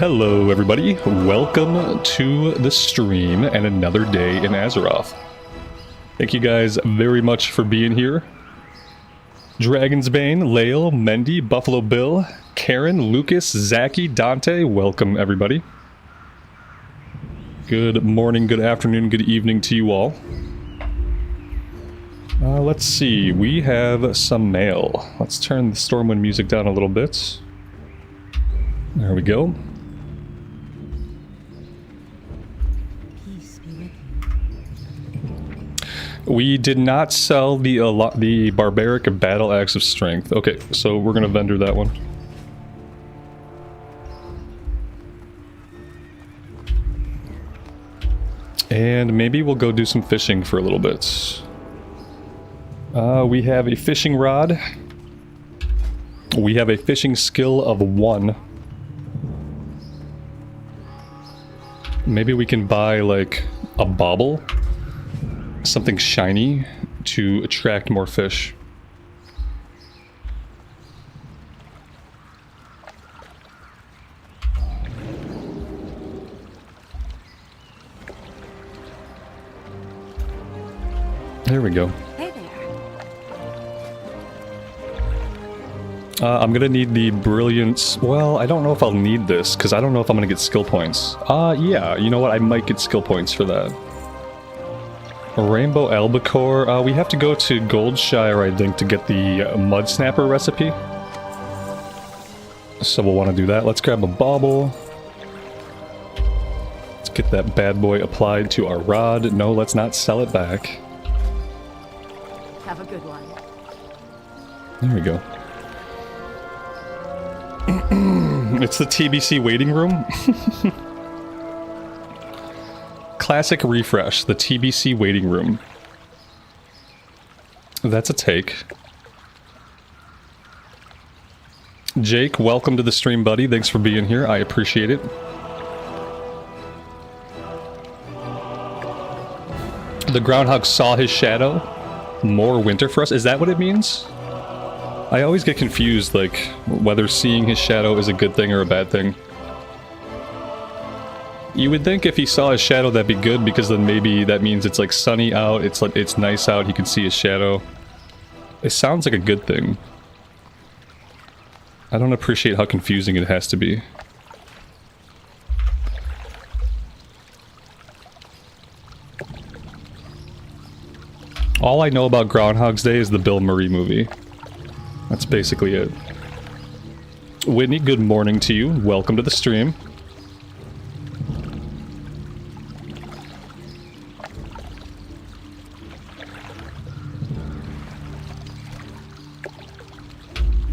Hello everybody, welcome to the stream and another day in Azeroth. Thank you guys very much for being here. Dragonsbane, Lael, Mendy, Buffalo Bill, Karen, Lucas, Zaki, Dante, welcome everybody. Good morning, good afternoon, good evening to you all. Let's see, we have some mail. Let's turn the Stormwind music down a little bit. There we go. We did not sell the Barbaric Battle Axe of Strength. Okay, so we're gonna vendor that one. And maybe we'll go do some fishing for a little bit. We have a fishing rod. We have a fishing skill of 1. Maybe we can buy like a bauble, something shiny to attract more fish. There we go. Hey there. I'm gonna need the brilliance. Well, I don't know if I'll need this because I don't know if I'm gonna get skill points. Yeah, you know what? I might get skill points for that. Rainbow Albacore. We have to go to Goldshire, I think, to get the Mud Snapper recipe. So we'll want to do that. Let's grab a bauble. Let's get that bad boy applied to our rod. No, let's not sell it back. Have a good one. There we go. It's the TBC waiting room. Classic refresh, the TBC waiting room. That's a take. Jake, welcome to the stream, buddy. Thanks for being here. I appreciate it. The groundhog saw his shadow. More winter for us. Is that what it means? I always get confused, like, whether seeing his shadow is a good thing or a bad thing. You would think if he saw his shadow that'd be good, because then maybe that means it's like sunny out, it's nice out, he can see his shadow. It sounds like a good thing. I don't appreciate how confusing it has to be. All I know about Groundhog's Day is the Bill Murray movie. That's basically it. Whitney, good morning to you. Welcome to the stream.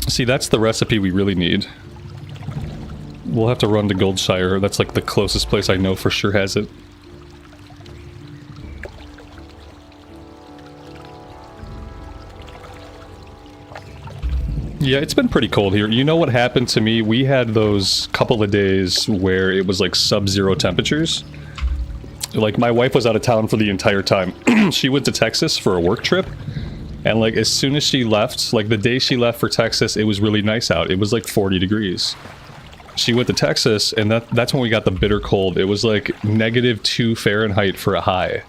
See, that's the recipe we really need. We'll have to run to Goldshire. That's like the closest place I know for sure has it. Yeah, it's been pretty cold here. You know what happened to me? We had those couple of days where it was like sub-zero temperatures. Like, my wife was out of town for the entire time. She went to Texas for a work trip. And like, as soon as she left, like the day she left for Texas, it was really nice out. It was like 40 degrees. She went to Texas, and that's when we got the bitter cold. It was like -2 Fahrenheit for a high.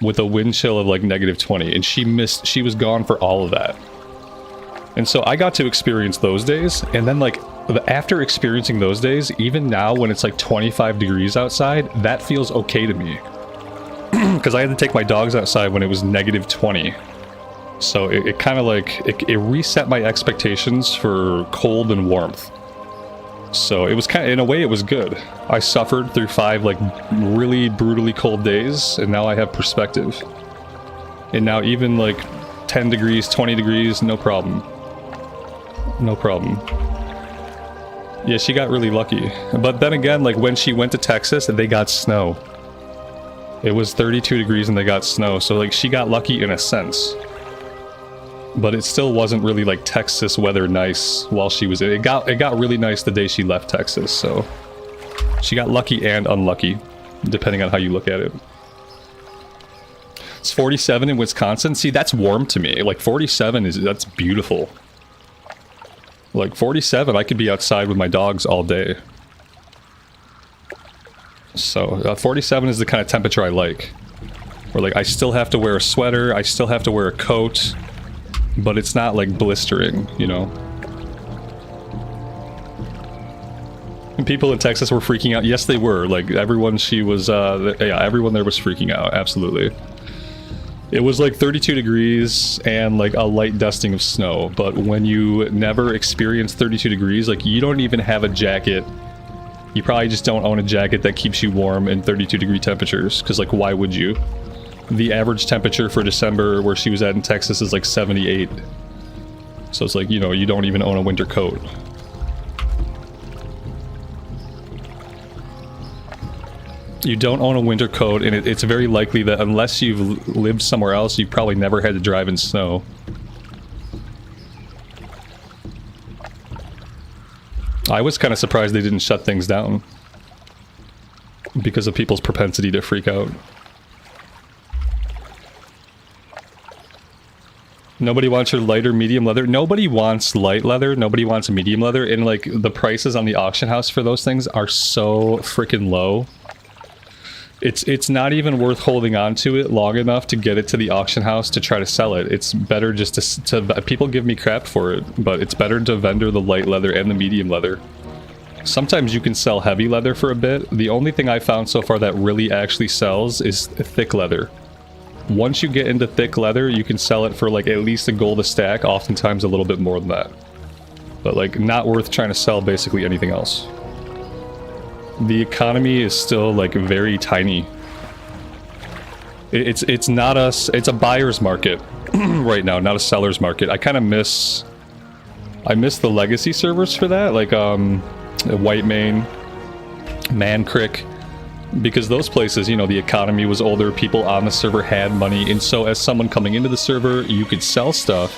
With a wind chill of like -20. And she was gone for all of that. And so I got to experience those days, and then like, after experiencing those days, even now when it's like 25 degrees outside, that feels okay to me. Because I had to take my dogs outside when it was -20. So it kind of like, it reset my expectations for cold and warmth. So it was kind of, in a way it was good. I suffered through 5 like really brutally cold days, and now I have perspective. And now even like 10 degrees, 20 degrees, no problem. No problem. Yeah, she got really lucky. But then again, like when she went to Texas, they got snow. It was 32 degrees and they got snow, so like she got lucky in a sense. But it still wasn't really like Texas weather nice while she was in it. It got really nice the day she left Texas, so she got lucky and unlucky, depending on how you look at it. It's 47 in Wisconsin. See, that's warm to me. Like 47 that's beautiful. Like 47, I could be outside with my dogs all day. So 47 is the kind of temperature I like. Where like I still have to wear a sweater, I still have to wear a coat, but it's not like blistering, you know? And people in Texas were freaking out. Yes, they were. Like everyone everyone there was freaking out, absolutely. It was like 32 degrees and like a light dusting of snow, but when you never experience 32 degrees, like you don't even have a jacket. You probably just don't own a jacket that keeps you warm in 32 degree temperatures, because like why would you? The average temperature for December where she was at in Texas is like 78. So it's like, you know, you don't even own a winter coat. You don't own a winter coat, and it's very likely that unless you've lived somewhere else, you've probably never had to drive in snow. I was kind of surprised they didn't shut things down because of people's propensity to freak out. Nobody wants your light or medium leather. Nobody wants light leather. Nobody wants medium leather. And like the prices on the auction house for those things are so freaking low. It's not even worth holding on to it long enough to get it to the auction house to try to sell it. It's better just to people give me crap for it, but it's better to vendor the light leather and the medium leather. Sometimes you can sell heavy leather for a bit. The only thing I found so far that really actually sells is thick leather. Once you get into thick leather, you can sell it for like at least a gold a stack, oftentimes a little bit more than that. But like not worth trying to sell basically anything else. The economy is still like very tiny. It's not it's a buyer's market right now, not a seller's market. I kind of miss the legacy servers for that, like Whitemane, Mancrick, because those places, you know, the economy was older, people on the server had money, and so as someone coming into the server, you could sell stuff,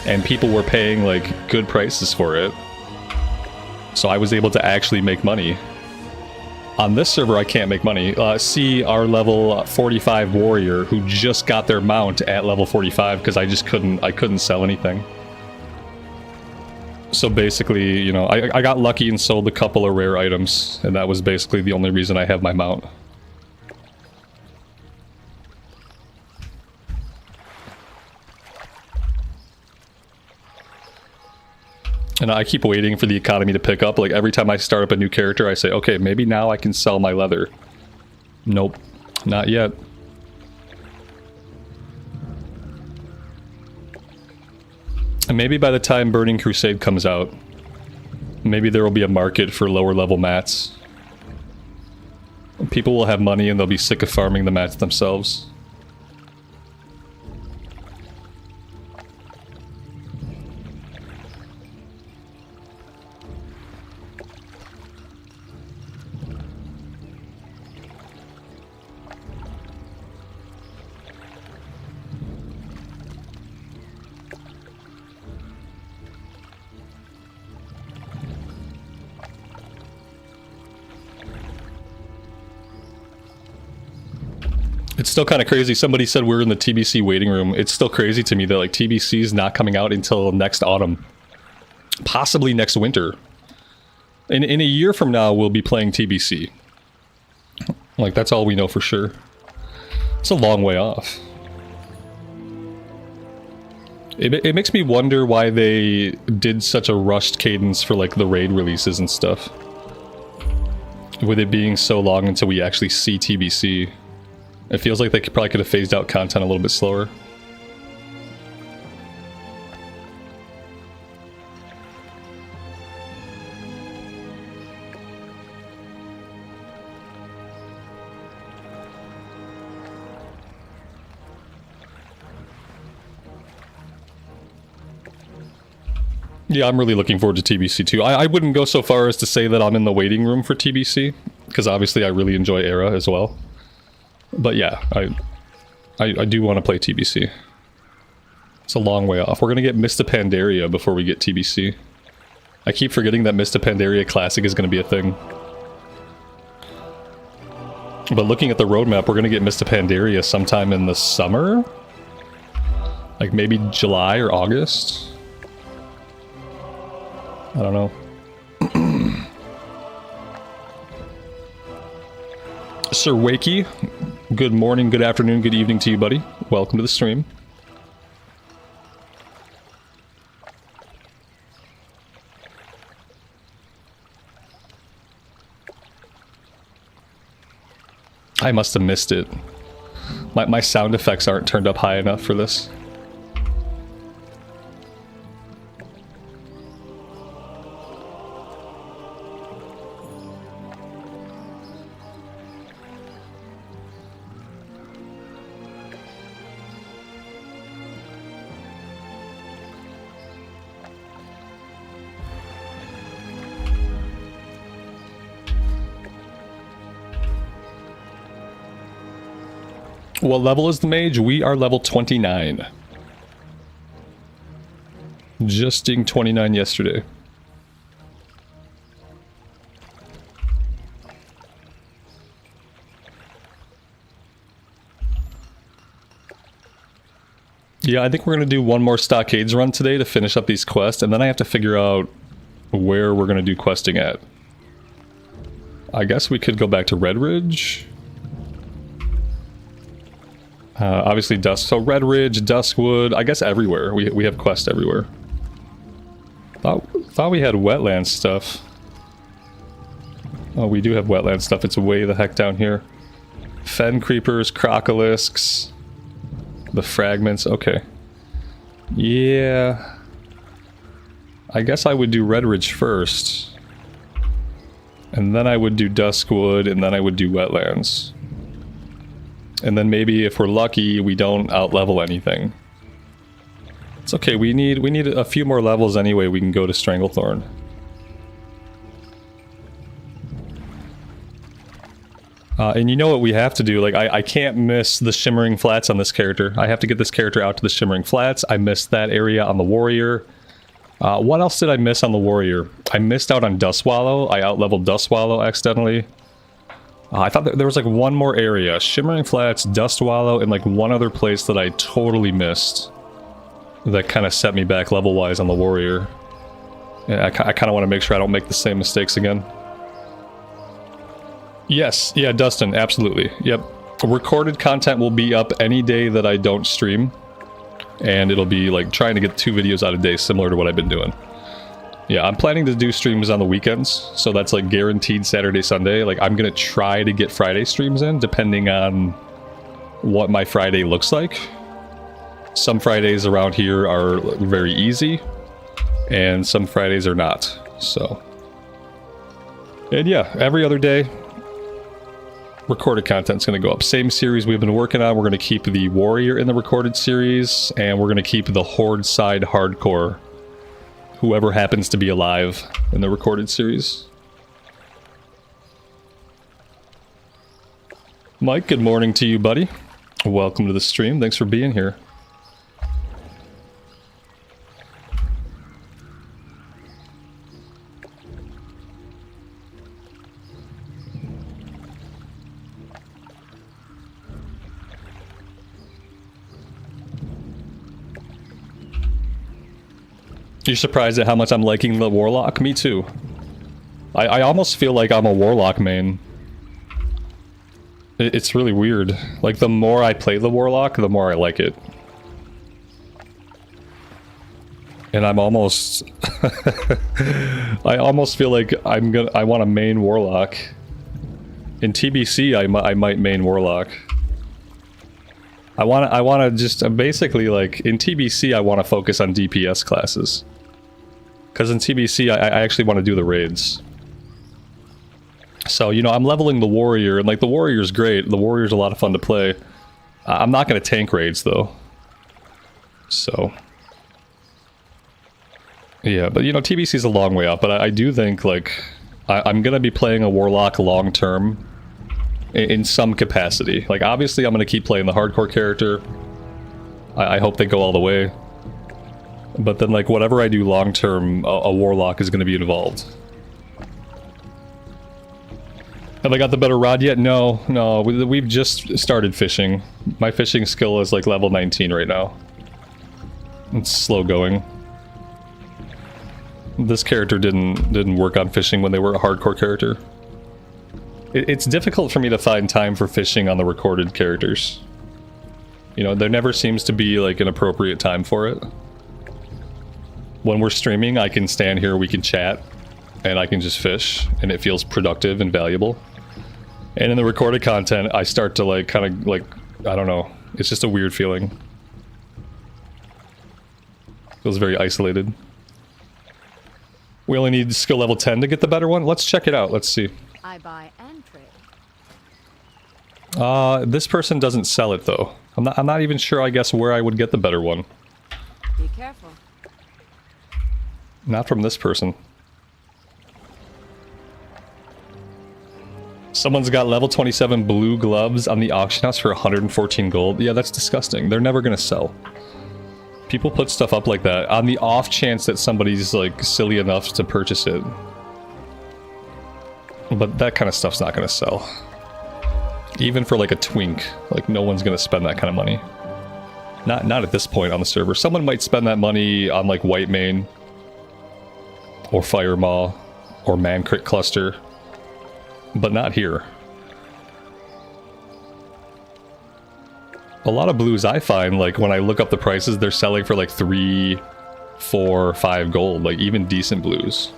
and people were paying like good prices for it. So I was able to actually make money. On this server, I can't make money. See our level 45 warrior who just got their mount at level 45 because I couldn't sell anything. So basically, you know, I got lucky and sold a couple of rare items, and that was basically the only reason I have my mount. And I keep waiting for the economy to pick up. Like every time I start up a new character, I say, okay, maybe now I can sell my leather. Nope, not yet. And maybe by the time Burning Crusade comes out, maybe there will be a market for lower level mats. People will have money and they'll be sick of farming the mats themselves. It's still kind of crazy. Somebody said we're in the TBC waiting room. It's still crazy to me that like TBC is not coming out until next autumn. Possibly next winter. In a year from now, we'll be playing TBC. Like, that's all we know for sure. It's a long way off. It makes me wonder why they did such a rushed cadence for like the raid releases and stuff. With it being so long until we actually see TBC. It feels like they probably could have phased out content a little bit slower. Yeah, I'm really looking forward to TBC too. I wouldn't go so far as to say that I'm in the waiting room for TBC, because obviously I really enjoy Era as well. But yeah, I do want to play TBC. It's a long way off. We're going to get Mista Pandaria before we get TBC. I keep forgetting that Mista Pandaria Classic is going to be a thing. But looking at the roadmap, we're going to get Mista Pandaria sometime in the summer? Like maybe July or August? I don't know. Sir Wakey. Good morning, good afternoon, good evening to you, buddy. Welcome to the stream. I must have missed it. My sound effects aren't turned up high enough for this. What level is the mage? We are level 29. Just ding 29 yesterday. Yeah, I think we're going to do one more Stockades run today to finish up these quests, and then I have to figure out where we're going to do questing at. I guess we could go back to Red Ridge. Obviously Dusk, so Red Ridge, Duskwood, I guess everywhere. We have quests everywhere. Thought we had wetland stuff. Oh, we do have wetland stuff. It's way the heck down here. Fen Creepers, Crocolisks, the fragments, okay. Yeah. I guess I would do Red Ridge first. And then I would do Duskwood, and then I would do wetlands. And then maybe if we're lucky, we don't out-level anything. It's okay, we need a few more levels anyway, we can go to Stranglethorn. And you know what we have to do, like I can't miss the Shimmering Flats on this character. I have to get this character out to the Shimmering Flats. I missed that area on the Warrior. What else did I miss on the Warrior? I missed out on Dustswallow. I out-leveled Dustswallow accidentally. I thought that there was like one more area. Shimmering Flats, Dustwallow, and like one other place that I totally missed. That kind of set me back level-wise on the Warrior. Yeah, I kind of want to make sure I don't make the same mistakes again. Yes, yeah, Dustin, absolutely. Yep. Recorded content will be up any day that I don't stream. And it'll be like trying to get 2 videos out a day, similar to what I've been doing. Yeah, I'm planning to do streams on the weekends, so that's like guaranteed Saturday, Sunday. Like, I'm gonna try to get Friday streams in, depending on what my Friday looks like. Some Fridays around here are very easy, and some Fridays are not, so. And yeah, every other day, recorded content's gonna go up. Same series we've been working on, we're gonna keep the Warrior in the recorded series, and we're gonna keep the Horde side hardcore. Whoever happens to be alive in the recorded series. Mike, good morning to you, buddy. Welcome to the stream. Thanks for being here. You're surprised at how much I'm liking the Warlock? Me too. I almost feel like I'm a Warlock main. It's really weird. Like, the more I play the Warlock, the more I like it. And I'm almost... I almost feel like I want to main Warlock. In TBC, I might main Warlock. I want to just basically, like, in TBC I want to focus on DPS classes. Because in TBC I actually want to do the raids. So, you know, I'm leveling the Warrior, and like, the Warrior's great. The Warrior's a lot of fun to play. I'm not going to tank raids though. So. Yeah, but you know, TBC's a long way out, but I do think, like, I'm going to be playing a Warlock long term. In some capacity. Like, obviously I'm going to keep playing the hardcore character. I hope they go all the way. But then, like, whatever I do long term, a Warlock is going to be involved. Have I got the better rod yet? No, we've just started fishing. My fishing skill is like level 19 right now. It's slow going. This character didn't work on fishing when they were a hardcore character. It's difficult for me to find time for fishing on the recorded characters. You know, there never seems to be like an appropriate time for it. When we're streaming, I can stand here, we can chat, and I can just fish, and it feels productive and valuable. And in the recorded content, I start to like, kind of like, I don't know, it's just a weird feeling. Feels very isolated. We only need skill level 10 to get the better one. Let's check it out, let's see. I buy and trade. This person doesn't sell it though. I'm not even sure, I guess, where I would get the better one. Be careful. Not from this person. Someone's got level 27 blue gloves on the auction house for 114 gold. Yeah, that's disgusting. They're never gonna sell. People put stuff up like that on the off chance that somebody's like silly enough to purchase it. But that kind of stuff's not gonna sell. Even for like a twink, like no one's gonna spend that kind of money. Not at this point on the server. Someone might spend that money on like White Mane, or Fire Maw, or Man Crit Cluster, but not here. A lot of blues I find, like when I look up the prices, they're selling for like 3, 4, 5 gold, like even decent blues.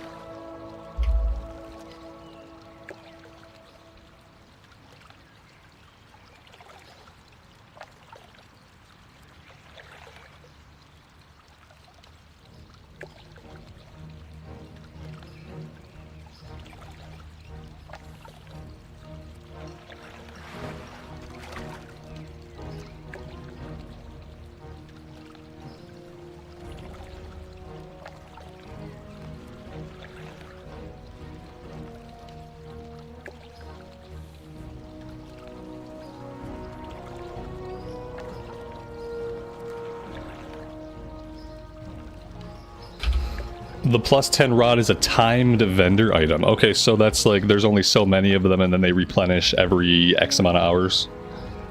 The plus 10 rod is a timed vendor item. Okay, so that's like, there's only so many of them and then they replenish every X amount of hours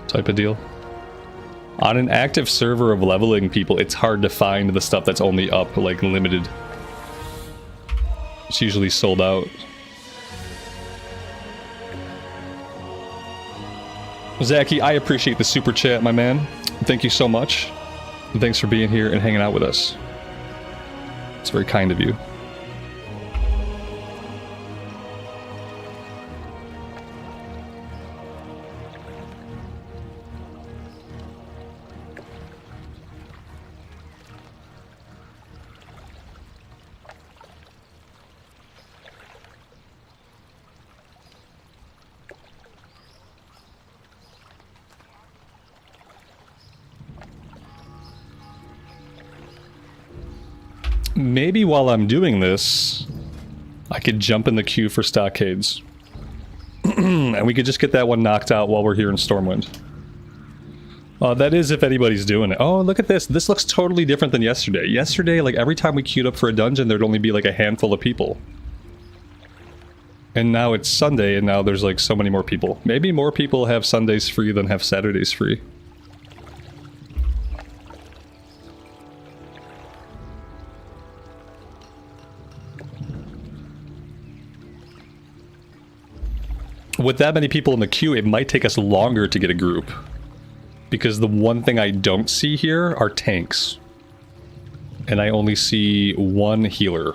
type of deal. On an active server of leveling people, it's hard to find the stuff that's only up, like limited. It's usually sold out. Zachy, I appreciate the super chat, my man. Thank you so much. And thanks for being here and hanging out with us. It's very kind of you. Maybe while I'm doing this, I could jump in the queue for Stockades. And we could just get that one knocked out while we're here in Stormwind. That is if anybody's doing it. Oh, look at this. This looks totally different than yesterday. Yesterday, like every time we queued up for a dungeon, there'd only be like a handful of people. And now it's Sunday, and now there's like so many more people. Maybe more people have Sundays free than have Saturdays free. With that many people in the queue, it might take us longer to get a group. Because the one thing I don't see here are tanks. And I only see one healer.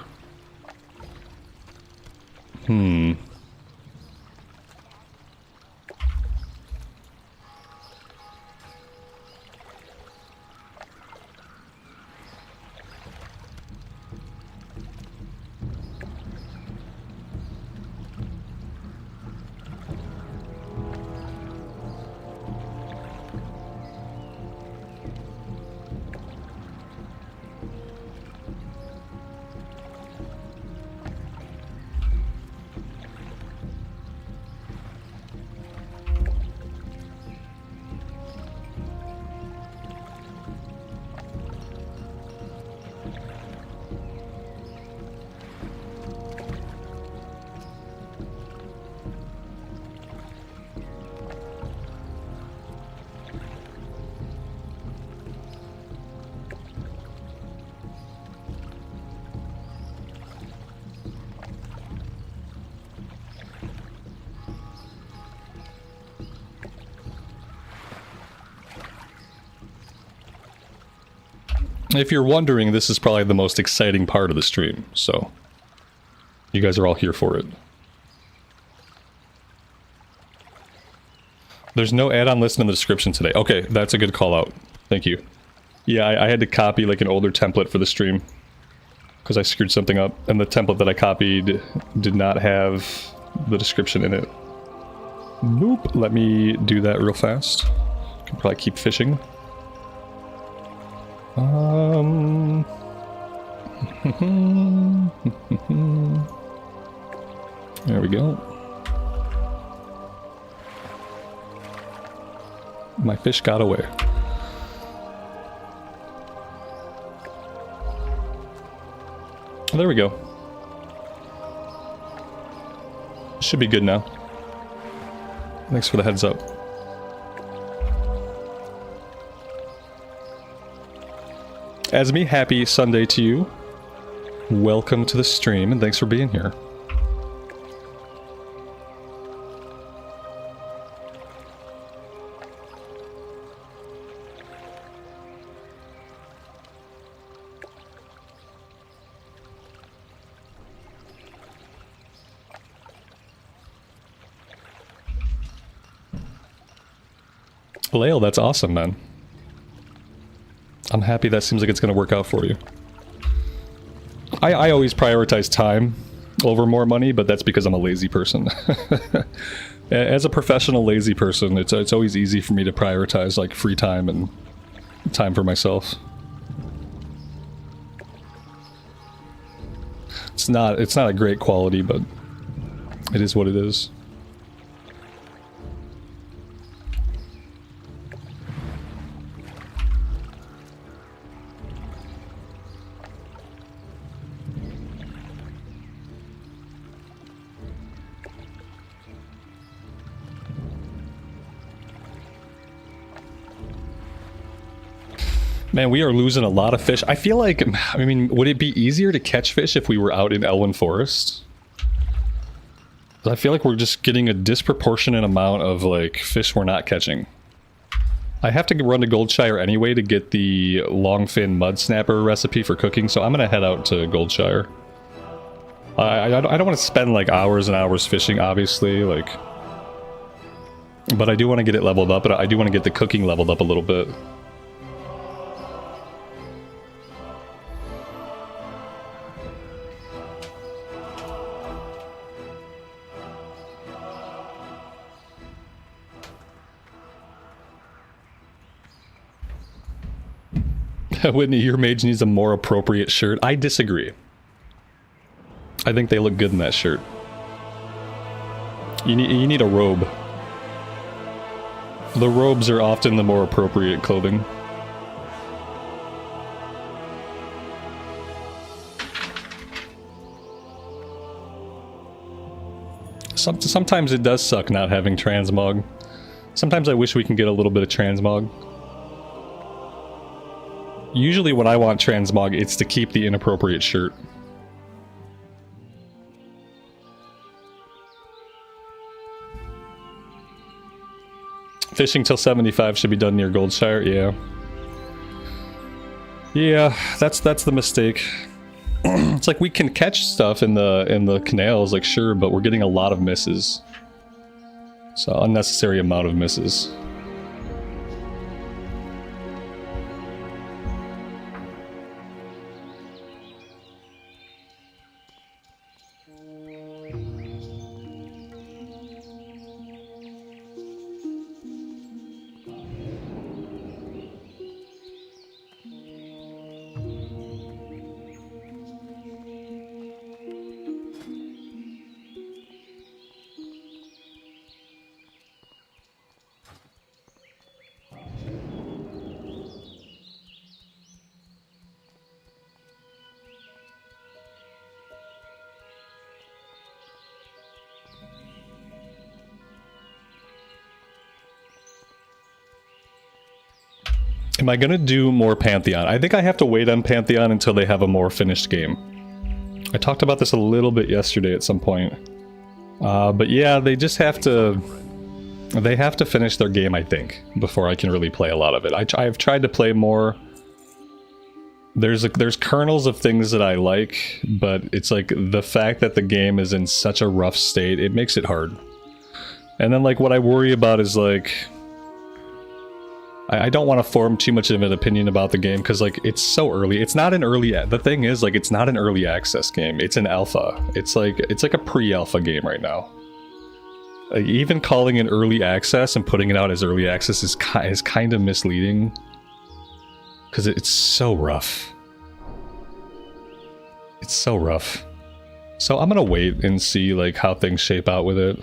If you're wondering, this is probably the most exciting part of the stream, so you guys are all here for it. There's no add-on list in the description today. Okay, that's a good call out. Thank you. Yeah, I had to copy like an older template for the stream because I screwed something up, and the template that I copied did not have the description in it. Nope. Let me do that real fast. Can probably keep fishing. There we go. My fish got away. There we go. Should be good now. Thanks for the heads up. Asmi, happy Sunday to you. Welcome to the stream, and thanks for being here. Lael, that's awesome, man. I'm happy that seems like it's going to work out for you. I always prioritize time over more money, but that's because I'm a lazy person. As a professional lazy person, it's always easy for me to prioritize like free time and time for myself. It's not a great quality, but it is what it is. Man, we are losing a lot of fish. I feel like, I mean, would it be easier to catch fish if we were out in Elwyn Forest? I feel like we're just getting a disproportionate amount of, like, fish we're not catching. I have to run to Goldshire anyway to get the longfin mud snapper recipe for cooking, so I'm gonna head out to Goldshire. I don't want to spend, like, hours and hours fishing, obviously, like... But I do want to get it leveled up, but I do want to get the cooking leveled up a little bit. Whitney, your mage needs a more appropriate shirt. I disagree. I think they look good in that shirt. You need a robe. The robes are often the more appropriate clothing. Sometimes it does suck not having transmog. Sometimes I wish we can get a little bit of transmog. Usually when I want transmog, it's to keep the inappropriate shirt. Fishing till 75 should be done near Goldshire, yeah. Yeah, that's the mistake. It's like we can catch stuff in the canals, like sure, but we're getting a lot of misses. So unnecessary amount of misses. Am I gonna do more Pantheon? I think I have to wait on Pantheon until they have a more finished game. I talked about this a little bit yesterday at some point. But yeah, they just have to... They have to finish their game, I think, before I can really play a lot of it. I've tried to play more. there's kernels of things that I like, but it's like the fact that the game is in such a rough state, it makes it hard. And then like what I worry about is like I don't want to form too much of an opinion about the game because like it's so early. It's not an early. The thing is like it's not an early access game. It's an alpha. It's like a pre-alpha game right now. Like, even calling it early access and putting it out as early access is kind of misleading because it's so rough. It's so rough. So I'm gonna wait and see like how things shape out with it.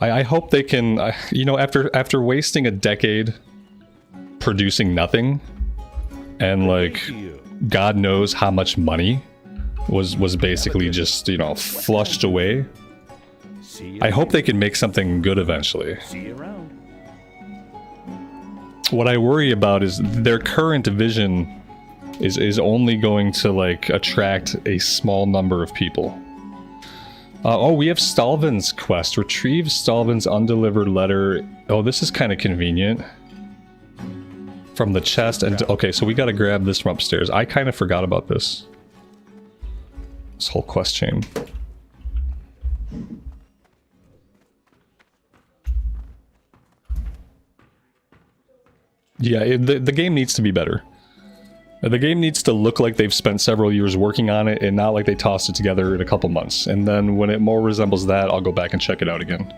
I hope they can, you know, after wasting a decade producing nothing, and like God knows how much money was basically just, you know, flushed away. I hope they can make something good eventually. What I worry about is their current vision is only going to like attract a small number of people. Oh, we have Stalvin's quest. Retrieve Stalvin's undelivered letter. Oh, this is kind of convenient. From the chest and... Okay, so we gotta grab this from upstairs. I kind of forgot about this. This whole quest chain. Yeah, the game needs to be better. The game needs to look like they've spent several years working on it and not like they tossed it together in a couple months. And then when it more resembles that, I'll go back and check it out again.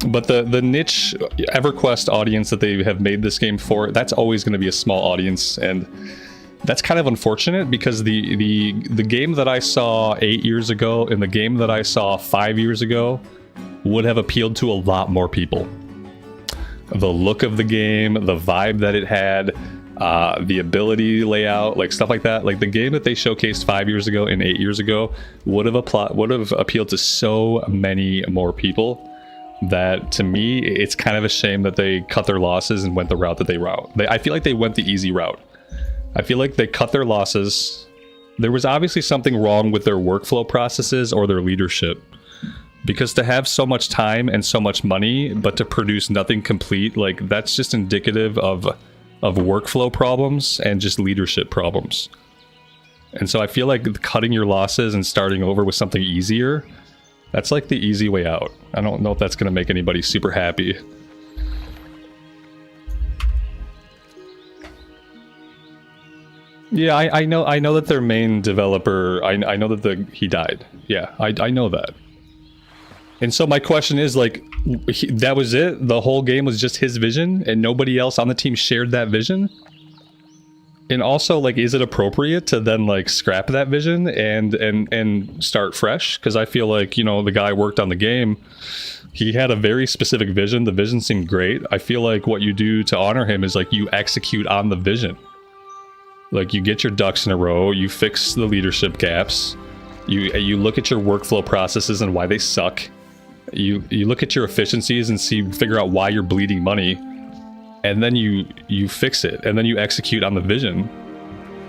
But the niche EverQuest audience that they have made this game for, that's always going to be a small audience. And that's kind of unfortunate because the game that I saw 8 years ago and the game that I saw 5 years ago would have appealed to a lot more people. The look of the game, the vibe that it had, the ability layout, like stuff like that. Like the game that they showcased 5 years ago and 8 years ago would have appealed to so many more people that, to me, it's kind of a shame that they cut their losses and went the route that I feel like they went the easy route. I feel like they cut their losses. There was obviously something wrong with their workflow processes or their leadership. Because to have so much time and so much money, but to produce nothing complete, like that's just indicative of workflow problems and just leadership problems. And so I feel like cutting your losses and starting over with something easier, that's like the easy way out. I don't know if that's going to make anybody super happy. Yeah, I know that their main developer, I know that he died. Yeah, I know that. And so my question is, like, that was it? The whole game was just his vision and nobody else on the team shared that vision? And also, like, is it appropriate to then, like, scrap that vision and start fresh? Because I feel like, you know, the guy worked on the game. He had a very specific vision. The vision seemed great. I feel like what you do to honor him is, like, you execute on the vision. Like, you get your ducks in a row, you fix the leadership gaps, you look at your workflow processes and why they suck. You look at your efficiencies and figure out why you're bleeding money, and then you fix it, and then you execute on the vision.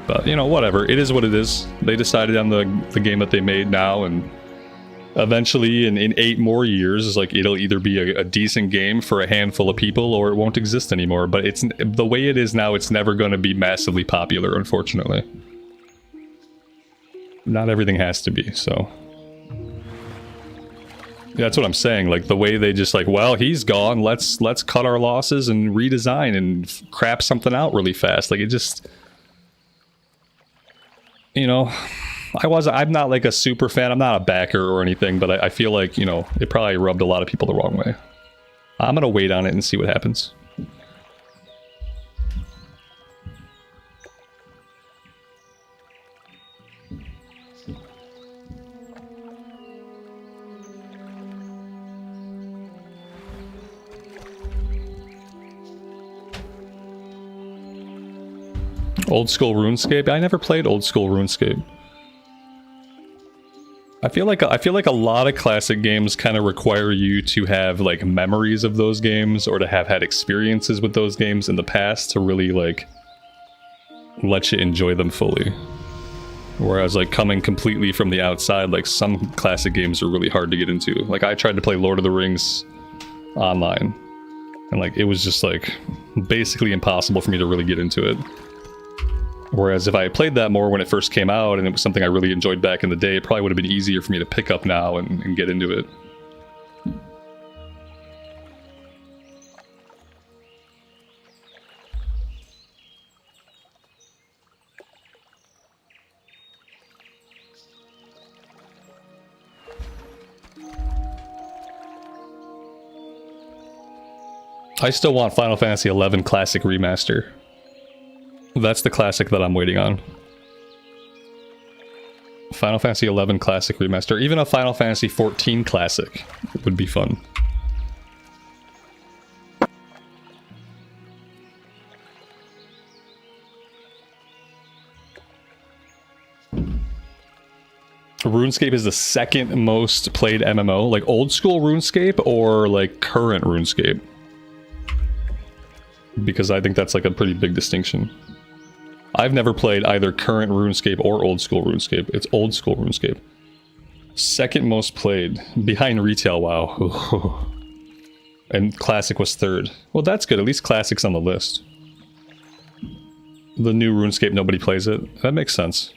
But, you know, whatever. It is what it is. They decided on the game that they made now, and eventually in 8 more years, like, it'll either be a decent game for a handful of people or it won't exist anymore. But it's the way it is now, it's never going to be massively popular, unfortunately. Not everything has to be, so... That's what I'm saying. Like, the way they just like, well, he's gone, let's cut our losses and redesign and crap something out really fast. Like, it just, you know, I'm not like a super fan. I'm not a backer or anything, but I feel like, you know, it probably rubbed a lot of people the wrong way. I'm gonna wait on it and see what happens. Old school RuneScape? I never played old school RuneScape. I feel like a lot of classic games kind of require you to have like memories of those games or to have had experiences with those games in the past to really like let you enjoy them fully. Whereas like coming completely from the outside, like some classic games are really hard to get into. Like I tried to play Lord of the Rings online And like, it was just like basically impossible for me to really get into it. Whereas if I played that more when it first came out and it was something I really enjoyed back in the day, it probably would have been easier for me to pick up now and get into it. I still want Final Fantasy XI Classic Remaster. That's the classic that I'm waiting on. Final Fantasy XI Classic Remaster. Even a Final Fantasy XIV Classic would be fun. RuneScape is the second most played MMO. Like old school RuneScape or like current RuneScape? Because I think that's like a pretty big distinction. I've never played either current RuneScape or old school RuneScape. It's old school RuneScape. Second most played, behind retail WoW. And Classic was third. Well, that's good. At least Classic's on the list. The new RuneScape, nobody plays it. That makes sense.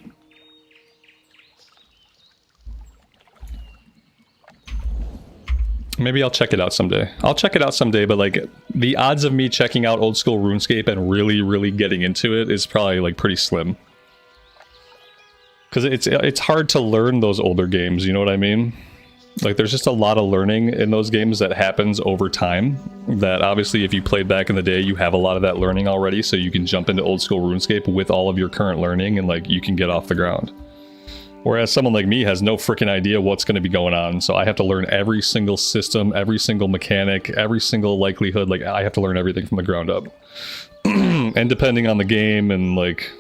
Maybe I'll check it out someday. I'll check it out someday, but like the odds of me checking out old school RuneScape and really getting into it is probably like pretty slim. Because it's hard to learn those older games, you know what I mean? Like there's just a lot of learning in those games that happens over time. That obviously if you played back in the day, you have a lot of that learning already, so you can jump into old school RuneScape with all of your current learning and like you can get off the ground. Whereas someone like me has no freaking idea what's going to be going on, so I have to learn every single system, every single mechanic, every single likelihood. Like I have to learn everything from the ground up. And depending on the game and like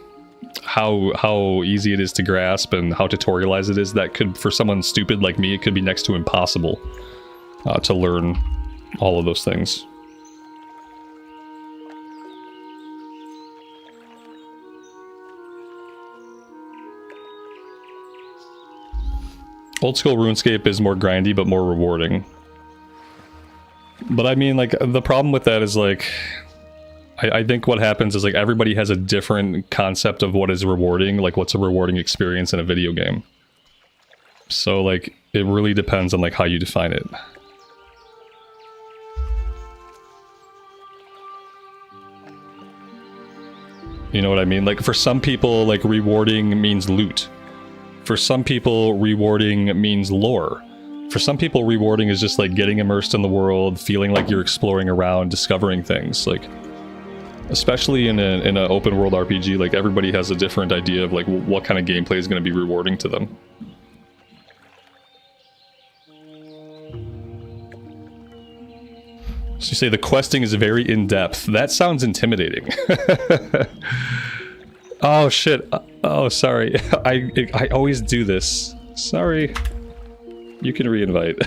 how easy it is to grasp and how tutorialized it is, that could, for someone stupid like me, it could be next to impossible to learn all of those things. Old school RuneScape is more grindy, but more rewarding. But I mean, like, the problem with that is, like, I think what happens is, like, everybody has a different concept of what is rewarding, like, what's a rewarding experience in a video game. So, like, it really depends on, like, how you define it. You know what I mean? Like, for some people, like, rewarding means loot. For some people, rewarding means lore. For some people, rewarding is just like getting immersed in the world, feeling like you're exploring around, discovering things. Like, especially in an open world RPG, like everybody has a different idea of like what kind of gameplay is going to be rewarding to them. So you say the questing is very in-depth. That sounds intimidating. Oh shit. Oh, sorry. I always do this. Sorry. You can re-invite.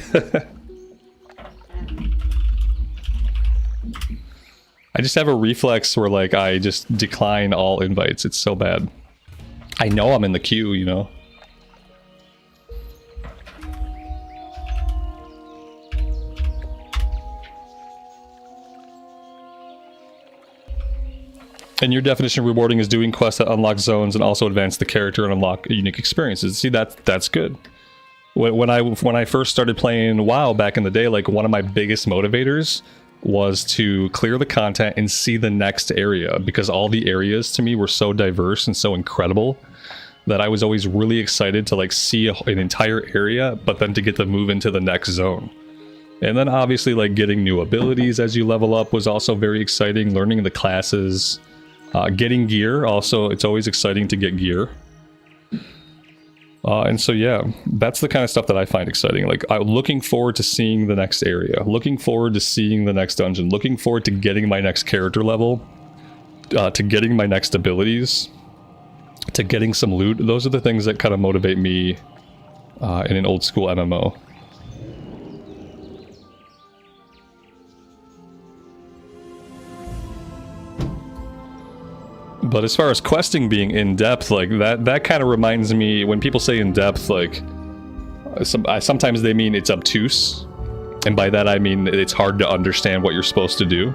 I just have a reflex where like I just decline all invites. It's so bad. I know I'm in the queue, you know. And your definition of rewarding is doing quests that unlock zones and also advance the character and unlock unique experiences. See, that's good. When I first started playing WoW back in the day, like one of my biggest motivators was to clear the content and see the next area, because all the areas to me were so diverse and so incredible that I was always really excited to like see an entire area, but then to get to move into the next zone. And then obviously like getting new abilities as you level up was also very exciting. Learning the classes. Getting gear, also, it's always exciting to get gear. And so, yeah, that's the kind of stuff that I find exciting. Like, I'm looking forward to seeing the next area, looking forward to seeing the next dungeon, looking forward to getting my next character level, to getting my next abilities, to getting some loot. Those are the things that kind of motivate me in an old school MMO. But as far as questing being in-depth, like, that kind of reminds me, when people say in-depth, like, sometimes they mean it's obtuse. And by that I mean it's hard to understand what you're supposed to do.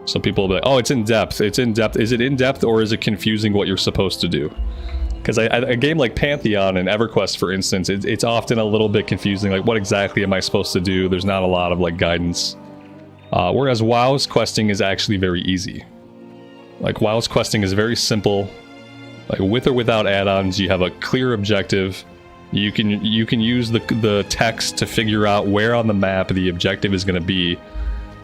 Some people will be like, oh, it's in depth. It's in depth. Is it in depth or is it confusing what you're supposed to do? Because a game like Pantheon and EverQuest, for instance, it's often a little bit confusing. Like, what exactly am I supposed to do? There's not a lot of like guidance. Whereas WoW's questing is actually very easy. Like, WoW's questing is very simple. Like, with or without add-ons, you have a clear objective. You can use the text to figure out where on the map the objective is going to be.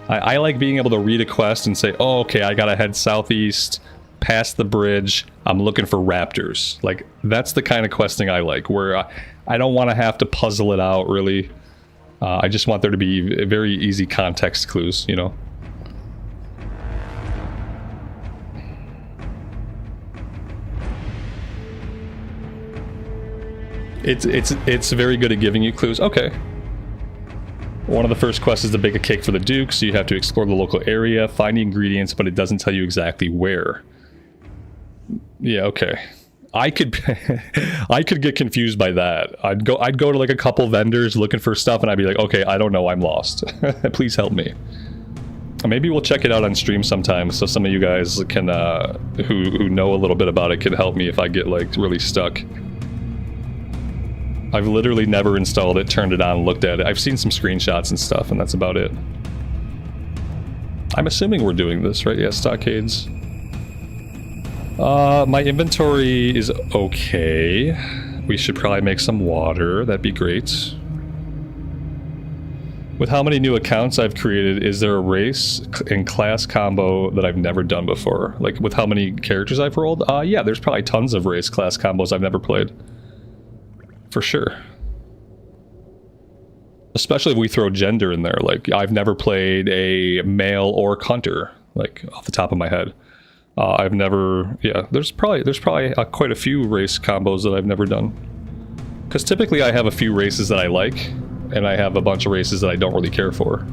I like being able to read a quest and say, oh, okay, I gotta head southeast, past the bridge, I'm looking for raptors. Like, that's the kind of questing I like, where I don't want to have to puzzle it out, really. I just want there to be very easy context clues, you know? It's very good at giving you clues. Okay. One of the first quests is to bake a cake for the Duke, so you have to explore the local area, find the ingredients, but it doesn't tell you exactly where. Yeah, okay. I could get confused by that. I'd go to like a couple vendors looking for stuff and I'd be like, okay, I don't know, I'm lost. Please help me. Maybe we'll check it out on stream sometime so some of you guys can who know a little bit about it can help me if I get like really stuck. I've literally never installed it, turned it on, looked at it. I've seen some screenshots and stuff, and that's about it. I'm assuming we're doing this, right? Yeah, Stockades. My inventory is okay. We should probably make some water. That'd be great. With how many new accounts I've created, is there a race and class combo that I've never done before? Like, with how many characters I've rolled? Yeah, there's probably tons of race class combos I've never played. For sure. Especially if we throw gender in there. Like, I've never played a male orc hunter, like, off the top of my head. I've never... Yeah, there's probably quite a few race combos that I've never done. Because typically I have a few races that I like, and I have a bunch of races that I don't really care for.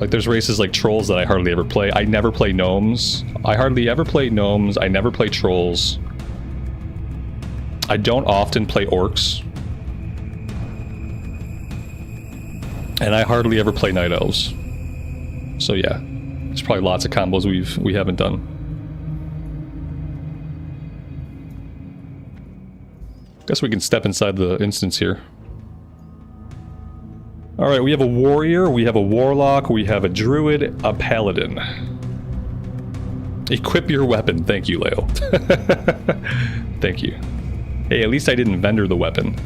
Like, there's races like trolls that I hardly ever play. I never play gnomes. I hardly ever play gnomes. I never play trolls. I don't often play orcs. And I hardly ever play night elves. So yeah, there's probably lots of combos we haven't done. Guess we can step inside the instance here. Alright, we have a warrior, we have a warlock, we have a druid, a paladin. Equip your weapon. Thank you, Leo. Thank you. Hey, at least I didn't vendor the weapon.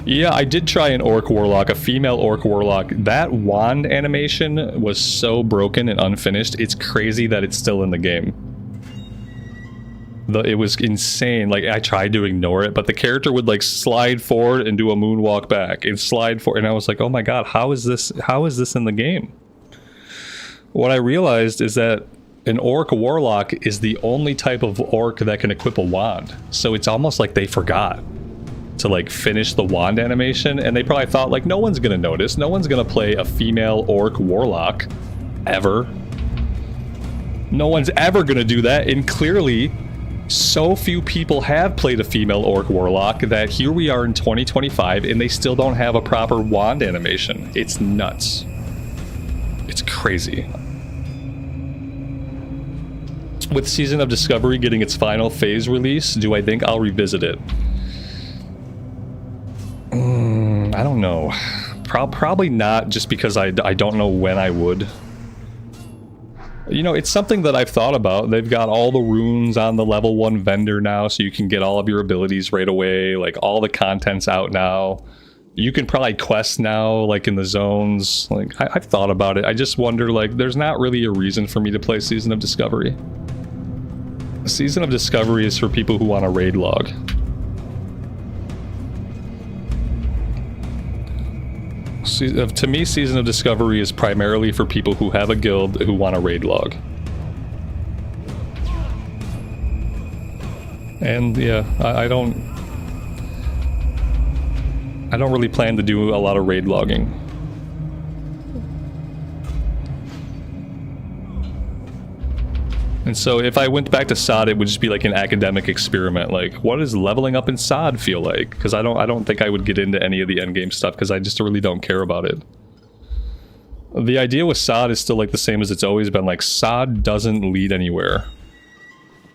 Yeah, I did try an orc warlock, a female orc warlock. That wand animation was so broken and unfinished, it's crazy that it's still in the game. It was insane. Like, I tried to ignore it, but the character would like slide forward and do a moonwalk back and slide forward, and I was like, oh my god, how is this in the game? What I realized is that an orc warlock is the only type of orc that can equip a wand. So it's almost like they forgot to like finish the wand animation, and they probably thought like, no one's gonna notice, no one's gonna play a female orc warlock ever. No one's ever gonna do that, and clearly so few people have played a female orc warlock that here we are in 2025 and they still don't have a proper wand animation. It's nuts. It's crazy. With Season of Discovery getting its final phase release, do I think I'll revisit it? I don't know. Probably not, just because I don't know when I would. You know, it's something that I've thought about. They've got all the runes on the level 1 vendor now, so you can get all of your abilities right away. Like, all the content's out now. You can probably quest now, like in the zones. Like, I've thought about it. I just wonder, like, there's not really a reason for me to play Season of Discovery. Season of Discovery is for people who want a raid log. To me, Season of Discovery is primarily for people who have a guild who want a raid log. And yeah, I don't really plan to do a lot of raid logging. And so if I went back to SOD, it would just be like an academic experiment. Like, what does leveling up in SOD feel like? Because I don't think I would get into any of the endgame stuff because I just really don't care about it. The idea with SOD is still like the same as it's always been. Like, SOD doesn't lead anywhere.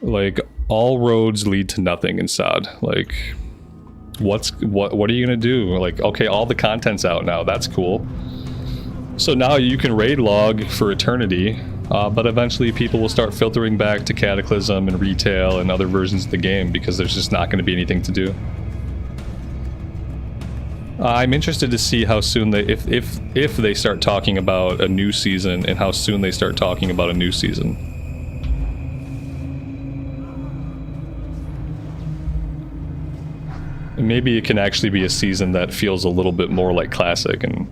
Like, all roads lead to nothing in SOD. Like, what are you gonna do? Like, okay, all the content's out now. That's cool. So now you can raid log for eternity. But eventually people will start filtering back to Cataclysm and Retail and other versions of the game because there's just not going to be anything to do. I'm interested to see how soon they, if they start talking about a new season and how soon they start talking about a new season. Maybe it can actually be a season that feels a little bit more like Classic and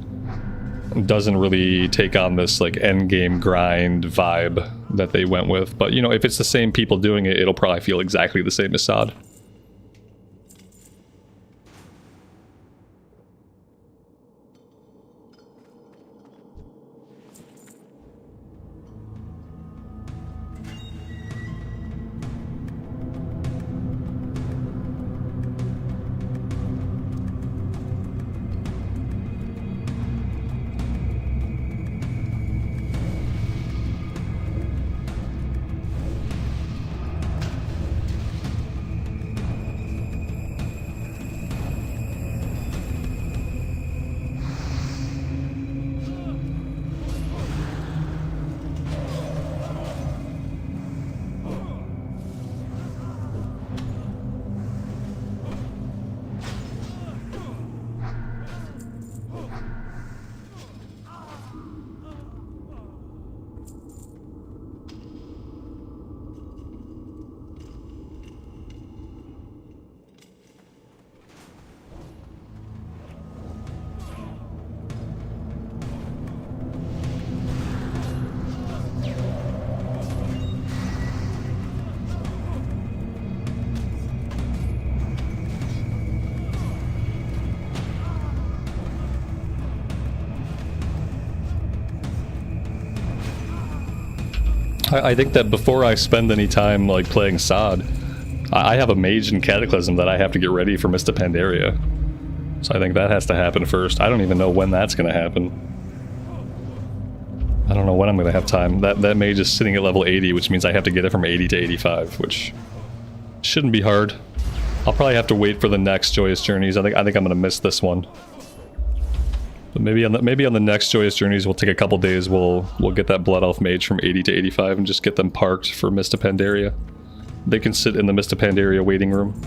doesn't really take on this like endgame grind vibe that they went with. But you know, if it's the same people doing it, it'll probably feel exactly the same as SOD. I think that before I spend any time like playing SOD, I have a mage in Cataclysm that I have to get ready for Mista Pandaria. So I think that has to happen first. I don't even know when that's going to happen. I don't know when I'm going to have time. That mage is sitting at level 80, which means I have to get it from 80 to 85, which shouldn't be hard. I'll probably have to wait for the next Joyous Journeys. I think I'm going to miss this one. But maybe on the next Joyous Journeys we'll take a couple days. We'll get that Blood Elf mage from 80 to 85 and just get them parked for Mista Pandaria. They can sit in the Mista Pandaria waiting room.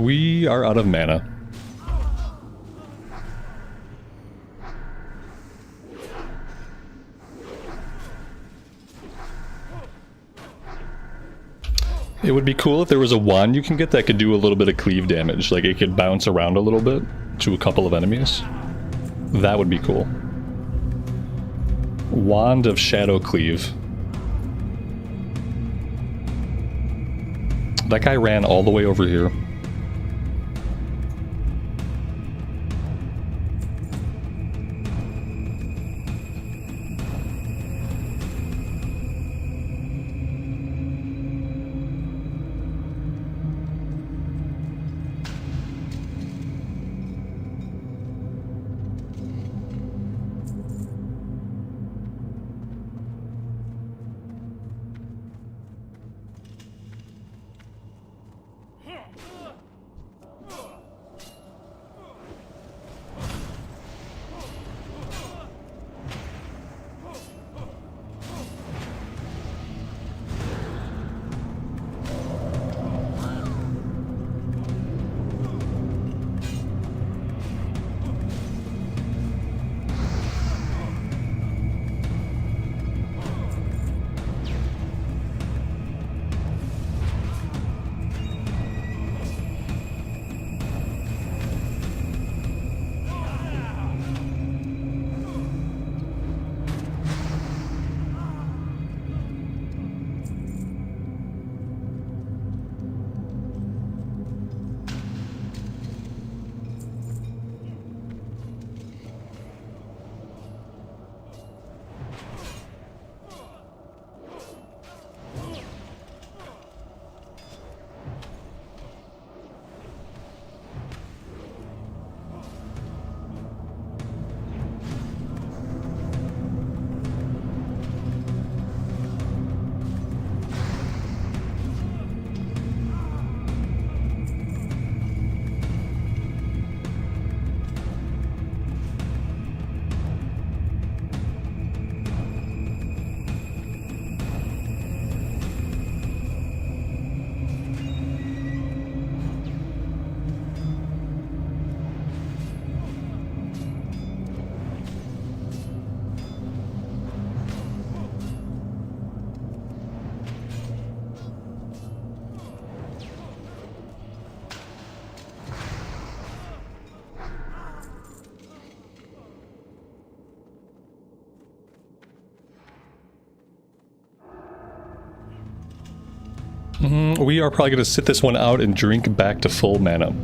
We are out of mana. It would be cool if there was a wand you can get that could do a little bit of cleave damage. Like it could bounce around a little bit to a couple of enemies. That would be cool. Wand of Shadow Cleave. That guy ran all the way over here. We are probably going to sit this one out and drink back to full mana.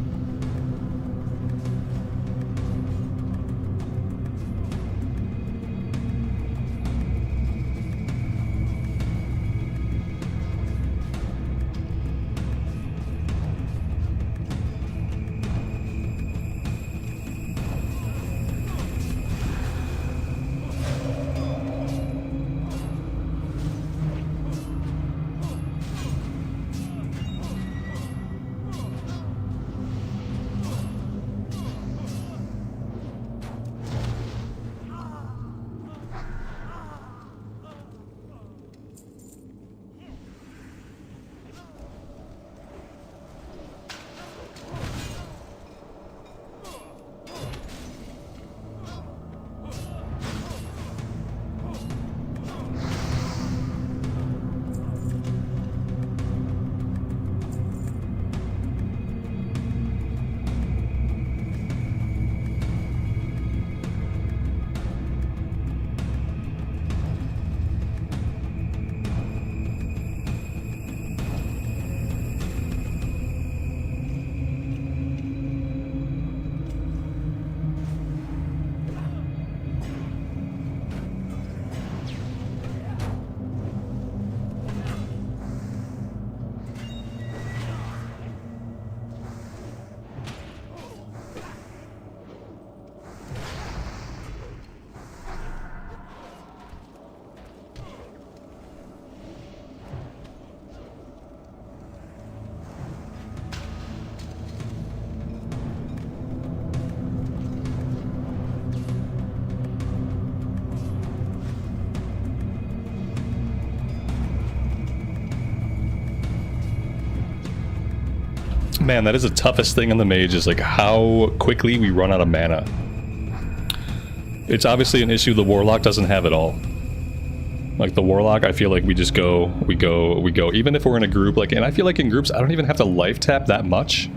Man, that is the toughest thing on the mage, is like how quickly we run out of mana. It's obviously an issue the Warlock doesn't have at all. Like the Warlock, I feel like we just go, we go. Even if we're in a group, like, and I feel like in groups, I don't even have to life tap that much.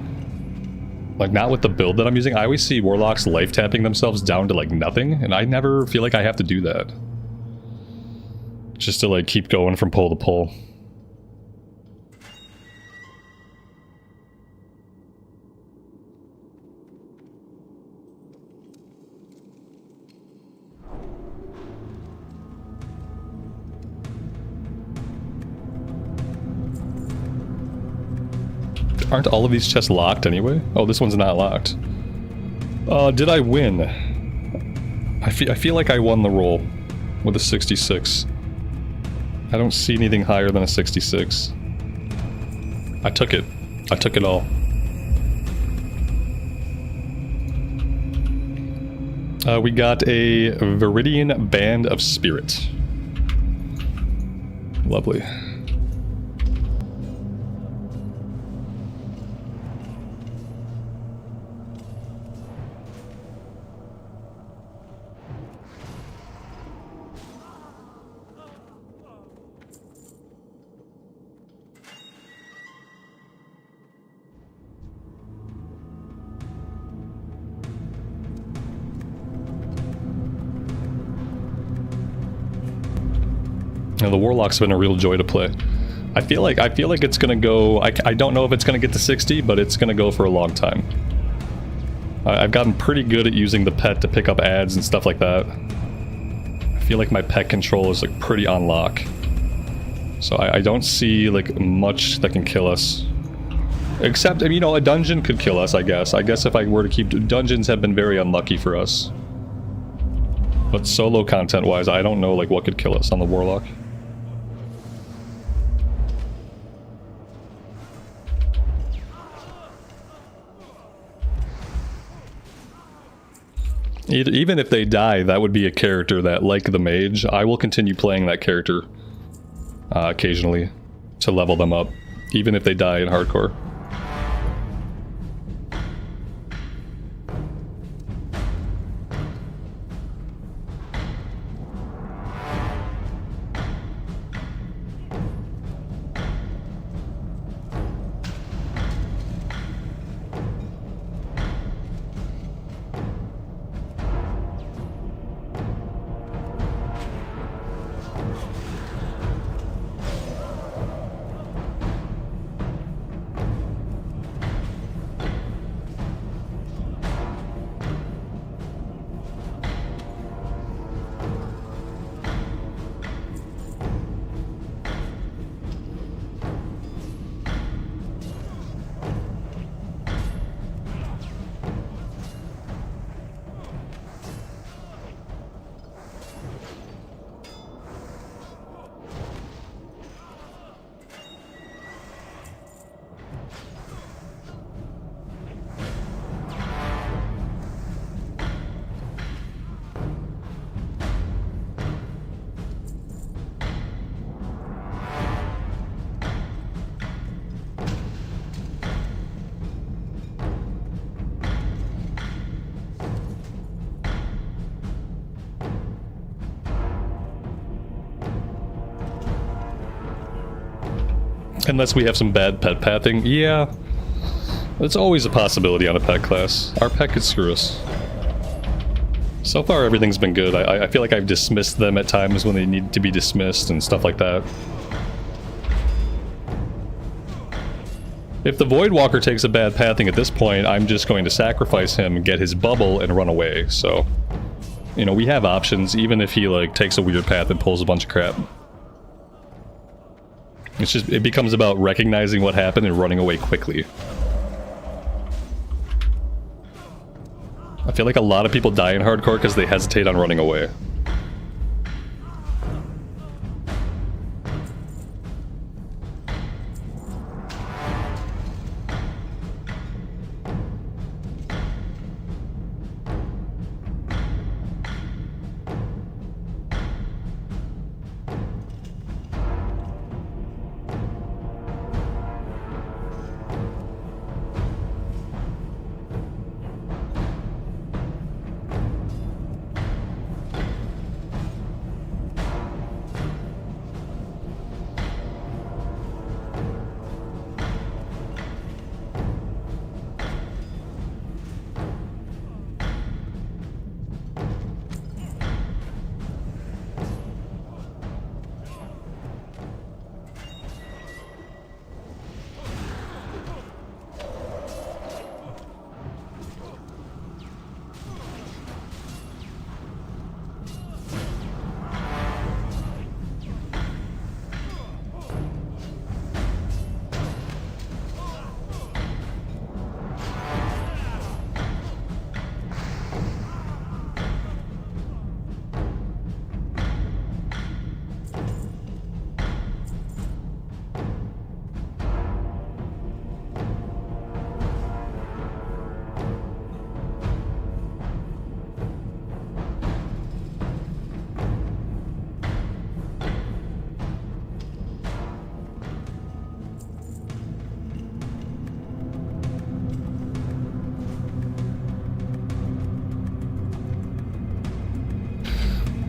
Like, not with the build that I'm using. I always see Warlocks life tapping themselves down to like nothing, and I never feel like I have to do that. Just to like keep going from pole to pole. Aren't all of these chests locked anyway? Oh, this one's not locked. Did I win? I feel like I won the roll with a 66. I don't see anything higher than a 66. I took it. I took it all. We got a Viridian Band of Spirit. Lovely. Now, the Warlock's been a real joy to play. I feel like it's gonna go. I don't know if it's gonna get to 60, but it's gonna go for a long time. I've gotten pretty good at using the pet to pick up ads and stuff like that. I feel like my pet control is like pretty on lock. So I don't see like much that can kill us. Except, I mean, you know, a dungeon could kill us, I guess. I guess if I were to keep... Dungeons have been very unlucky for us. But solo content-wise, I don't know like what could kill us on the Warlock. Even if they die, that would be a character that, like the mage, I will continue playing that character occasionally to level them up, even if they die in hardcore. Unless we have some bad pet pathing. Yeah. It's always a possibility on a pet class. Our pet could screw us. So far, everything's been good. I feel like I've dismissed them at times when they need to be dismissed and stuff like that. If the Voidwalker takes a bad pathing at this point, I'm just going to sacrifice him, get his bubble, and run away. So, you know, we have options, even if he, like, takes a weird path and pulls a bunch of crap. It's just, it becomes about recognizing what happened and running away quickly. I feel like a lot of people die in hardcore because they hesitate on running away.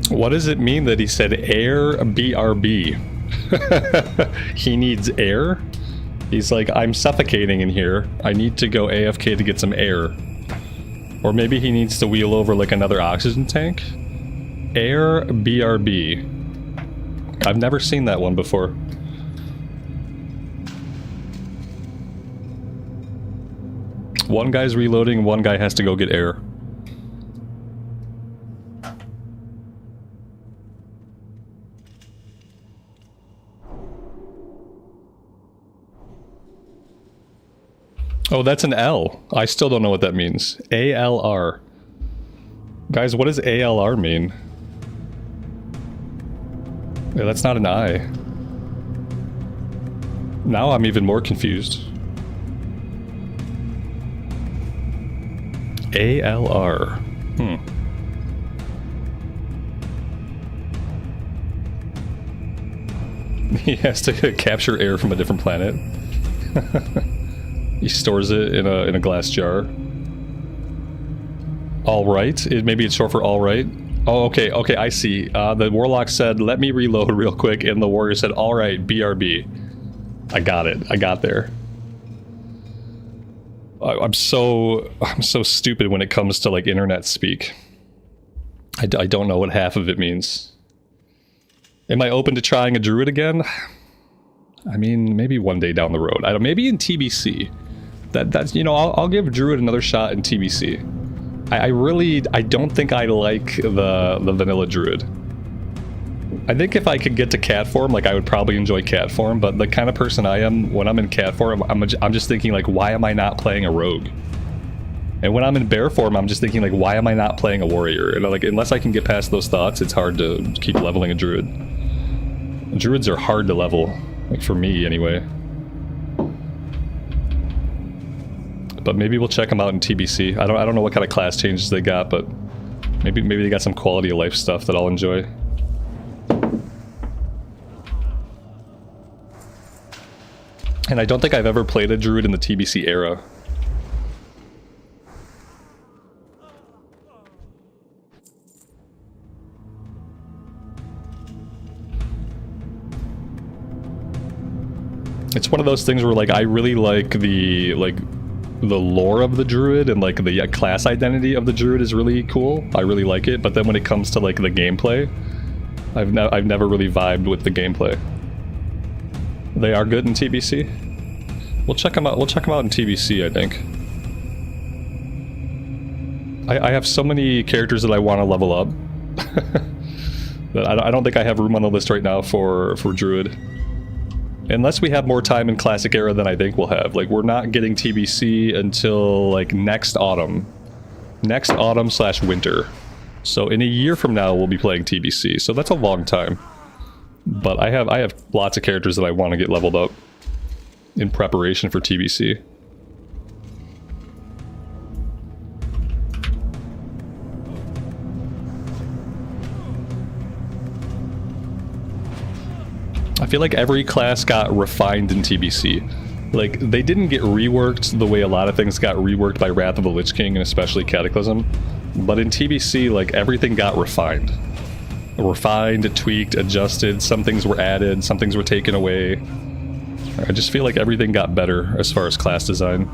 What does it mean that he said air BRB? He needs air? He's like, I'm suffocating in here. I need to go AFK to get some air. Or maybe he needs to wheel over like another oxygen tank? Air BRB. I've never seen that one before. One guy's reloading, one guy has to go get air. Oh, that's an L. I still don't know what that means. ALR. Guys, what does ALR mean? Yeah, that's not an I. Now I'm even more confused. ALR. He has to capture air from a different planet. He stores it in a glass jar. All right. Maybe it's short for all right. Oh, okay. Okay, I see. The Warlock said, let me reload real quick, and the Warrior said, all right, BRB. I got it. I got there. I'm so stupid when it comes to like internet speak. I don't know what half of it means. Am I open to trying a Druid again? I mean, maybe one day down the road. I don't. Maybe in TBC. That's you know, I'll give Druid another shot in TBC. I don't think I like the vanilla Druid. I think if I could get to cat form, like I would probably enjoy cat form, but the kind of person I am, when I'm in cat form, I'm just thinking like, why am I not playing a rogue? And when I'm in bear form, I'm just thinking like, why am I not playing a warrior? And like, unless I can get past those thoughts, it's hard to keep leveling a druid. Druids are hard to level, like for me anyway. But maybe we'll check them out in TBC. I don't know what kind of class changes they got, but maybe they got some quality of life stuff that I'll enjoy. And I don't think I've ever played a druid in the TBC era. It's one of those things where like I really like the lore of the druid, and like the class identity of the druid is really cool. I really like it, but then when it comes to like the gameplay, I've never really vibed with the gameplay. They are good in TBC. We'll check them out. We'll check them out in TBC, I think. I have so many characters that I want to level up that I don't think I have room on the list right now for Druid. Unless we have more time in Classic Era than I think we'll have. Like, we're not getting TBC until, like, next autumn. Next autumn/winter. So in a year from now, we'll be playing TBC. So that's a long time. But I have lots of characters that I want to get leveled up in preparation for TBC. I feel like every class got refined in TBC. Like, they didn't get reworked the way a lot of things got reworked by Wrath of the Lich King, and especially Cataclysm. But in TBC, like, everything got refined. Refined, tweaked, adjusted, some things were added, some things were taken away. I just feel like everything got better as far as class design.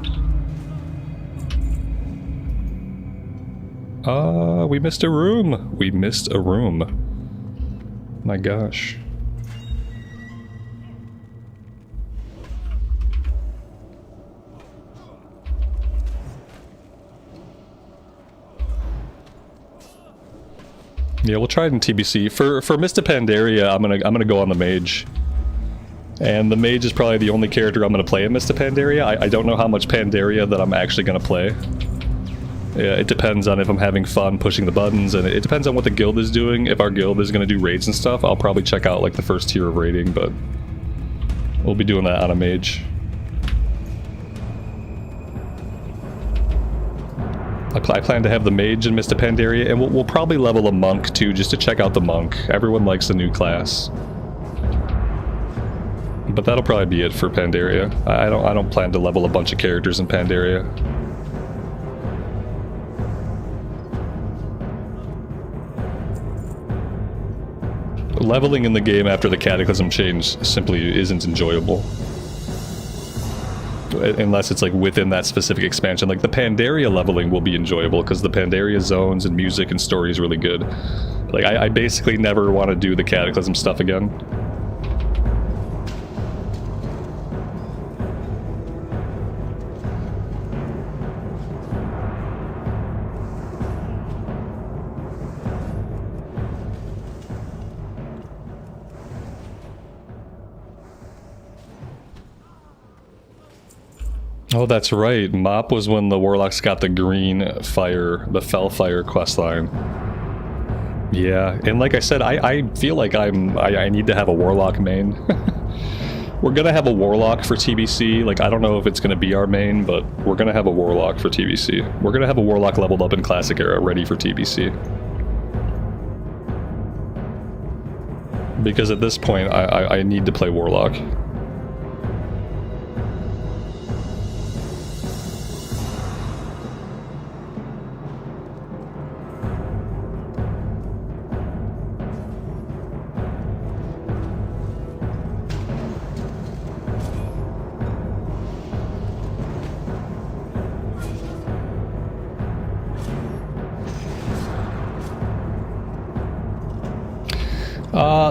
We missed a room! We missed a room. My gosh. Yeah, we'll try it in TBC. For Mist of Pandaria, I'm gonna go on the mage. And the mage is probably the only character I'm gonna play in Mist of Pandaria. I don't know how much Pandaria that I'm actually gonna play. Yeah, it depends on if I'm having fun pushing the buttons, and it depends on what the guild is doing. If our guild is gonna do raids and stuff, I'll probably check out like the first tier of raiding, but we'll be doing that on a mage. I plan to have the mage in Mist of Pandaria, and we'll probably level a monk too, just to check out the monk. Everyone likes the new class. But that'll probably be it for Pandaria. I don't plan to level a bunch of characters in Pandaria. Leveling in the game after the Cataclysm change simply isn't enjoyable. Unless it's like within that specific expansion. Like the Pandaria leveling will be enjoyable because the Pandaria zones and music and story is really good. Like I basically never want to do the Cataclysm stuff again. Oh, that's right. Mop was when the Warlocks got the green fire, the Fell Fire questline. Yeah, and like I said, I feel like I need to have a Warlock main. We're gonna have a Warlock for TBC. Like, I don't know if it's gonna be our main, but we're gonna have a Warlock for TBC. We're gonna have a Warlock leveled up in Classic Era, ready for TBC. Because at this point, I need to play Warlock.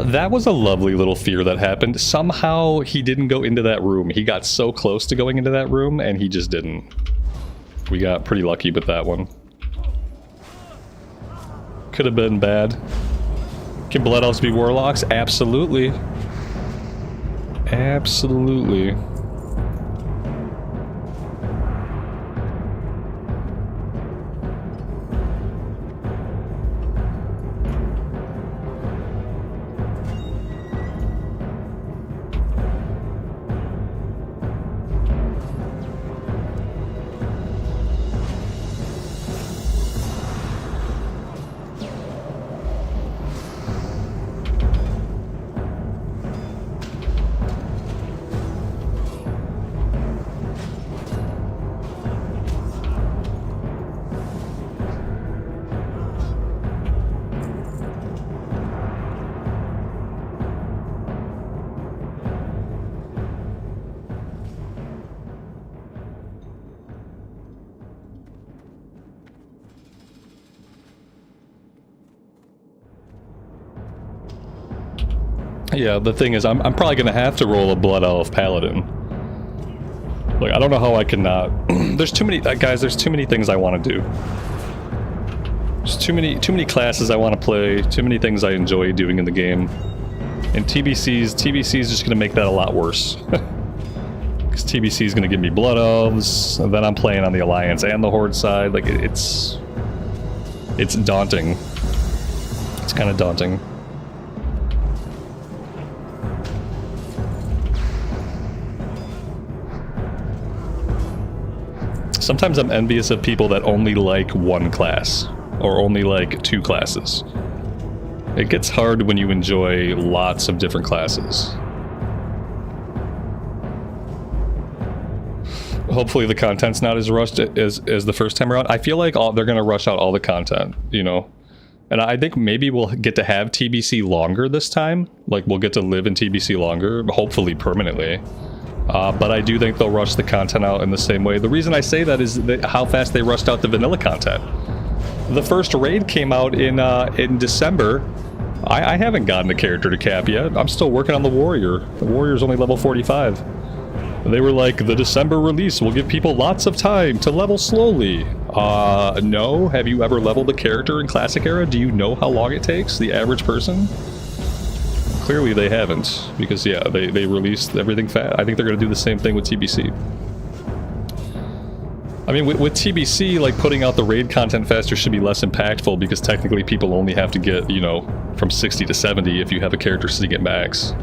That was a lovely little fear that happened. Somehow he didn't go into that room. He got so close to going into that room, and he just didn't. We got pretty lucky with that one. Could have been bad. Can Blood Elves be Warlocks? Absolutely. Absolutely. Yeah, the thing is, I'm probably gonna have to roll a Blood Elf Paladin. Like, I don't know how I can not. There's too many, guys. There's too many things I want to do. There's too many classes I want to play. Too many things I enjoy doing in the game. And TBC is just gonna make that a lot worse. Because TBC is gonna give me Blood Elves, and then I'm playing on the Alliance and the Horde side. Like, it's daunting. It's kind of daunting. Sometimes I'm envious of people that only like one class, or only like two classes. It gets hard when you enjoy lots of different classes. Hopefully the content's not as rushed as the first time around. I feel like they're going to rush out all the content, you know? And I think maybe we'll get to have TBC longer this time. Like, we'll get to live in TBC longer, hopefully permanently. But I do think they'll rush the content out in the same way. The reason I say that is how fast they rushed out the vanilla content. The first raid came out in December. I haven't gotten a character to cap yet. I'm still working on the warrior. The warrior's only level 45. They were like, the December release will give people lots of time to level slowly. No. Have you ever leveled a character in Classic Era? Do you know how long it takes, the average person? Clearly they haven't, because yeah, they released everything fast. I think they're going to do the same thing with TBC. I mean, with TBC, like, putting out the raid content faster should be less impactful, because technically people only have to get, you know, from 60 to 70 if you have a character sitting at max.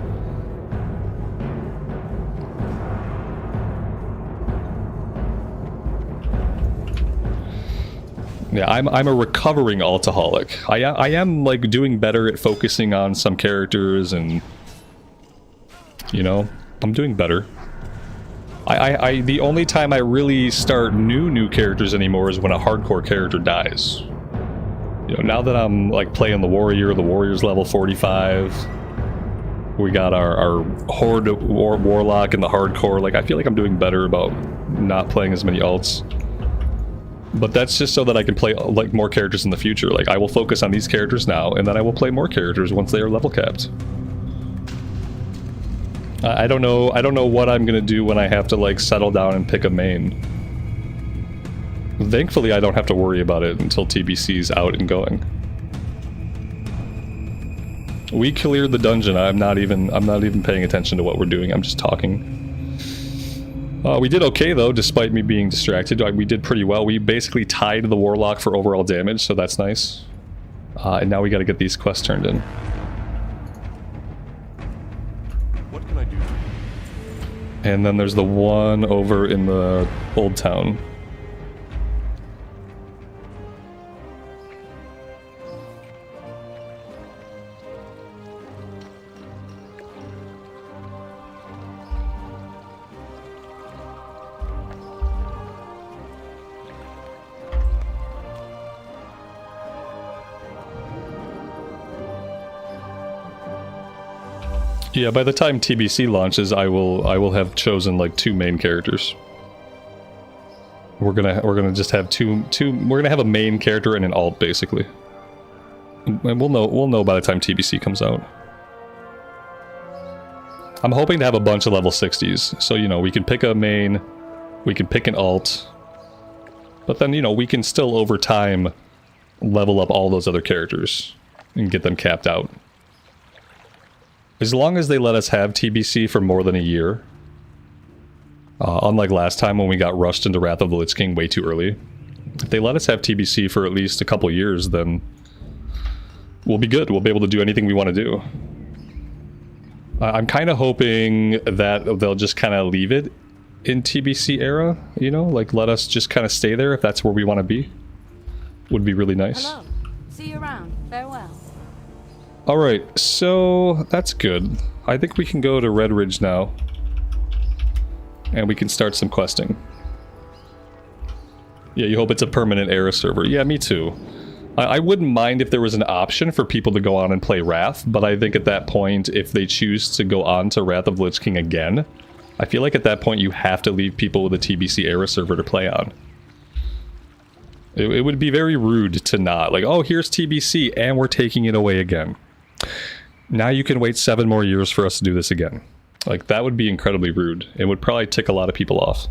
Yeah, I'm a recovering altaholic. I am like doing better at focusing on some characters, and you know, I'm doing better. The only time I really start new characters anymore is when a hardcore character dies. You know, now that I'm like playing the warrior's level 45. We got our horde warlock in the hardcore. Like, I feel like I'm doing better about not playing as many alts. But that's just so that I can play like more characters in the future. Like, I will focus on these characters now, and then I will play more characters once they are level capped. I don't know what I'm gonna do when I have to like settle down and pick a main. Thankfully, I don't have to worry about it until TBC's out and going. We cleared the dungeon. I'm not even paying attention to what we're doing. I'm just talking. We did okay though, despite me being distracted. We did pretty well. We basically tied the warlock for overall damage, so that's nice. And now we got to get these quests turned in. What can I do? And then there's the one over in the old town. Yeah, by the time TBC launches, I will have chosen like 2 main characters. We're gonna just have two. We're gonna have a main character and an alt basically, and we'll know by the time TBC comes out. I'm hoping to have a bunch of level 60s, so you know we can pick a main, we can pick an alt, but then you know we can still over time level up all those other characters and get them capped out. As long as they let us have TBC for more than a year. Unlike last time when we got rushed into Wrath of the Lich King way too early. If they let us have TBC for at least a couple years, then we'll be good. We'll be able to do anything we want to do. I'm kind of hoping that they'll just kind of leave it in TBC era, you know? Like, let us just kind of stay there if that's where we want to be. Would be really nice. Hello. See you around. Farewell. Alright, so that's good. I think we can go to Red Ridge now. And we can start some questing. Yeah, you hope it's a permanent era server. Yeah, me too. I wouldn't mind if there was an option for people to go on and play Wrath, but I think at that point, if they choose to go on to Wrath of Lich King again, I feel like at that point you have to leave people with a TBC era server to play on. It would be very rude to not. Like, oh, here's TBC, and we're taking it away again. Now you can wait 7 more years for us to do this again. Like, that would be incredibly rude. It would probably tick a lot of people off.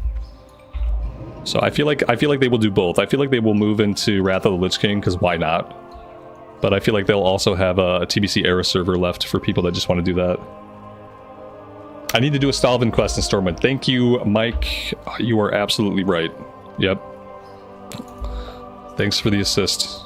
So I feel like they will do both. I feel like they will move into Wrath of the Lich King, because why not? But I feel like they'll also have a TBC era server left for people that just want to do that. I need to do a Stalvin quest in Stormwind. Thank you, Mike. You are absolutely right. Yep. Thanks for the assist.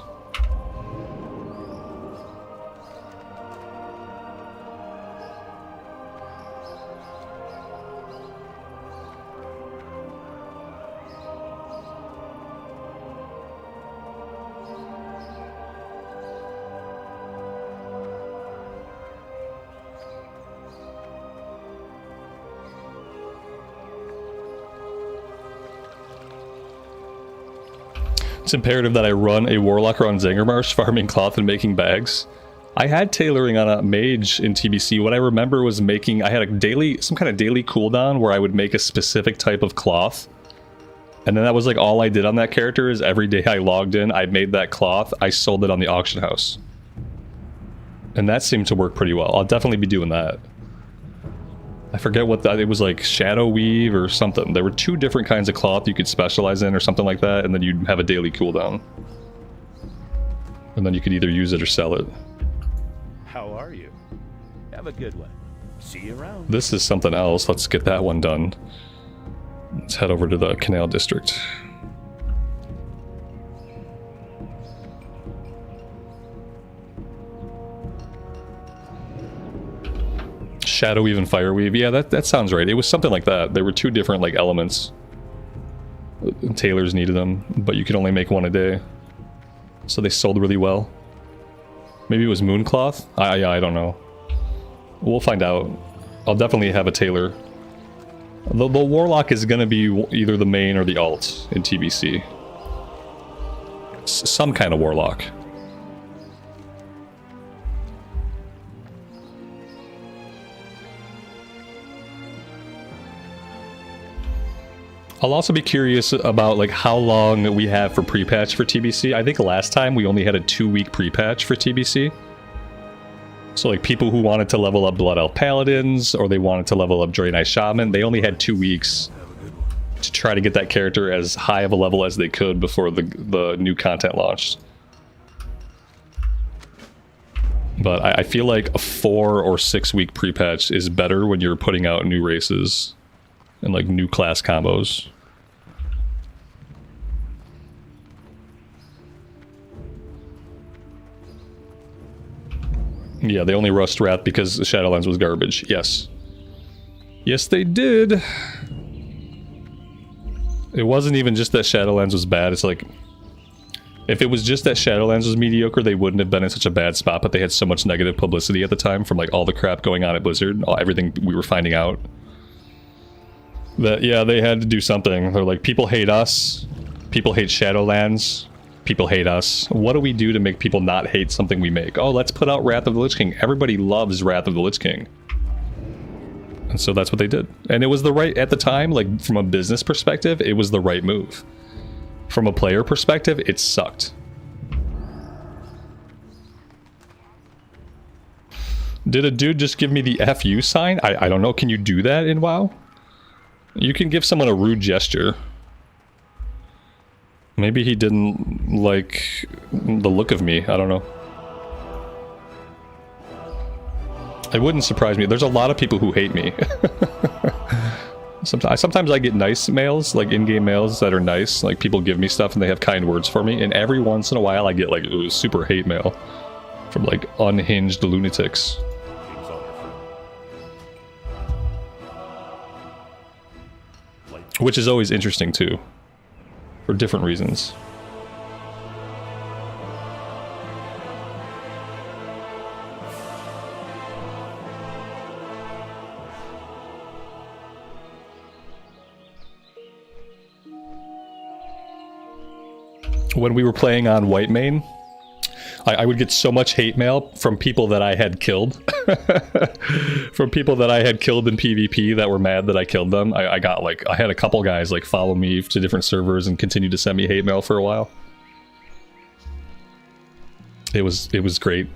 It's imperative that I run a Warlock around Zangarmarsh, farming cloth and making bags. I had tailoring on a mage in TBC. What I remember was making... I had some kind of daily cooldown where I would make a specific type of cloth. And then that was like all I did on that character is every day I logged in, I made that cloth, I sold it on the auction house. And that seemed to work pretty well. I'll definitely be doing that. I forget what that, it was like shadow weave or something. There were 2 different kinds of cloth you could specialize in or something like that, and then you'd have a daily cooldown. And then you could either use it or sell it. How are you? Have a good one. See you around. This is something else. Let's get that one done. Let's head over to the Canal District. Shadow Weave and Fire Weave. Yeah, that sounds right. It was something like that. There were 2 different like elements. Tailors needed them, but you could only make 1 a day. So they sold really well. Maybe it was Mooncloth? Yeah, I don't know. We'll find out. I'll definitely have a tailor. The Warlock is going to be either the main or the alt in TBC. Some kind of Warlock. I'll also be curious about like how long we have for pre-patch for TBC. I think last time we only had a 2-week pre-patch for TBC. So like people who wanted to level up Blood Elf Paladins or they wanted to level up Draenei Shaman, they only had 2 weeks to try to get that character as high of a level as they could before the new content launched. But I feel like a 4 or 6 week pre-patch is better when you're putting out new races and like new class combos. Yeah, they only rushed Wrath because Shadowlands was garbage. Yes. Yes, they did. It wasn't even just that Shadowlands was bad. It's like, if it was just that Shadowlands was mediocre, they wouldn't have been in such a bad spot, but they had so much negative publicity at the time from like all the crap going on at Blizzard, everything we were finding out. That, yeah, they had to do something. They're like, people hate us. People hate Shadowlands. People hate us. What do we do to make people not hate something we make? Oh, let's put out Wrath of the Lich King. Everybody loves Wrath of the Lich King. And so that's what they did. And it was the right, at the time, like from a business perspective, it was the right move. From a player perspective, it sucked. Did a dude just give me the FU sign? I don't know. Can you do that in WoW? You can give someone a rude gesture. Maybe he didn't like the look of me. I don't know. It wouldn't surprise me. There's a lot of people who hate me. Sometimes I get nice mails, like in-game mails that are nice. Like people give me stuff and they have kind words for me. And every once in a while I get like super hate mail from like unhinged lunatics. Which is always interesting too. For different reasons. When we were playing on Whitemane, I would get so much hate mail from people that I had killed. From people that I had killed in PvP that were mad that I killed them. I got like, I had a couple guys like follow me to different servers and continue to send me hate mail for a while. It was great.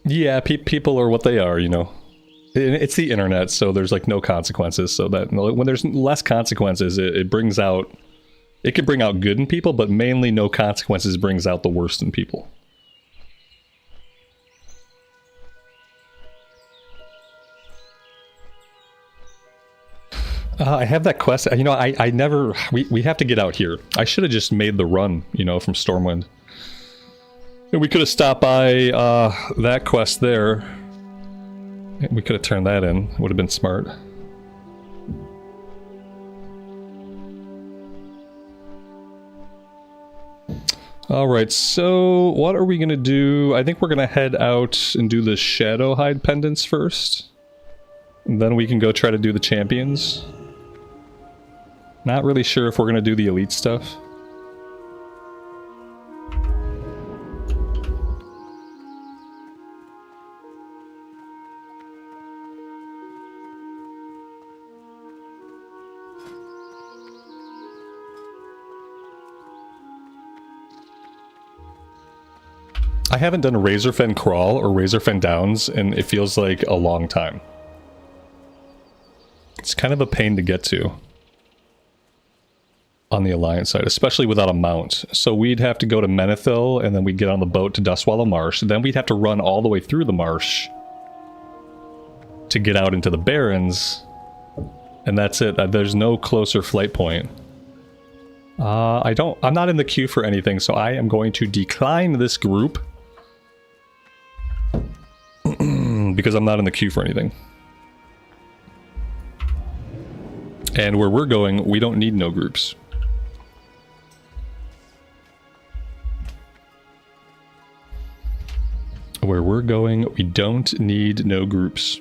Yeah, people are what they are, you know. It's the internet, so there's like no consequences. So that when there's less consequences, it brings out, it can bring out good in people, but mainly no consequences brings out the worst in people. I have that quest. You know, I never. We have to get out here. I should have just made the run, you know, from Stormwind. We could have stopped by that quest there. We could have turned that in. Would have been smart. Alright, so what are we going to do? I think we're going to head out and do the Shadow Hide pendants first. And then we can go try to do the champions. Not really sure if we're going to do the elite stuff. I haven't done Razorfen Crawl or Razorfen Downs, and it feels like a long time. It's kind of a pain to get to on the Alliance side, especially without a mount. So we'd have to go to Menethil, and then we'd get on the boat to Dustwallow Marsh. Then we'd have to run all the way through the marsh to get out into the Barrens, and that's it. There's no closer flight point. I'm not in the queue for anything, so I am going to decline this group. Because I'm not in the queue for anything. And where we're going, we don't need no groups. where we're going, we don't need no groups.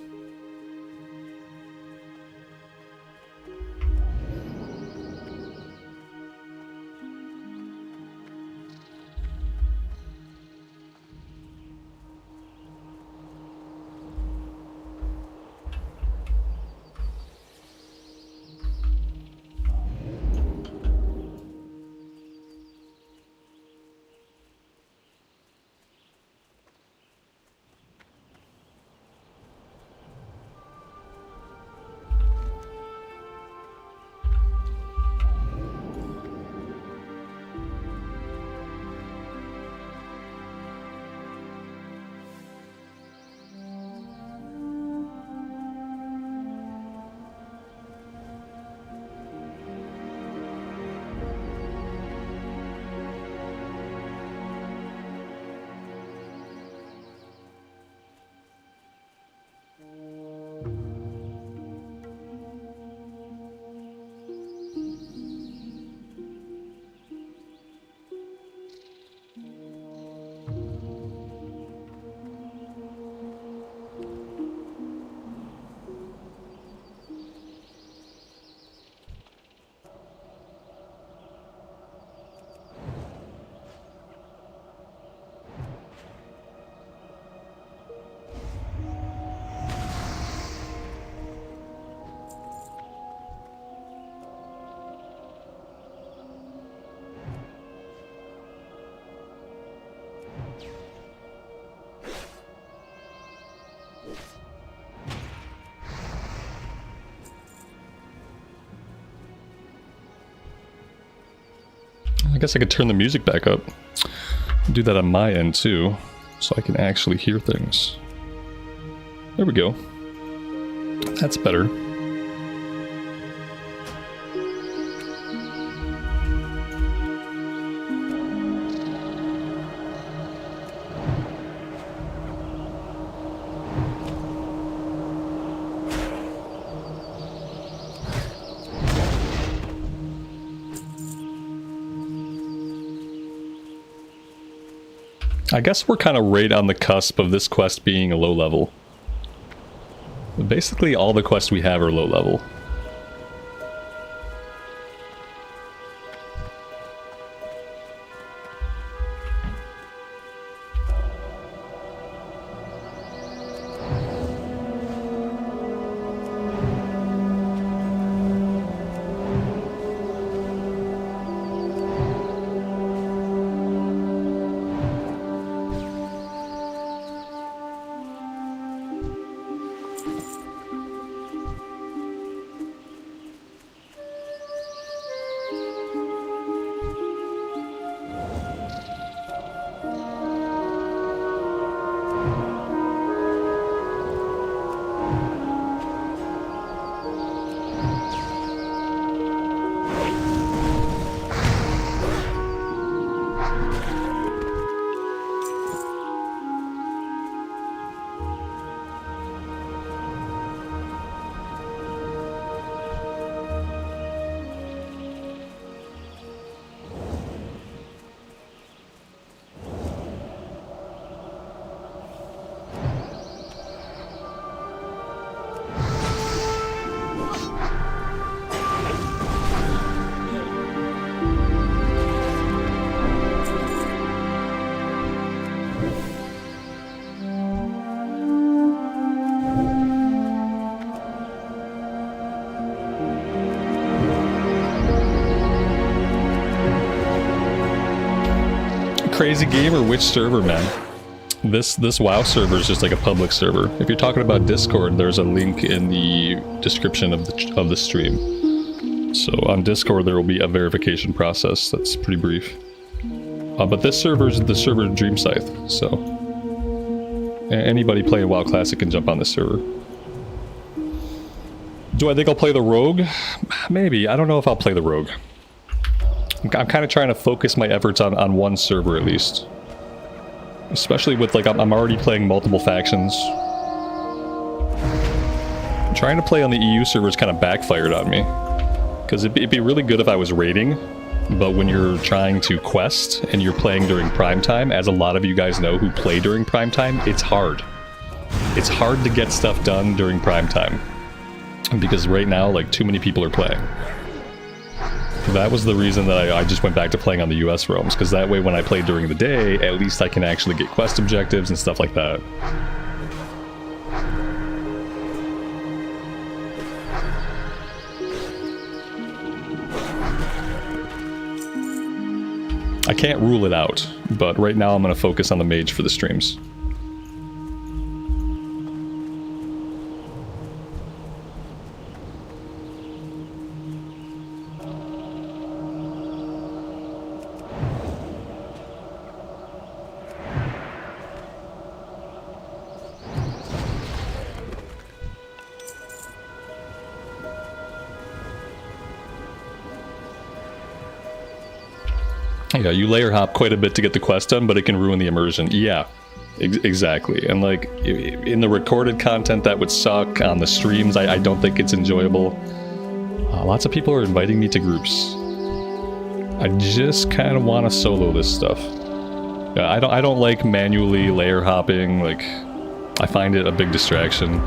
I guess I could turn the music back up. Do that on my end too, so I can actually hear things. There we go. That's better. I guess we're kind of right on the cusp of this quest being a low level. Basically, all the quests we have are low level. Crazy game or which server, man? This WoW server is just like a public server. If you're talking about Discord, there's a link in the description of the stream. So on Discord there will be a verification process that's pretty brief. But this server is the server Dreamcythe, so anybody playing WoW Classic can jump on this server. Do I think I'll play the Rogue? Maybe. I don't know if I'll play the Rogue. I'm kind of trying to focus my efforts on one server at least. Especially with, like, I'm already playing multiple factions. Trying to play on the EU servers kind of backfired on me. Because it'd be really good if I was raiding, But when you're trying to quest and you're playing during prime time, as a lot of you guys know who play during prime time, it's hard. It's hard to get stuff done during prime time. Because right now, like, too many people are playing. That was the reason that I just went back to playing on the US realms, because that way when I play during the day, at least I can actually get quest objectives and stuff like that. I can't rule it out, but right now I'm going to focus on the mage for the streams. Yeah, you layer hop quite a bit to get the quest done, but it can ruin the immersion. Yeah, exactly. And like, in the recorded content that would suck, on the streams, I don't think it's enjoyable. Lots of people are inviting me to groups. I just kind of want to solo this stuff. Yeah, I don't like manually layer hopping, like, I find it a big distraction.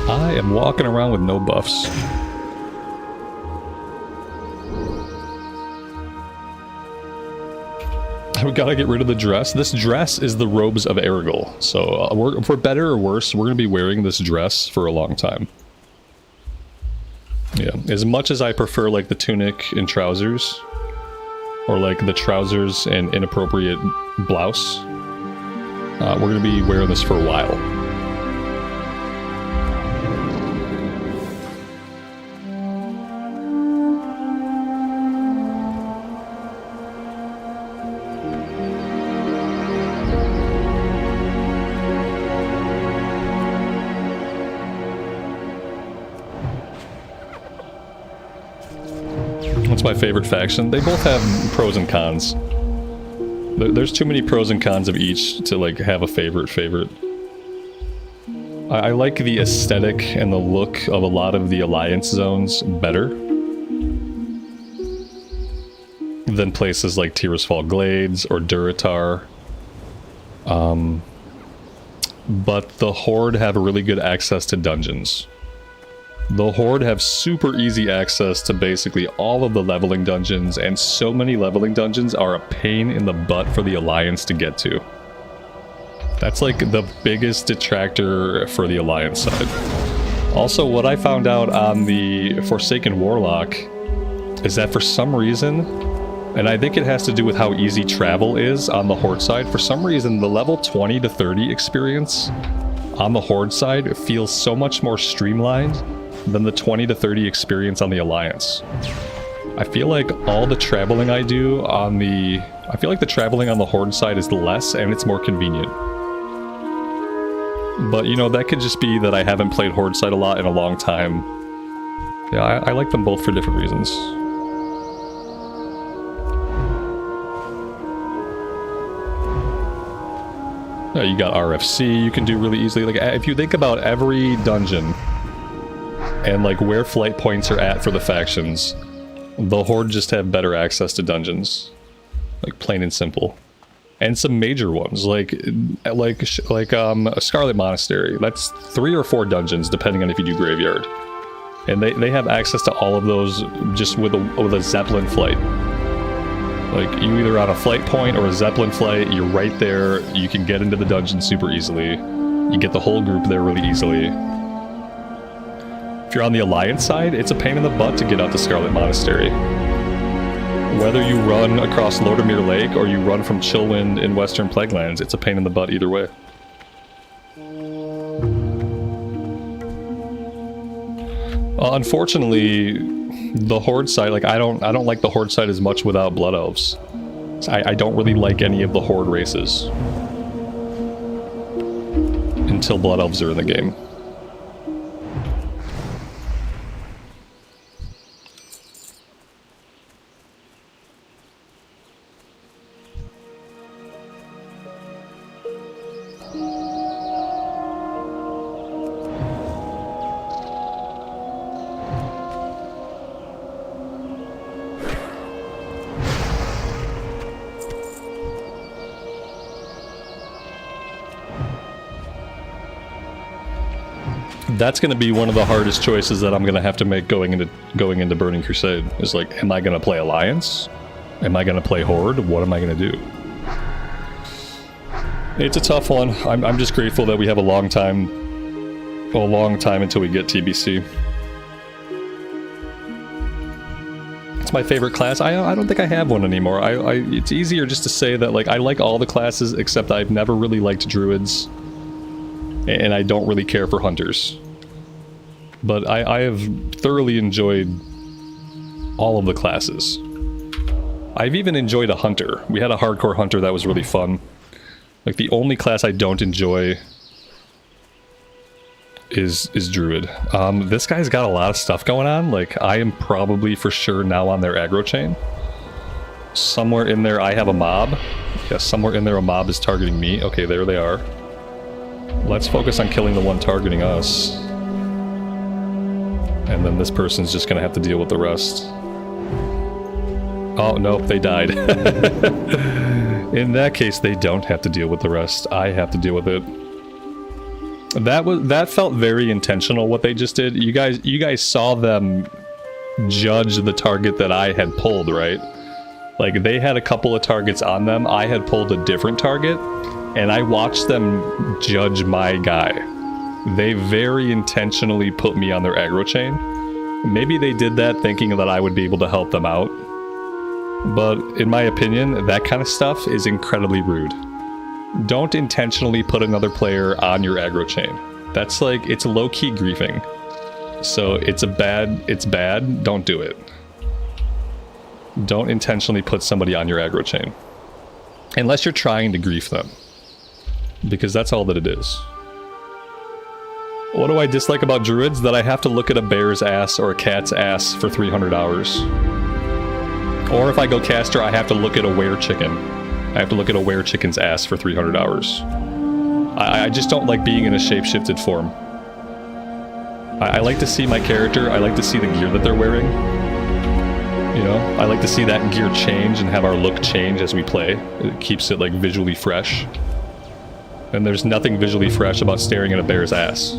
I am walking around with no buffs. We gotta get rid of the dress. This dress is the robes of Erigel. So, for better or worse, we're gonna be wearing this dress for a long time. Yeah, as much as I prefer, like, the tunic and trousers, or, like, the trousers and inappropriate blouse, we're gonna be wearing this for a while. What's my favorite faction? They both have pros and cons. There's too many pros and cons of each to, like, have a favorite. I like the aesthetic and the look of a lot of the Alliance zones better than places like Tirisfal Glades or Duratar. But the Horde have really good access to dungeons. The Horde have super easy access to basically all of the leveling dungeons, and so many leveling dungeons are a pain in the butt for the Alliance to get to. That's like the biggest detractor for the Alliance side. Also, what I found out on the Forsaken Warlock is that for some reason, and I think it has to do with how easy travel is on the Horde side, for some reason the level 20 to 30 experience on the Horde side feels so much more streamlined than the 20 to 30 experience on the Alliance. I feel like all the traveling I do on the... I feel like the traveling on the Horde side is less and it's more convenient. But, you know, that could just be that I haven't played Horde side a lot in a long time. Yeah, I like them both for different reasons. You got RFC you can do really easily. Like, if you think about every dungeon and, like, where flight points are at for the factions, the Horde just have better access to dungeons. Like, plain and simple. And some major ones, like a Scarlet Monastery. That's 3 or 4 dungeons, depending on if you do Graveyard. And they have access to all of those just with a Zeppelin flight. Like, you either on a flight point or a Zeppelin flight, you're right there, you can get into the dungeon super easily. You get the whole group there really easily. If you're on the Alliance side, it's a pain in the butt to get out to Scarlet Monastery. Whether you run across Lordomir Lake or you run from Chillwind in Western Plaguelands, it's a pain in the butt either way. Unfortunately, the Horde side, like, I don't like the Horde side as much without Blood Elves. I don't really like any of the Horde races. until Blood Elves are in the game. That's going to be one of the hardest choices that I'm going to have to make going into Burning Crusade. Is like, am I going to play Alliance? Am I going to play Horde? What am I going to do? It's a tough one. I'm just grateful that we have a long time until we get TBC. It's my favorite class. I don't think I have one anymore. It's easier just to say that, like, I like all the classes except I've never really liked Druids, and I don't really care for Hunters. But I have thoroughly enjoyed all of the classes. I've even enjoyed a Hunter. We had a hardcore Hunter that was really fun. Like, the only class I don't enjoy is Druid. This guy's got a lot of stuff going on. Like, I am probably for sure now on their aggro chain. Somewhere in there I have a mob. Yeah, somewhere in there a mob is targeting me. Okay, there they are. Let's focus on killing the one targeting us. And then this person's just gonna have to deal with the rest. Oh, nope, they died. In that case, they don't have to deal with the rest. I have to deal with it. That felt very intentional, what they just did. You guys saw them judge the target that I had pulled, right? Like, they had a couple of targets on them. I had pulled a different target, and I watched them judge my guy. They very intentionally put me on their aggro chain. Maybe they did that thinking that I would be able to help them out. But in my opinion, that kind of stuff is incredibly rude. Don't intentionally put another player on your aggro chain. That's like, it's low-key griefing. So it's bad, don't do it. Don't intentionally put somebody on your aggro chain. Unless you're trying to grief them. Because that's all that it is. What do I dislike about Druids? That I have to look at a bear's ass or a cat's ass for 300 hours. Or if I go caster, I have to look at a were-chicken. I have to look at a were-chicken's ass for 300 hours. I just don't like being in a shape-shifted form. I like to see my character, I like to see the gear that they're wearing. You know, I like to see that gear change and have our look change as we play. It keeps it, like, visually fresh. And there's nothing visually fresh about staring at a bear's ass.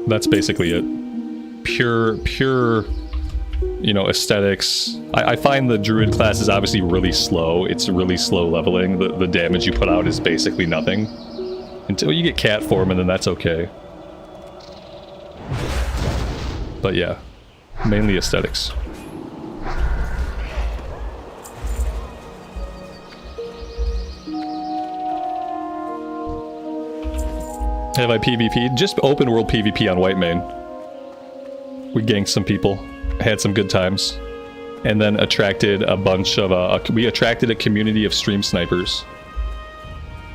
That's basically it. Pure, you know, aesthetics. I find the Druid class is obviously really slow. It's really slow leveling. The damage you put out is basically nothing. Until you get cat form, and then that's okay. But yeah, mainly aesthetics. Have I PvP'd? Just open world PvP on Whitemane. We ganked some people, had some good times, and then attracted a bunch of, we attracted a community of stream snipers.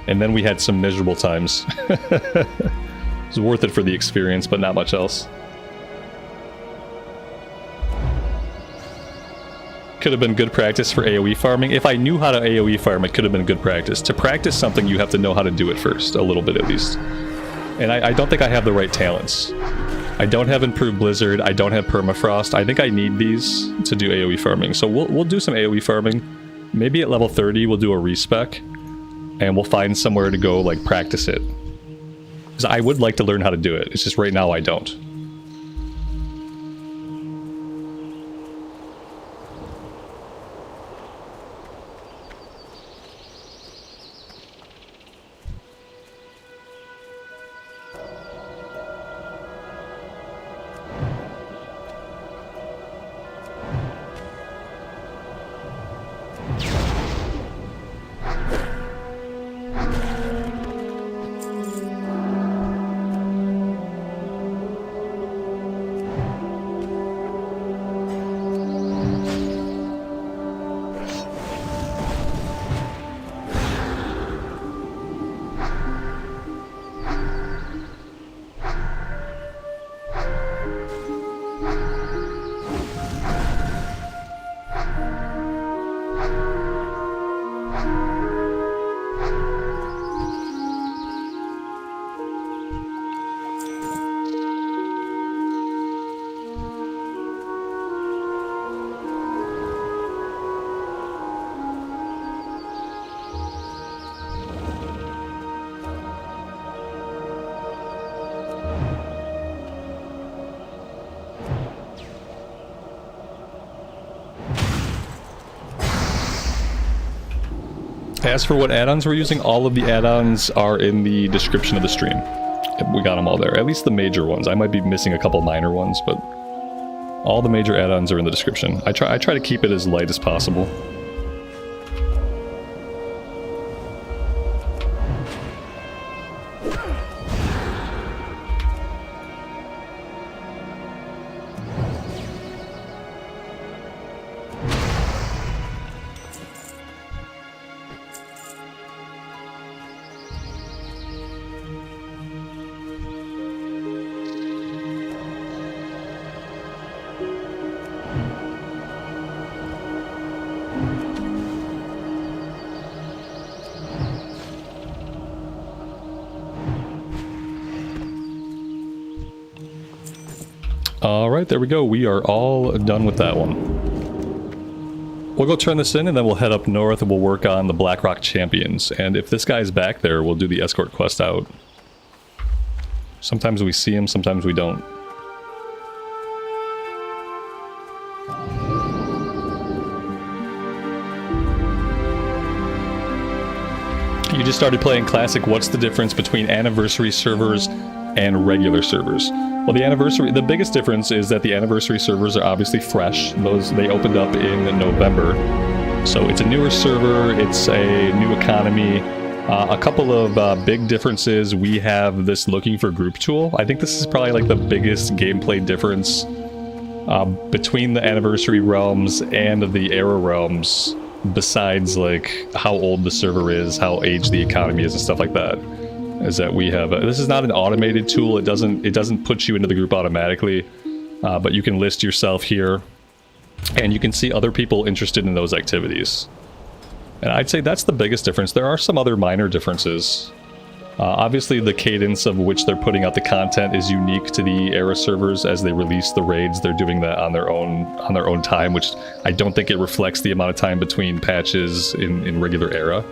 And then we had some miserable times. It was worth it for the experience, but not much else. Could have been good practice for AoE farming. If I knew how to AoE farm, it could have been good practice. To practice something, you have to know how to do it first, a little bit at least. And I don't think I have the right talents. I don't have Improved Blizzard, I don't have Permafrost. I think I need these to do AoE farming. So we'll do some AoE farming. Maybe at level 30 we'll do a respec. And we'll find somewhere to go, like, practice it. Because I would like to learn how to do it. It's just right now I don't. As for what add-ons we're using, all of the add-ons are in the description of the stream. We got them all there, at least the major ones. I might be missing a couple minor ones, but all the major add-ons are in the description. I try to keep it as light as possible. Alright, there we go. We are all done with that one. We'll go turn this in and then we'll head up north and we'll work on the Blackrock Champions. And if this guy's back there, we'll do the escort quest out. Sometimes we see him, sometimes we don't. You just started playing Classic. What's the difference between anniversary servers and regular servers? Well, the biggest difference is that the anniversary servers are obviously fresh. They opened up in November. So it's a newer server, it's a new economy. A couple of big differences. We have this looking for group tool. I think this is probably like the biggest gameplay difference between the anniversary realms and the era realms, besides like how old the server is, how aged the economy is and stuff like that. Is that we have this is not an automated tool. It doesn't put you into the group automatically, but you can list yourself here and you can see other people interested in those activities. And I'd say that's the biggest difference. There are some other minor differences. Obviously the cadence of which they're putting out the content is unique to the era servers. As they release the raids, they're doing that on their own time, which I don't think it reflects the amount of time between patches in regular era.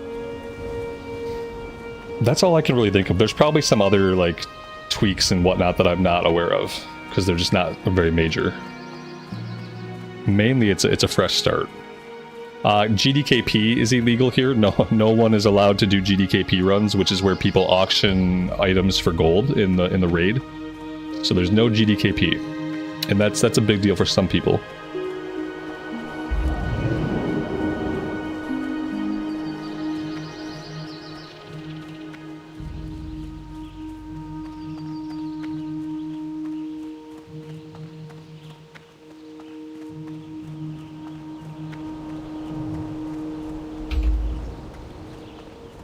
That's all I can really think of. There's probably some other like tweaks and whatnot that I'm not aware of, because they're just not very major. Mainly it's a fresh start. GDKP is illegal here. No one is allowed to do GDKP runs, which is where people auction items for gold in the raid. So there's no GDKP, and that's a big deal for some people.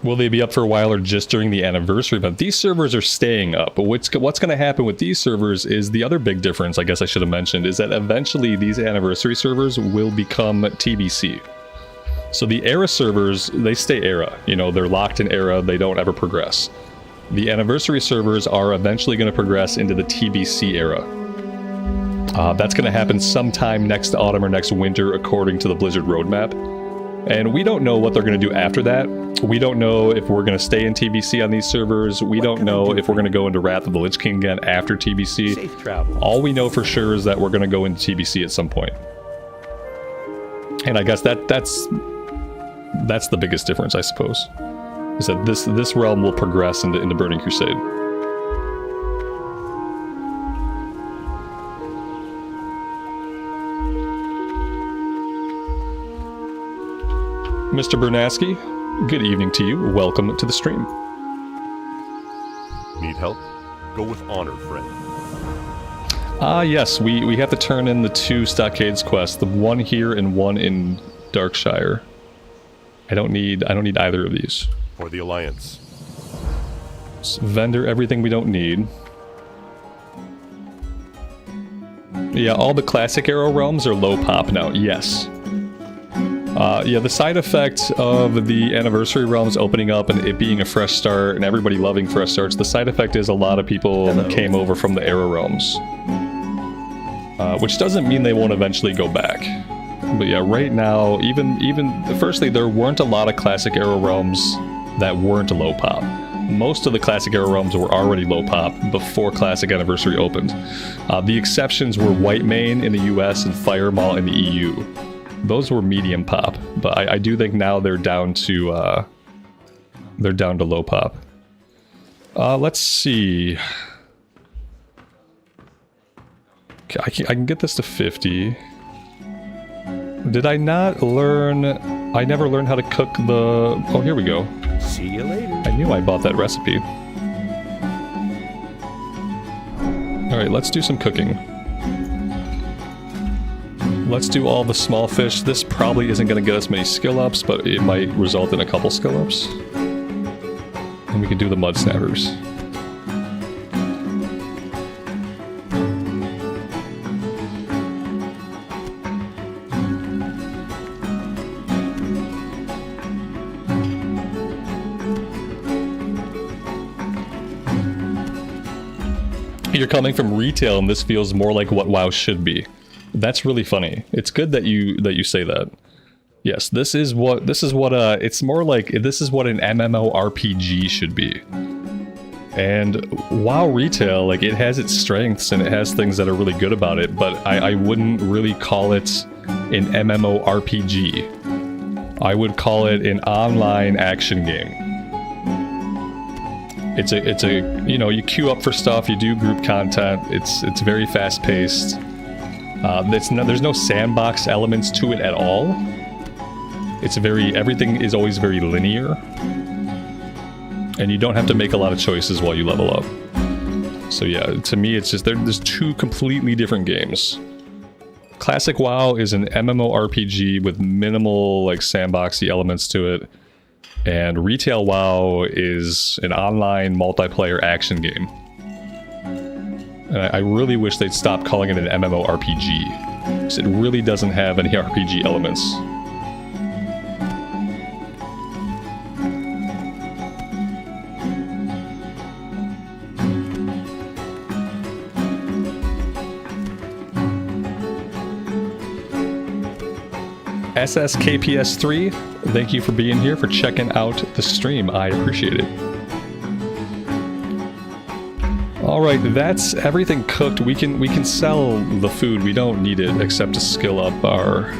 Will they be up for a while or just during the anniversary event? These servers are staying up, but what's going to happen with these servers is the other big difference, I guess I should have mentioned, is that eventually these anniversary servers will become TBC. So the era servers, they stay era. You know, they're locked in era, they don't ever progress. The anniversary servers are eventually going to progress into the TBC era. That's going to happen sometime next autumn or next winter according to the Blizzard roadmap. And we don't know what they're going to do after that. We don't know if we're going to stay in TBC on these servers. We don't know if we're going to go into Wrath of the Lich King again after TBC. Safe travel. All we know for sure is that we're going to go into TBC at some point. And I guess that's the biggest difference, I suppose, is that this realm will progress into Burning Crusade. Mr. Bernaski, good evening to you. Welcome to the stream. Need help? Go with honor, friend. Yes, we have to turn in the 2 Stockades quests, the one here and one in Darkshire. I don't need either of these. For the Alliance. Let's vendor everything we don't need. Yeah, all the classic Arrow realms are low pop now, yes. Yeah, the side effect of the anniversary realms opening up and it being a fresh start and everybody loving fresh starts, the side effect is a lot of people came over from the era realms. Which doesn't mean they won't eventually go back. But yeah, right now, even firstly, there weren't a lot of classic era realms that weren't low pop. Most of the classic era realms were already low pop before Classic Anniversary opened. The exceptions were Whitemane in the US and Firemaw in the EU. Those were medium pop, but I do think now they're down to low pop. Let's see. Okay, I can get this to 50. Did I not learn? I never learned how to cook the... Oh, here we go. See you later. I knew I bought that recipe. Alright, let's do some cooking. Let's do all the small fish. This probably isn't going to get us many skill ups, but it might result in a couple skill ups. And we can do the mud snappers. You're coming from retail and this feels more like what WoW should be. That's really funny. It's good that you say that. Yes, this is what it's more like this is what an MMORPG should be. And WoW retail, like, it has its strengths and it has things that are really good about it, but I wouldn't really call it an MMORPG. I would call it an online action game. It's a you know, you queue up for stuff, you do group content. It's very fast paced. There's no sandbox elements to it at all. Everything is always very linear. And you don't have to make a lot of choices while you level up. So yeah, to me it's just, there's two completely different games. Classic WoW is an MMORPG with minimal, like, sandboxy elements to it. And retail WoW is an online multiplayer action game. And I really wish they'd stop calling it an MMORPG, because it really doesn't have any RPG elements. SSKPS3, thank you for being here, for checking out the stream. I appreciate it. Alright, that's everything cooked. We can sell the food. We don't need it except to skill up our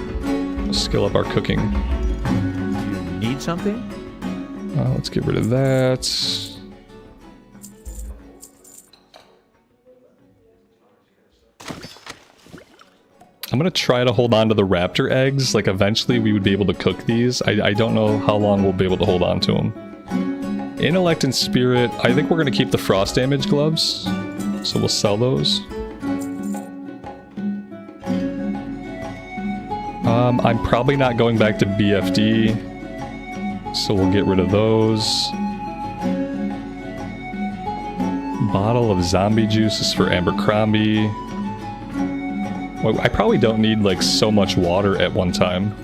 cooking. You need something? Let's get rid of that. I'm gonna try to hold on to the raptor eggs. Like, eventually we would be able to cook these. I don't know how long we'll be able to hold on to them. Intellect and spirit. I think we're gonna keep the frost damage gloves, so we'll sell those. I'm probably not going back to BFD, so we'll get rid of those. Bottle of zombie juices for Abercrombie. I probably don't need, like, so much water at one time.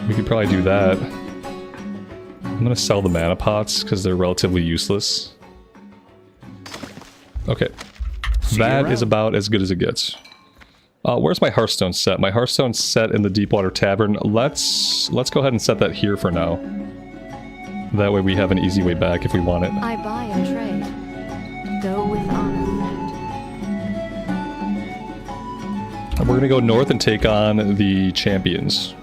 We could probably do that. I'm gonna sell the mana pots because they're relatively useless. Okay. That is about as good as it gets. Where's my Hearthstone set? My Hearthstone set in the Deepwater Tavern. Let's go ahead and set that here for now. That way we have an easy way back if we want it. I buy and trade. Go with honor. We're gonna go north and take on the champions.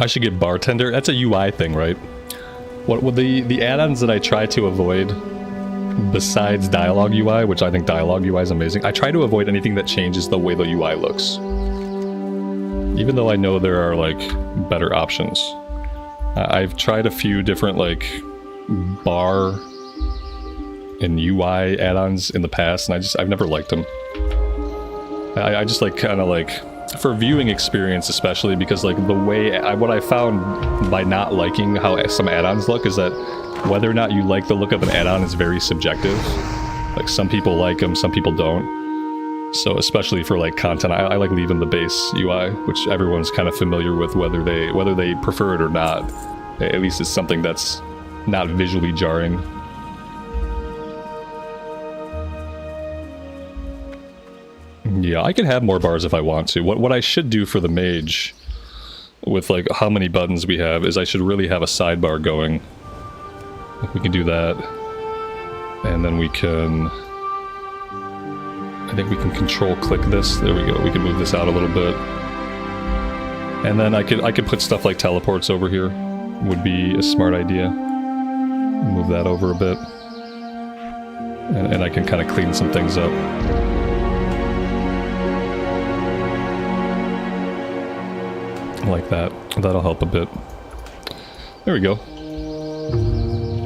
I should get bartender. That's a UI thing, right? What the add-ons that I try to avoid, besides dialogue UI, which I think dialogue UI is amazing, I try to avoid anything that changes the way the UI looks. Even though I know there are, like, better options. I've tried a few different, like, bar and UI add-ons in the past, and I've never liked them. I just, like, kind of, like, for viewing experience especially, because, like, the way, what I found by not liking how some add-ons look is that whether or not you like the look of an add-on is very subjective. Like, some people like them, some people don't. So, especially for, like, content, I like leaving the base UI, which everyone's kind of familiar with, whether they prefer it or not. At least it's something that's not visually jarring. Yeah, I can have more bars if I want to. What I should do for the mage, with, like, how many buttons we have, is I should really have a sidebar going. We can do that. And then we can... I think we can control click this. There we go. We can move this out a little bit. And then I could put stuff like teleports over here. Would be a smart idea. Move that over a bit. And I can kind of clean some things up. Like that. That'll help a bit. There we go.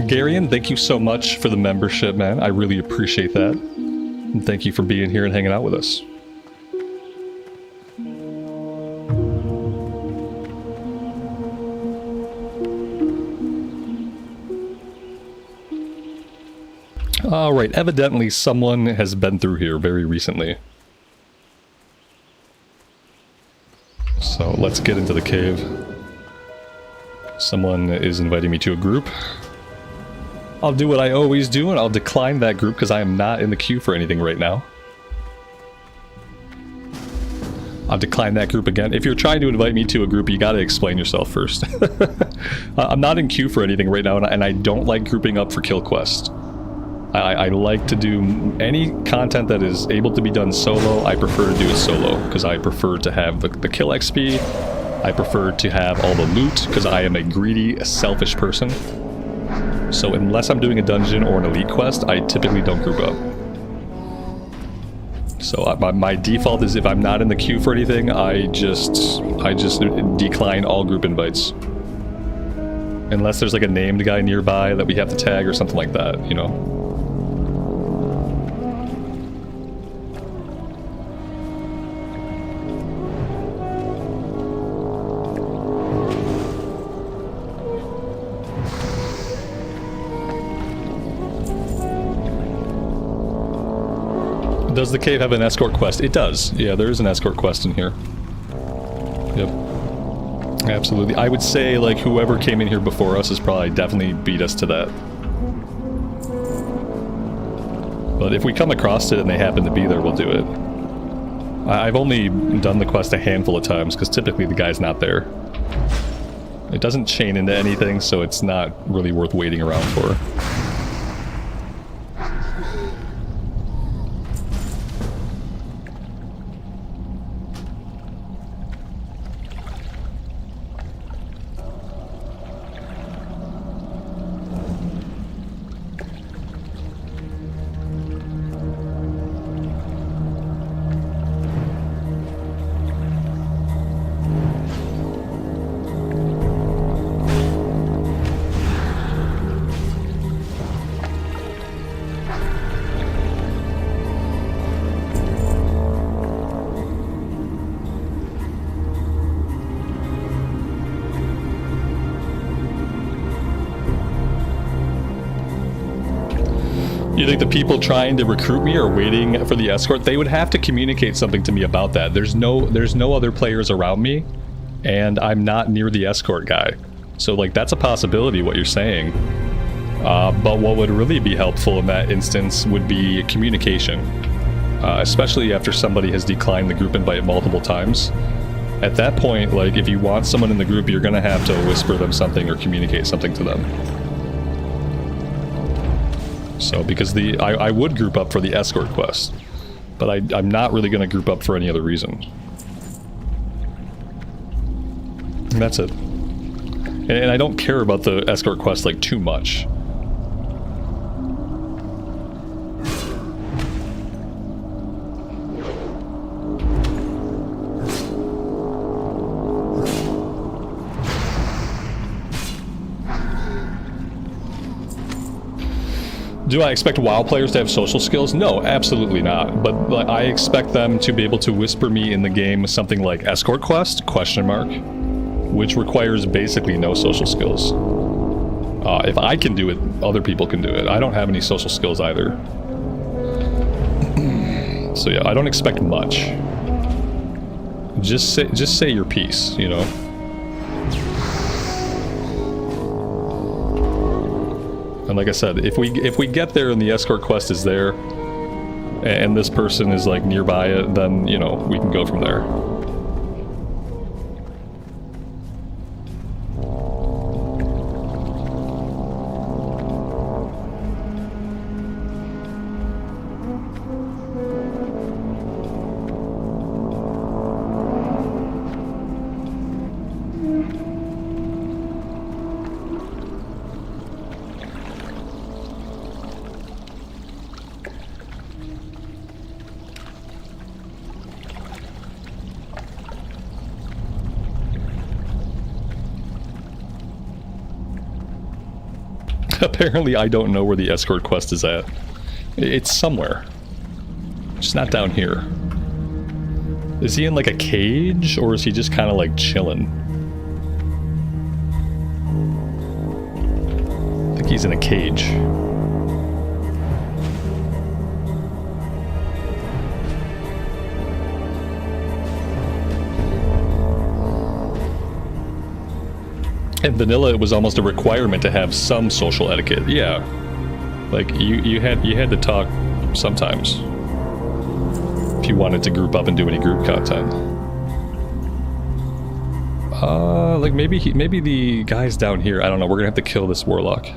Garion, thank you so much for the membership, man. I really appreciate that. And thank you for being here and hanging out with us. Alright, evidently someone has been through here very recently. So let's get into the cave. Someone is inviting me to a group. I'll do what I always do, and I'll decline that group because I am not in the queue for anything right now. I'll decline that group again. If you're trying to invite me to a group, you gotta explain yourself first. I'm not in queue for anything right now, and I don't like grouping up for kill quest. I like to do any content that is able to be done solo. I prefer to do it solo because I prefer to have the kill XP. I prefer to have all the loot because I am a greedy, selfish person. So unless I'm doing a dungeon or an elite quest, I typically don't group up. So my default is if I'm not in the queue for anything, I just decline all group invites. Unless there's like a named guy nearby that we have to tag or something like that, you know. Does the cave have an escort quest? It does. Yeah, there is an escort quest in here. Yep. Absolutely. I would say, like, whoever came in here before us has probably definitely beat us to that. But if we come across it and they happen to be there, we'll do it. I've only done the quest a handful of times, because typically the guy's not there. It doesn't chain into anything, so it's not really worth waiting around for. You think the people trying to recruit me are waiting for the escort? They would have to communicate something to me about that. There's no other players around me, and I'm not near the escort guy. So, like, that's a possibility, what you're saying. But what would really be helpful in that instance would be communication. Especially after somebody has declined the group invite multiple times. At that point, like, if you want someone in the group, you're gonna have to whisper them something or communicate something to them. So, because I would group up for the escort quest, but I'm not really going to group up for any other reason. And that's it. And I don't care about the escort quest like too much. Do I expect WoW players to have social skills? No, absolutely not. But like, I expect them to be able to whisper me in the game something like escort quest, ? Which requires basically no social skills. If I can do it, other people can do it. I don't have any social skills either. So yeah, I don't expect much. Just say your piece, you know? And like I said, if we get there and the escort quest is there, and this person is like nearby it, then, you know, we can go from there. Apparently I don't know where the escort quest is at. It's somewhere. Just not down here. Is he in like a cage, or is he just kind of like chilling? I think he's in a cage. In vanilla, it was almost a requirement to have some social etiquette. Yeah, like you had to talk sometimes if you wanted to group up and do any group content. Like maybe the guy's down here. I don't know. We're gonna have to kill this warlock.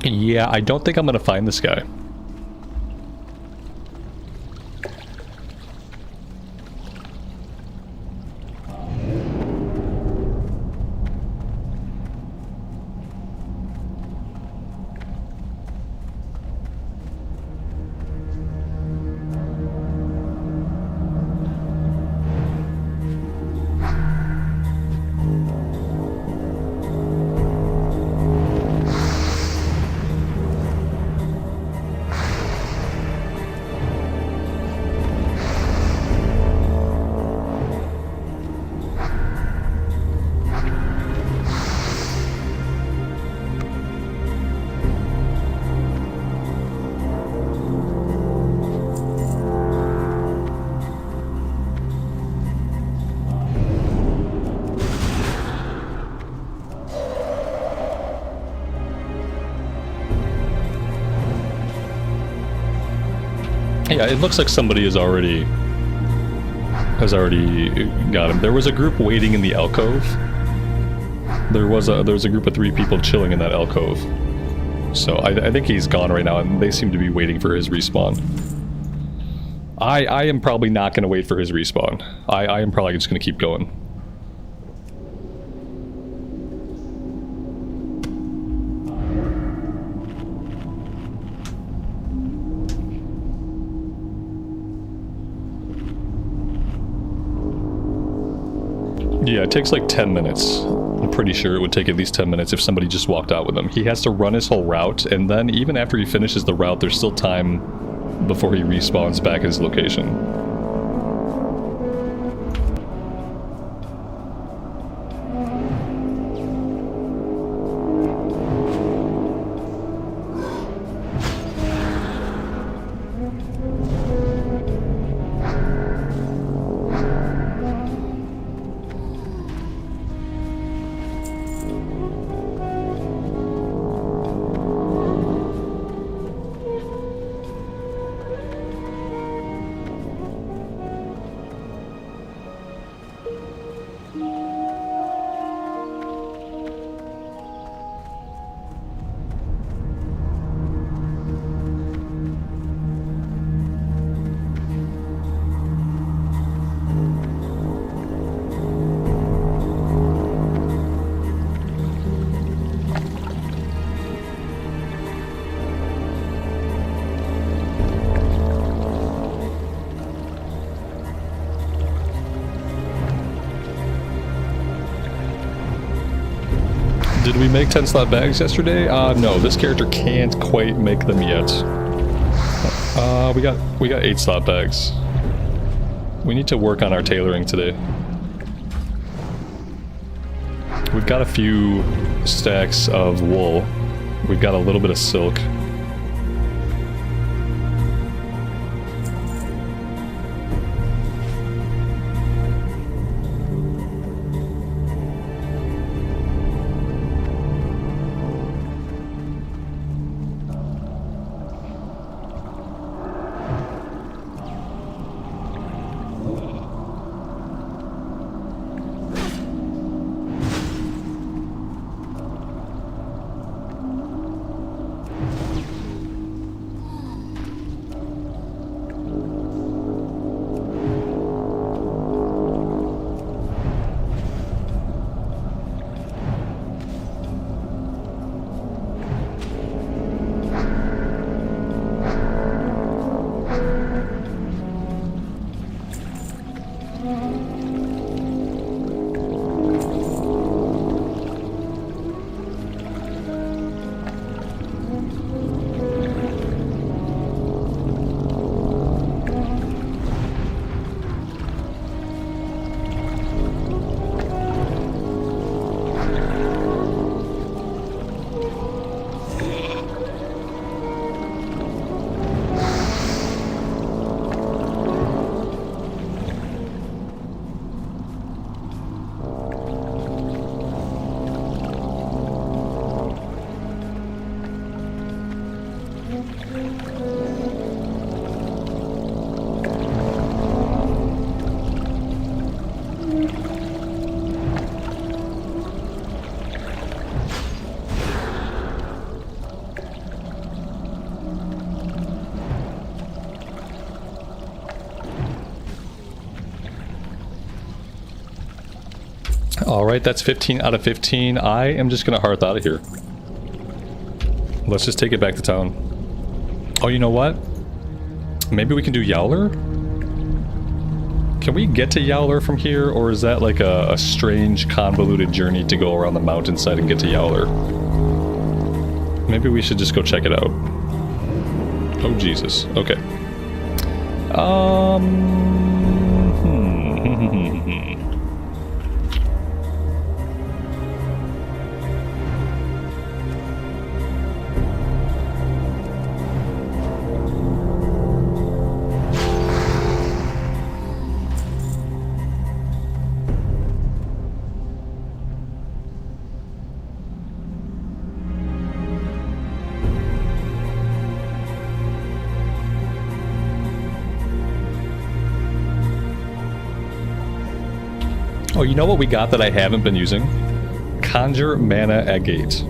Yeah, I don't think I'm gonna find this guy. Yeah, it looks like somebody has already got him. There was a group waiting in the alcove. There was a group of 3 people chilling in that alcove. So I think he's gone right now, and they seem to be waiting for his respawn. I am probably not going to wait for his respawn. I am probably just going to keep going. Yeah, it takes like 10 minutes. I'm pretty sure it would take at least 10 minutes if somebody just walked out with him. He has to run his whole route, and then even after he finishes the route, there's still time before he respawns back at his location. Did we make 10 slot bags yesterday? No, this character can't quite make them yet. We got 8 slot bags. We need to work on our tailoring today. We've got a few stacks of wool. We've got a little bit of silk. Alright, that's 15 out of 15. I am just gonna hearth out of here. Let's just take it back to town. Oh, you know what? Maybe we can do Yowler? Can we get to Yowler from here, or is that like a strange, convoluted journey to go around the mountainside and get to Yowler? Maybe we should just go check it out. Oh, Jesus. Okay. Oh, you know what we got that I haven't been using? Conjure Mana Agate.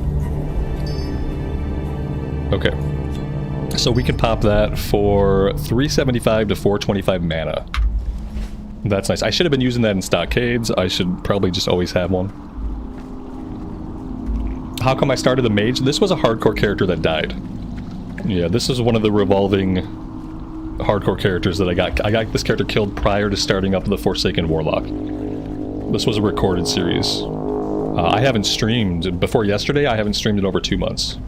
Okay. So we can pop that for 375 to 425 mana. That's nice. I should have been using that in Stockades. I should probably just always have one. How come I started the mage? This was a hardcore character that died. Yeah, this is one of the revolving hardcore characters that I got. I got this character killed prior to starting up the Forsaken Warlock. This was a recorded series. I haven't streamed, before yesterday, I haven't streamed in over 2 months.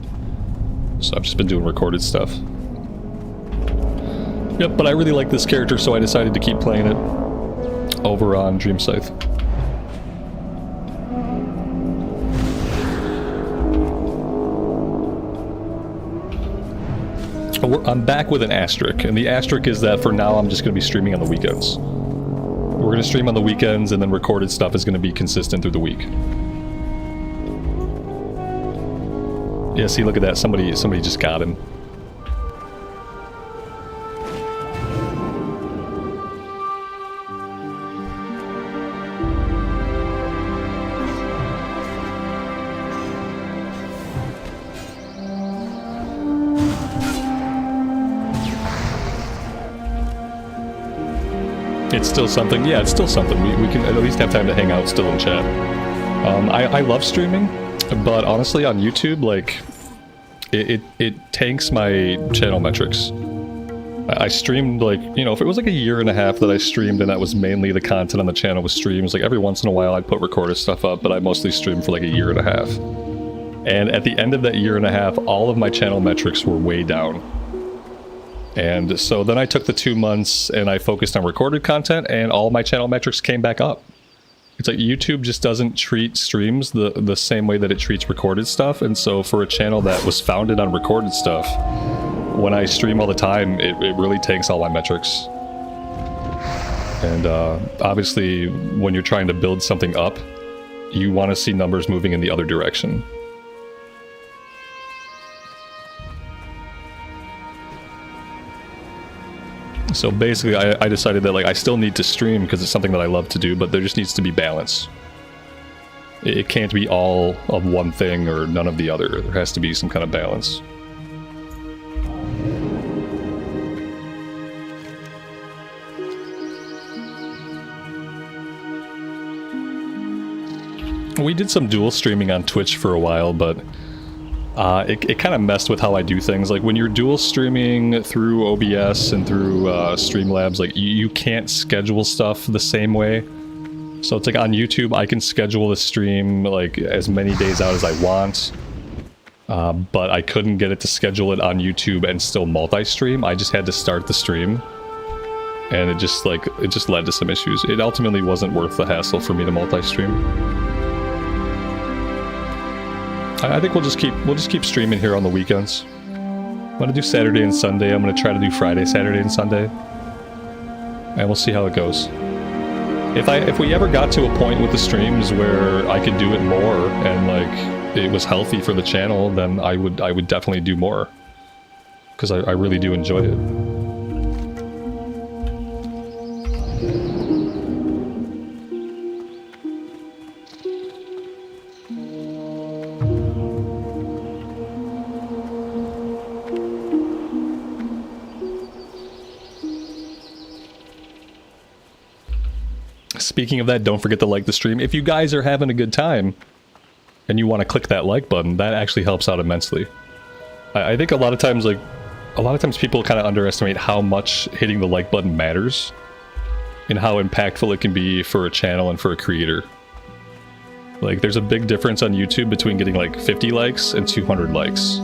So I've just been doing recorded stuff. Yep, but I really like this character, so I decided to keep playing it over on Dreamcythe. I'm back with an asterisk, and the asterisk is that for now I'm just going to be streaming on the weekends. We're going to stream on the weekends, and then recorded stuff is going to be consistent through the week. Yeah, see, look at that. Somebody just got him. It's still something. Yeah, it's still something. We can at least have time to hang out still in chat. I love streaming, but honestly on YouTube, like, it tanks my channel metrics. I streamed, like, you know, if it was like a year and a half that I streamed and that was mainly the content on the channel was streams, like every once in a while I'd put recorded stuff up, but I mostly streamed for like a year and a half. And at the end of that year and a half, all of my channel metrics were way down. And so then I took the 2 months and I focused on recorded content and all my channel metrics came back up. It's like YouTube just doesn't treat streams the same way that it treats recorded stuff. And so for a channel that was founded on recorded stuff, when I stream all the time, it really tanks all my metrics. And obviously when you're trying to build something up, you want to see numbers moving in the other direction. So basically, I decided that, like, I still need to stream because it's something that I love to do, but there just needs to be balance. It can't be all of one thing or none of the other. There has to be some kind of balance. We did some dual streaming on Twitch for a while, but it kind of messed with how I do things. Like when you're dual streaming through OBS and through Streamlabs, like you can't schedule stuff the same way. So it's like on YouTube, I can schedule the stream like as many days out as I want, but I couldn't get it to schedule it on YouTube and still multi-stream. I just had to start the stream, and it just led to some issues. It ultimately wasn't worth the hassle for me to multi-stream. I think we'll just keep streaming here on the weekends. I'm gonna do Saturday and Sunday. I'm gonna try to do Friday, Saturday, and Sunday, and we'll see how it goes. If we ever got to a point with the streams where I could do it more and like it was healthy for the channel, then I would definitely do more, because I really do enjoy it. Speaking of that, don't forget to like the stream. If you guys are having a good time and you want to click that like button, that actually helps out immensely. I think a lot of times people kind of underestimate how much hitting the like button matters and how impactful it can be for a channel and for a creator. Like, there's a big difference on YouTube between getting like 50 likes and 200 likes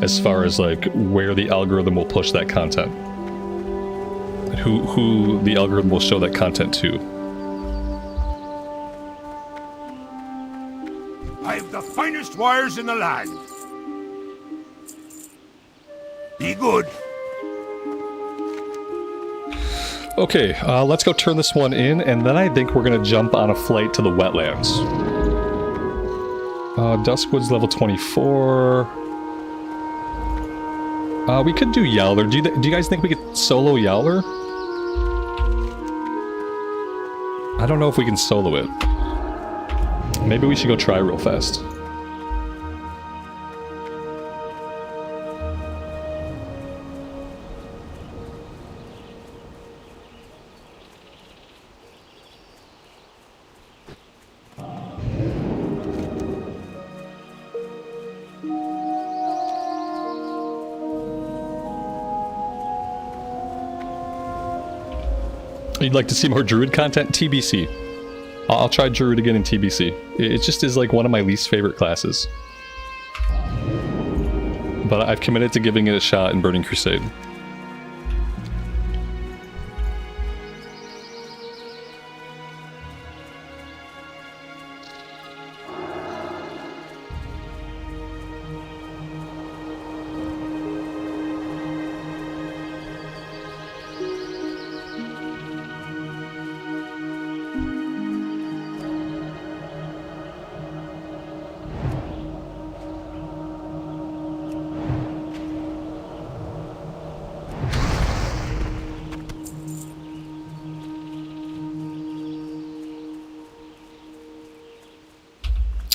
as far as like where the algorithm will push that content, who the algorithm will show that content to. I have the finest wires in the land. Be good. Okay, let's go turn this one in, and then I think we're gonna jump on a flight to the wetlands. Duskwood's level 24. We could do Yowler. Do you guys think we could solo Yowler? I don't know if we can solo it. Maybe we should go try real fast. You'd like to see more Druid content? TBC. I'll try Druid again in TBC. It just is like one of my least favorite classes. But I've committed to giving it a shot in Burning Crusade.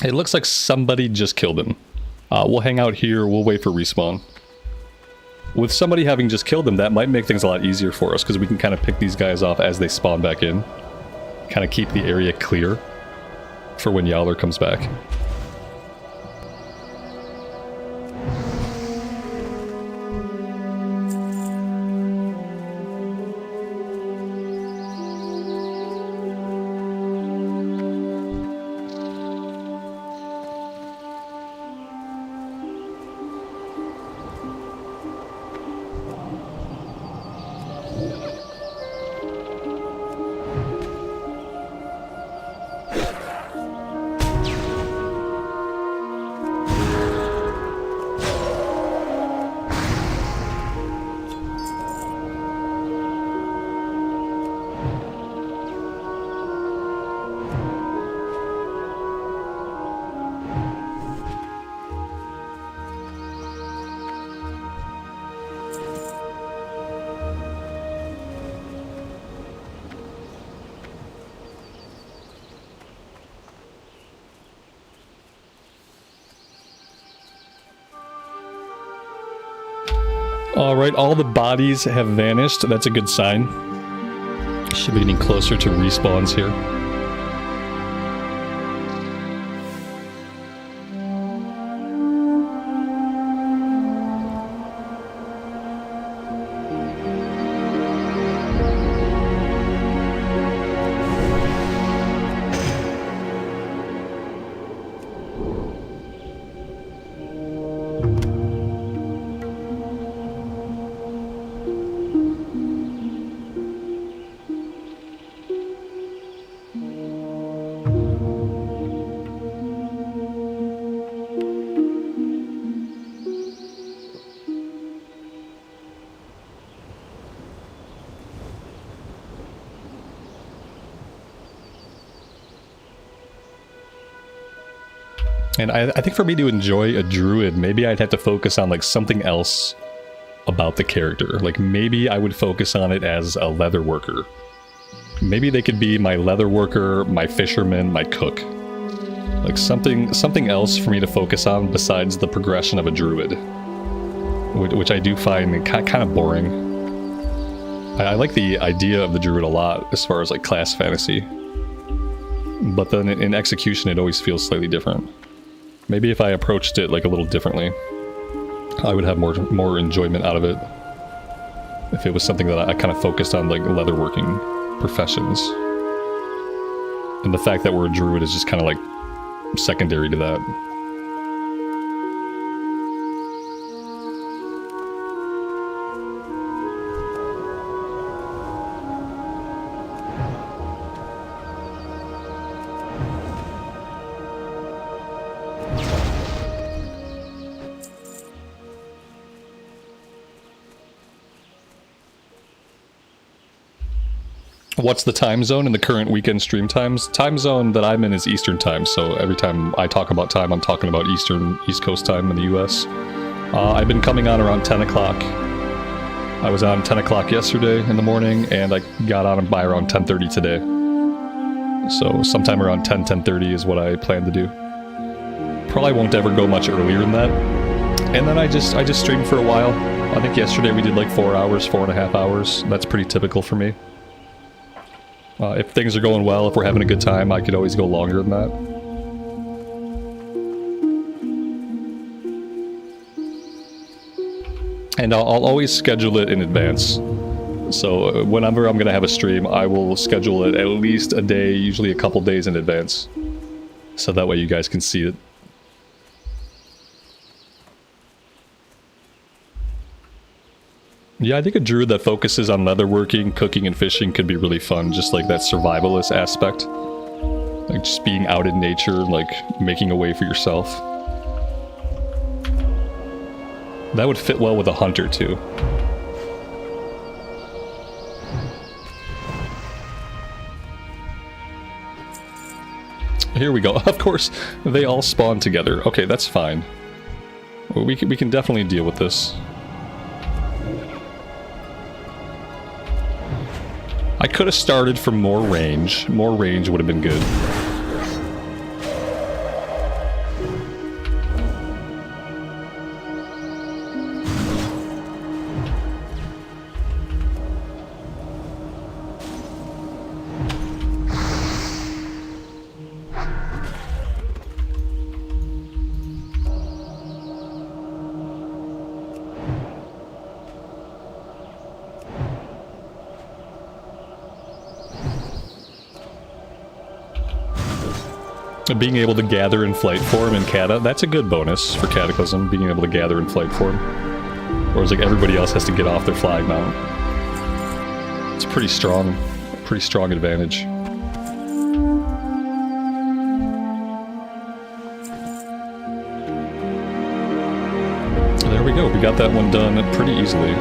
It looks like somebody just killed him. We'll hang out here, we'll wait for respawn. With somebody having just killed him, that might make things a lot easier for us, because we can kind of pick these guys off as they spawn back in. Kind of keep the area clear for when Yowler comes back. Alright, all the bodies have vanished. That's a good sign. Should be getting closer to respawns here. And I think for me to enjoy a druid, maybe I'd have to focus on like something else about the character. Like maybe I would focus on it as a leather worker. Maybe they could be my leather worker, my fisherman, my cook. Like something else for me to focus on besides the progression of a druid. Which I do find kind of boring. I like the idea of the druid a lot as far as like class fantasy. But then in execution it always feels slightly different. Maybe if I approached it like a little differently, I would have more enjoyment out of it. If it was something that I kind of focused on, like leatherworking professions. And the fact that we're a druid is just kind of like secondary to that. What's the time zone in the current weekend stream times? Time zone that I'm in is Eastern time, so every time I talk about time, I'm talking about East Coast time in the US. I've been coming on around 10 o'clock. I was on 10 o'clock yesterday in the morning, and I got on by around 10:30 today. So sometime around 10:30 is what I plan to do. Probably won't ever go much earlier than that. And then I just stream for a while. I think yesterday we did like 4 hours, 4.5 hours. That's pretty typical for me. If things are going well, if we're having a good time, I could always go longer than that. And I'll always schedule it in advance. So whenever I'm going to have a stream, I will schedule it at least a day, usually a couple days in advance. So that way you guys can see it. Yeah, I think a druid that focuses on leatherworking, cooking, and fishing could be really fun. Just like that survivalist aspect. Like just being out in nature, like making a way for yourself. That would fit well with a hunter too. Here we go. Of course, they all spawn together. Okay, that's fine. We can definitely deal with this. I could have started from more range. More range would have been good. Being able to gather in flight form in Kata, that's a good bonus for Cataclysm, being able to gather in flight form. Whereas like everybody else has to get off their flying mount. It's a pretty strong advantage. There we go, we got that one done pretty easily.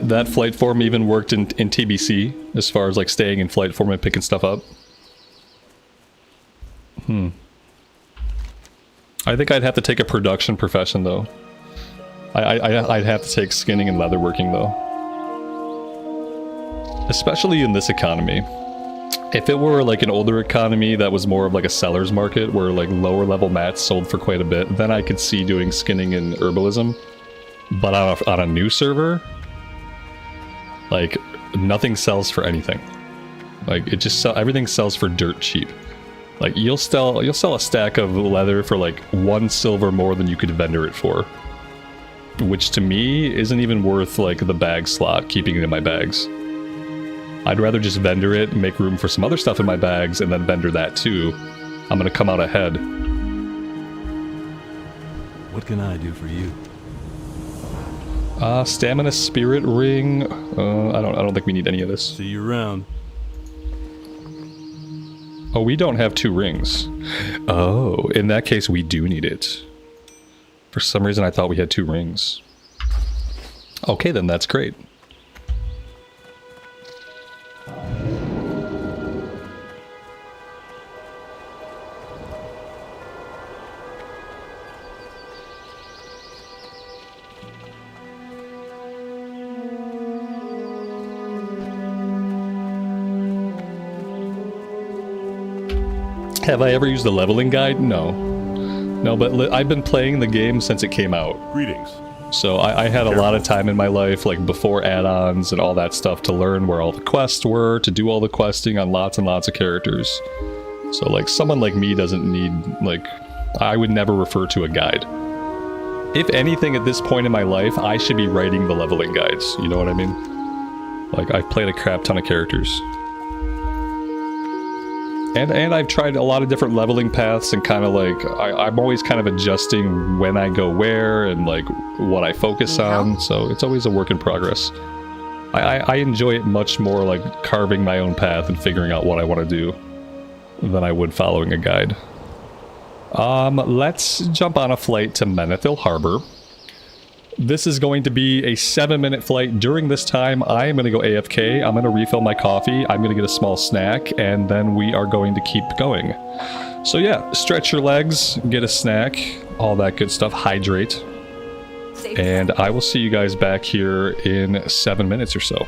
That flight form even worked in TBC, as far as like staying in flight form and picking stuff up. I think I'd have to take a production profession though. I'd have to take skinning and leatherworking though. Especially in this economy. If it were like an older economy that was more of like a seller's market, where like lower level mats sold for quite a bit, then I could see doing skinning and herbalism. But on a new server, like, nothing sells for anything. Like, it just everything sells for dirt cheap. Like, you'll sell a stack of leather for like 1 silver more than you could vendor it for. Which to me isn't even worth like the bag slot, keeping it in my bags. I'd rather just vendor it, make room for some other stuff in my bags, and then vendor that too. I'm gonna come out ahead. What can I do for you? Stamina spirit ring. I don't think we need any of this. See you around. Oh, we don't have 2 rings. Oh, in that case we do need it. For some reason I thought we had 2 rings. Okay, then that's great. Have I ever used the leveling guide? No. No, but I've been playing the game since it came out. Greetings. So I had a lot of time in my life, like before add-ons and all that stuff, to learn where all the quests were, to do all the questing on lots and lots of characters. So like someone like me doesn't need, like, I would never refer to a guide. If anything at this point in my life, I should be writing the leveling guides, you know what I mean? Like, I've played a crap ton of characters. And I've tried a lot of different leveling paths, and kind of like, I'm always kind of adjusting when I go where and like what I focus on, so it's always a work in progress. I enjoy it much more like carving my own path and figuring out what I want to do than I would following a guide. Let's jump on a flight to Menethil Harbor. this is going to be a 7-minute flight. During this time, I am going to go AFK. I'm going to refill my coffee. I'm going to get a small snack, and then we are going to keep going. So yeah, stretch your legs, get a snack, all that good stuff, hydrate. And I will see you guys back here in 7 minutes or so.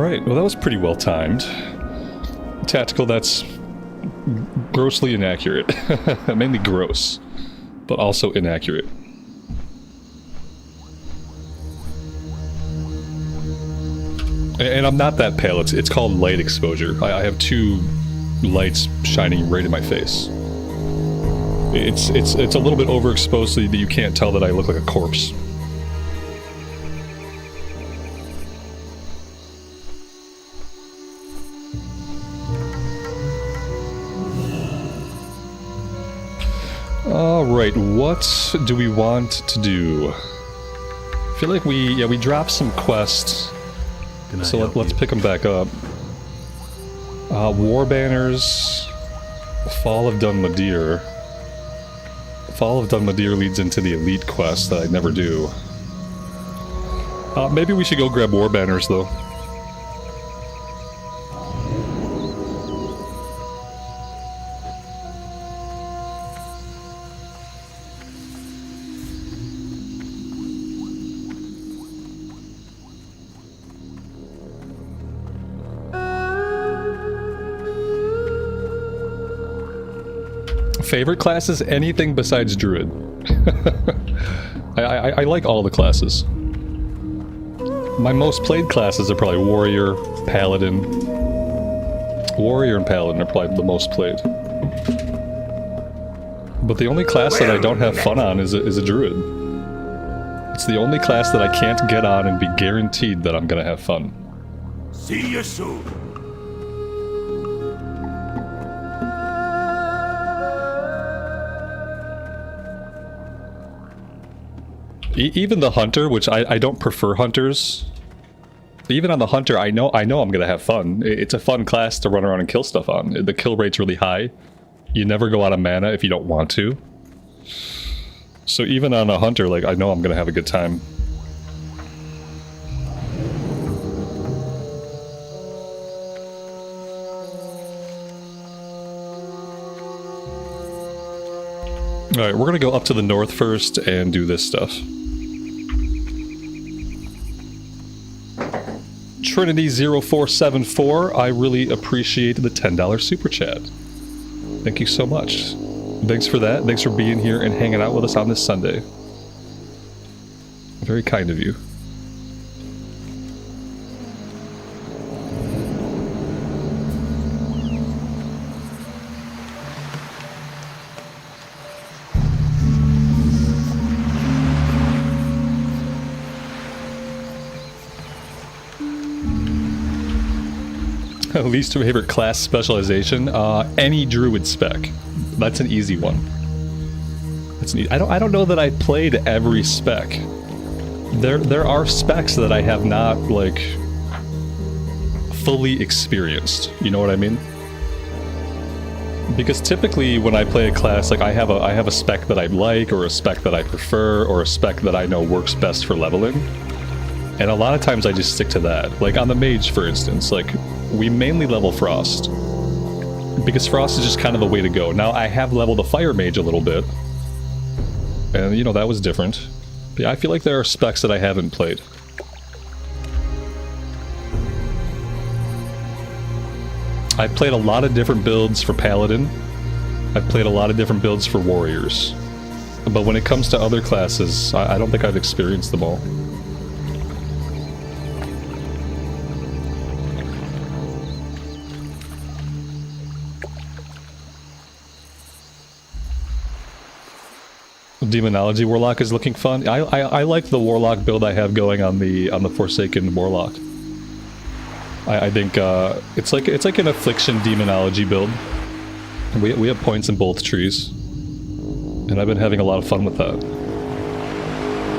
Alright, well that was pretty well timed. Tactical, that's grossly inaccurate. Mainly gross, but also inaccurate. And I'm not that pale, it's called light exposure. I have 2 lights shining right in my face. It's a little bit overexposed so that you can't tell that I look like a corpse. Alright, what do we want to do? I feel like we dropped some quests, so let's pick them back up. War Banners, Fall of Dunmadir. Fall of Dunmadir leads into the Elite quest that I never do. Maybe we should go grab War Banners though. Favorite classes? Anything besides Druid. I like all the classes. My most played classes are probably Warrior, Paladin. Warrior and Paladin are probably the most played. But the only class that I don't have fun on is a Druid. It's the only class that I can't get on and be guaranteed that I'm gonna have fun. See you soon. Even the Hunter, which I don't prefer Hunters. Even on the Hunter, I know I'm gonna have fun. It's a fun class to run around and kill stuff on. The kill rate's really high. You never go out of mana if you don't want to. So even on a Hunter, like, I know I'm gonna have a good time. Alright, we're gonna go up to the north first and do this stuff. Trinity0474, I really appreciate the $10 super chat. Thank you so much. Thanks for that. Thanks for being here and hanging out with us on this Sunday. Very kind of you. Least favorite class specialization? Any Druid spec. That's an easy one. That's an I don't know that I played every spec. There are specs that I have not, like, fully experienced. You know what I mean? Because typically when I play a class, like, I have a spec that I like, or a spec that I prefer, or a spec that I know works best for leveling. And a lot of times I just stick to that. Like on the Mage, for instance, like, we mainly level Frost. Because Frost is just kind of the way to go. Now, I have leveled a Fire Mage a little bit. And, you know, that was different. But yeah, I feel like there are specs that I haven't played. I've played a lot of different builds for Paladin. I've played a lot of different builds for Warriors. But when it comes to other classes, I don't think I've experienced them all. Demonology Warlock is looking fun. I like the Warlock build I have going on the Forsaken Warlock. I think it's like an Affliction Demonology build. We have points in both trees, and I've been having a lot of fun with that.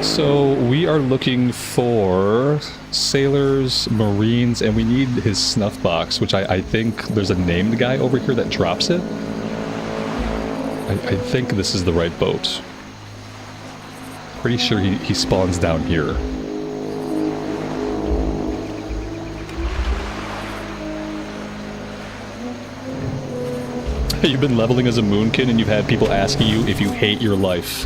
So we are looking for sailors, marines, and we need his snuff box, which I think there's a named guy over here that drops it. I think this is the right boat. Pretty sure he spawns down here. You've been leveling as a Moonkin and you've had people asking you if you hate your life.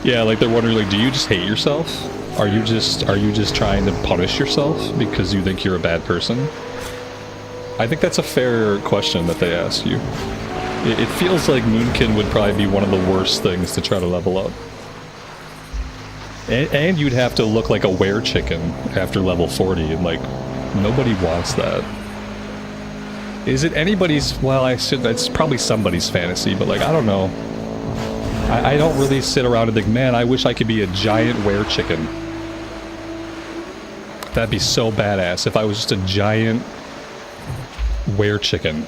Yeah, like they're wondering, like, do you just hate yourself? Are you just trying to punish yourself because you think you're a bad person? I think that's a fair question that they ask you. It feels like Moonkin would probably be one of the worst things to try to level up. And you'd have to look like a were-chicken after level 40, and like, nobody wants that. Is it anybody's, well, it's probably somebody's fantasy, but like, I don't know. I don't really sit around and think, man, I wish I could be a giant were-chicken. That'd be so badass if I was just a giant were-chicken.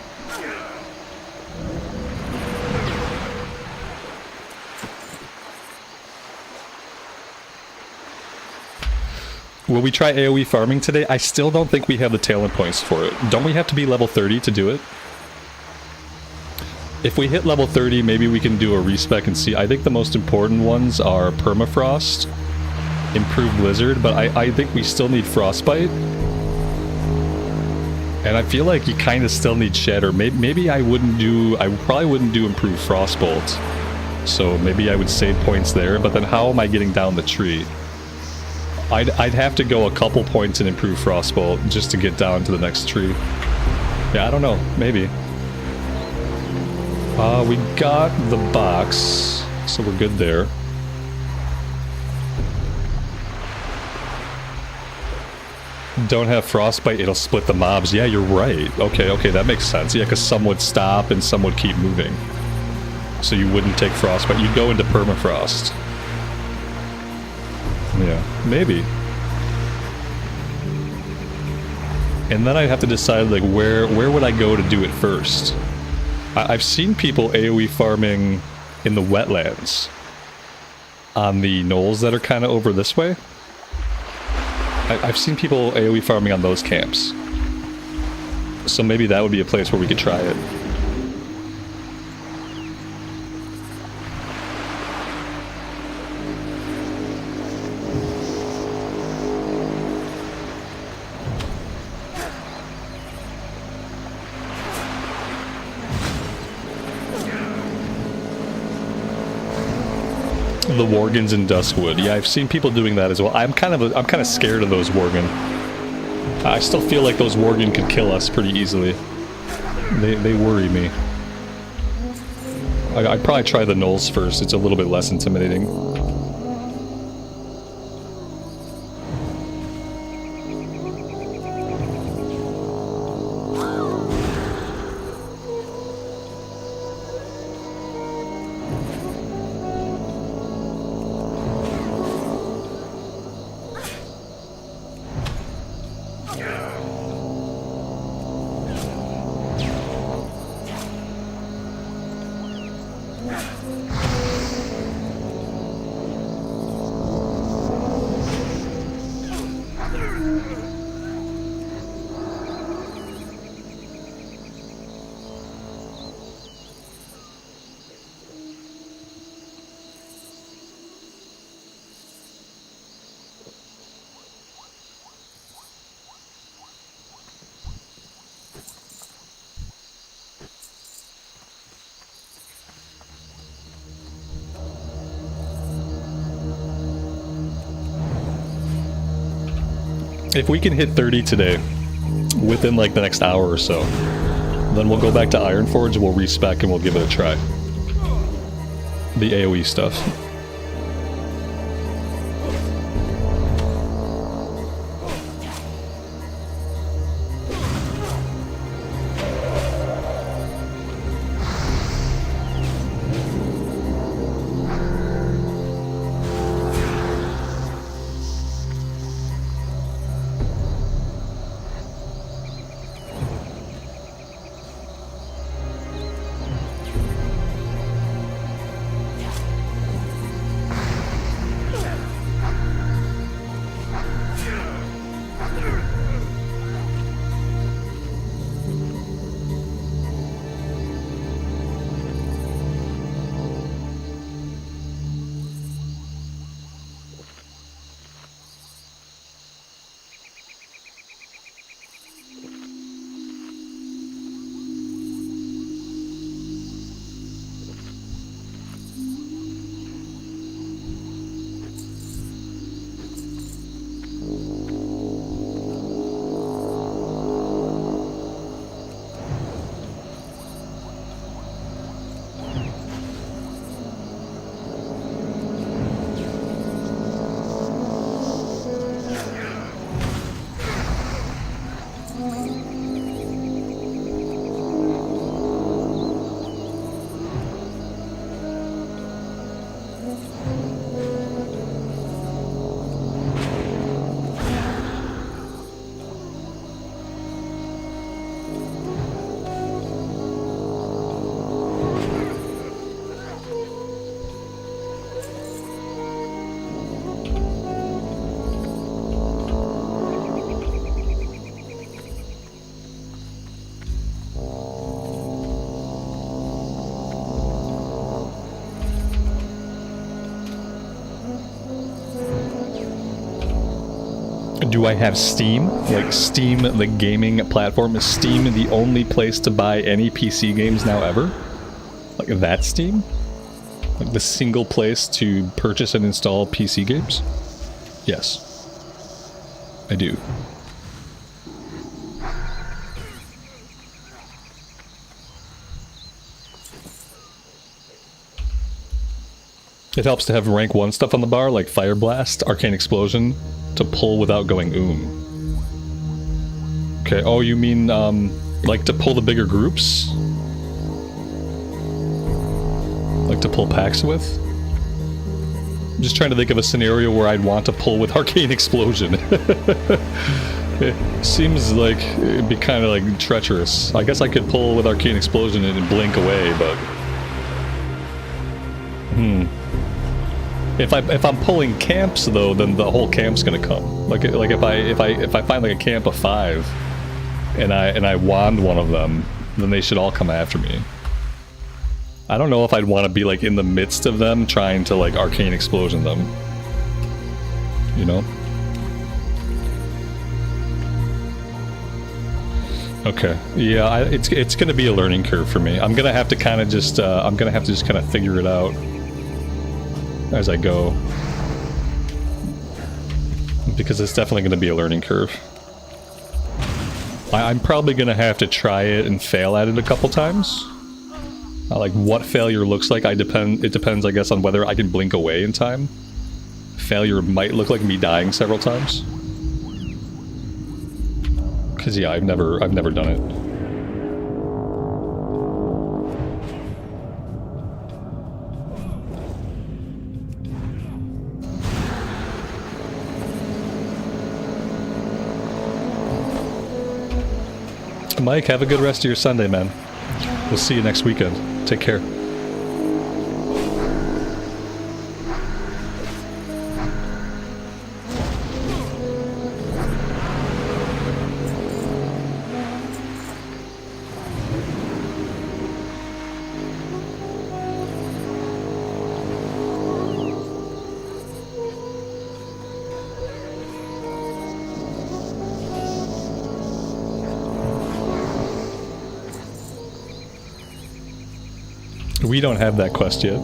Will we try AoE farming today? I still don't think we have the talent points for it. Don't we have to be level 30 to do it? If we hit level 30, maybe we can do a respec and see. I think the most important ones are Permafrost, Improved Blizzard, but I think we still need Frostbite. And I feel like you kind of still need Shatter. Maybe I probably wouldn't do Improved Frostbolt. So maybe I would save points there, but then how am I getting down the tree? I'd have to go a couple points and improve Frostbolt just to get down to the next tree. Yeah, I don't know. Maybe. We got the box, so we're good there. Don't have Frostbite, it'll split the mobs. Yeah, you're right. Okay, that makes sense. Yeah, because some would stop and some would keep moving. So you wouldn't take Frostbite. You'd go into Permafrost. Yeah, maybe. And then I'd have to decide, like, where would I go to do it first? I've seen people AoE farming in the wetlands on the knolls that are kind of over this way. I've seen people AoE farming on those camps. So maybe that would be a place where we could try it. The Worgens in Duskwood. Yeah, I've seen people doing that as well. I'm kind of scared of those Worgen. I still feel like those Worgen could kill us pretty easily. They worry me. I'd probably try the Knolls first. It's a little bit less intimidating. If we can hit 30 today, within like the next hour or so, then we'll go back to Ironforge, we'll respec, and we'll give it a try. The AoE stuff. Do I have Steam? Like Steam, the gaming platform, is Steam the only place to buy any PC games now ever? Like that Steam? Like the single place to purchase and install PC games? Yes. I do. It helps to have rank 1 stuff on the bar, like Fire Blast, Arcane Explosion, to pull without going Okay, oh, you mean, like to pull the bigger groups? Like to pull packs with? I'm just trying to think of a scenario where I'd want to pull with Arcane Explosion. It seems like it'd be kind of like treacherous. I guess I could pull with Arcane Explosion and blink away, but... If I'm pulling camps though, then the whole camp's gonna come. Like if I find like a camp of 5, and I wand one of them, then they should all come after me. I don't know if I'd want to be like in the midst of them trying to like Arcane Explosion them. You know? Okay. Yeah, it's gonna be a learning curve for me. I'm gonna have to kind of just kind of figure it out as I go, because it's definitely going to be a learning curve. I'm probably going to have to try it and fail at it a couple times. Like what failure looks like, it depends, I guess, on whether I can blink away in time. Failure might look like me dying several times. Cause yeah, I've never done it. Mike, have a good rest of your Sunday, man. We'll see you next weekend. Take care. We don't have that quest yet.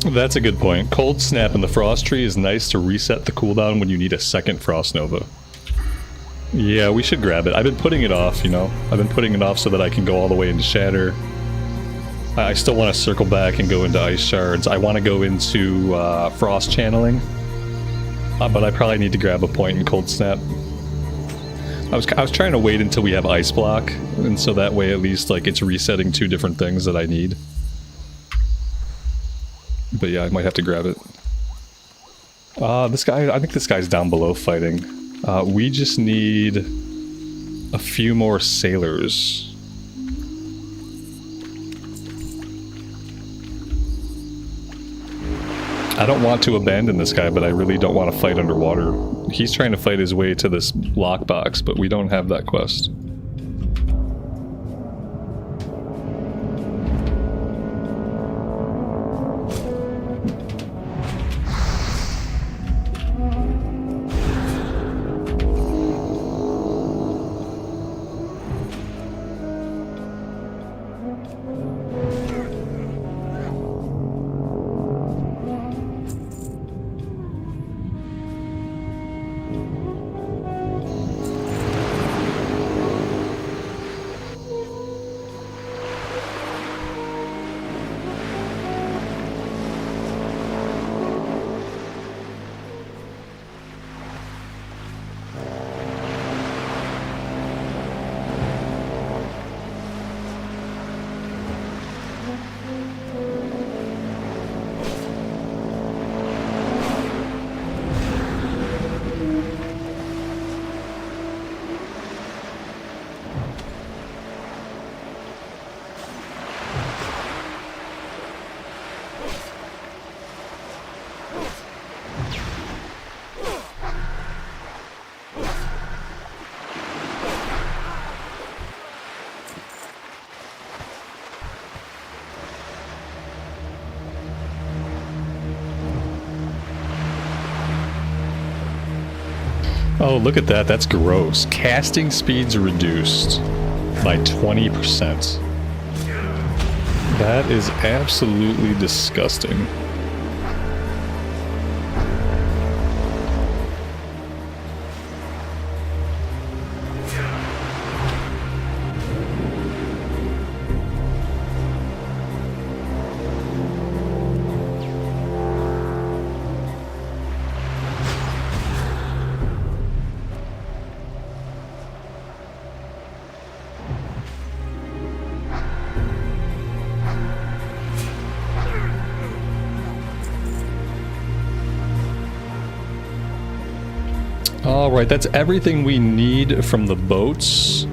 That's a good point. Cold Snap in the Frost Tree is nice to reset the cooldown when you need a second Frost Nova. Yeah, we should grab it. I've been putting it off, you know? I've been putting it off so that I can go all the way into Shatter. I still want to circle back and go into Ice Shards. I want to go into Frost Channeling. But I probably need to grab a point in Cold Snap. I was trying to wait until we have ice block, and so that way at least like it's resetting 2 different things that I need. But yeah, I might have to grab it. This guy, I think this guy's down below fighting. We just need a few more sailors. I don't want to abandon this guy, but I really don't want to fight underwater. He's trying to fight his way to this lockbox, but we don't have that quest. Oh, look at that. That's gross. Casting speeds reduced by 20%. That is absolutely disgusting. Alright, that's everything we need from the boats.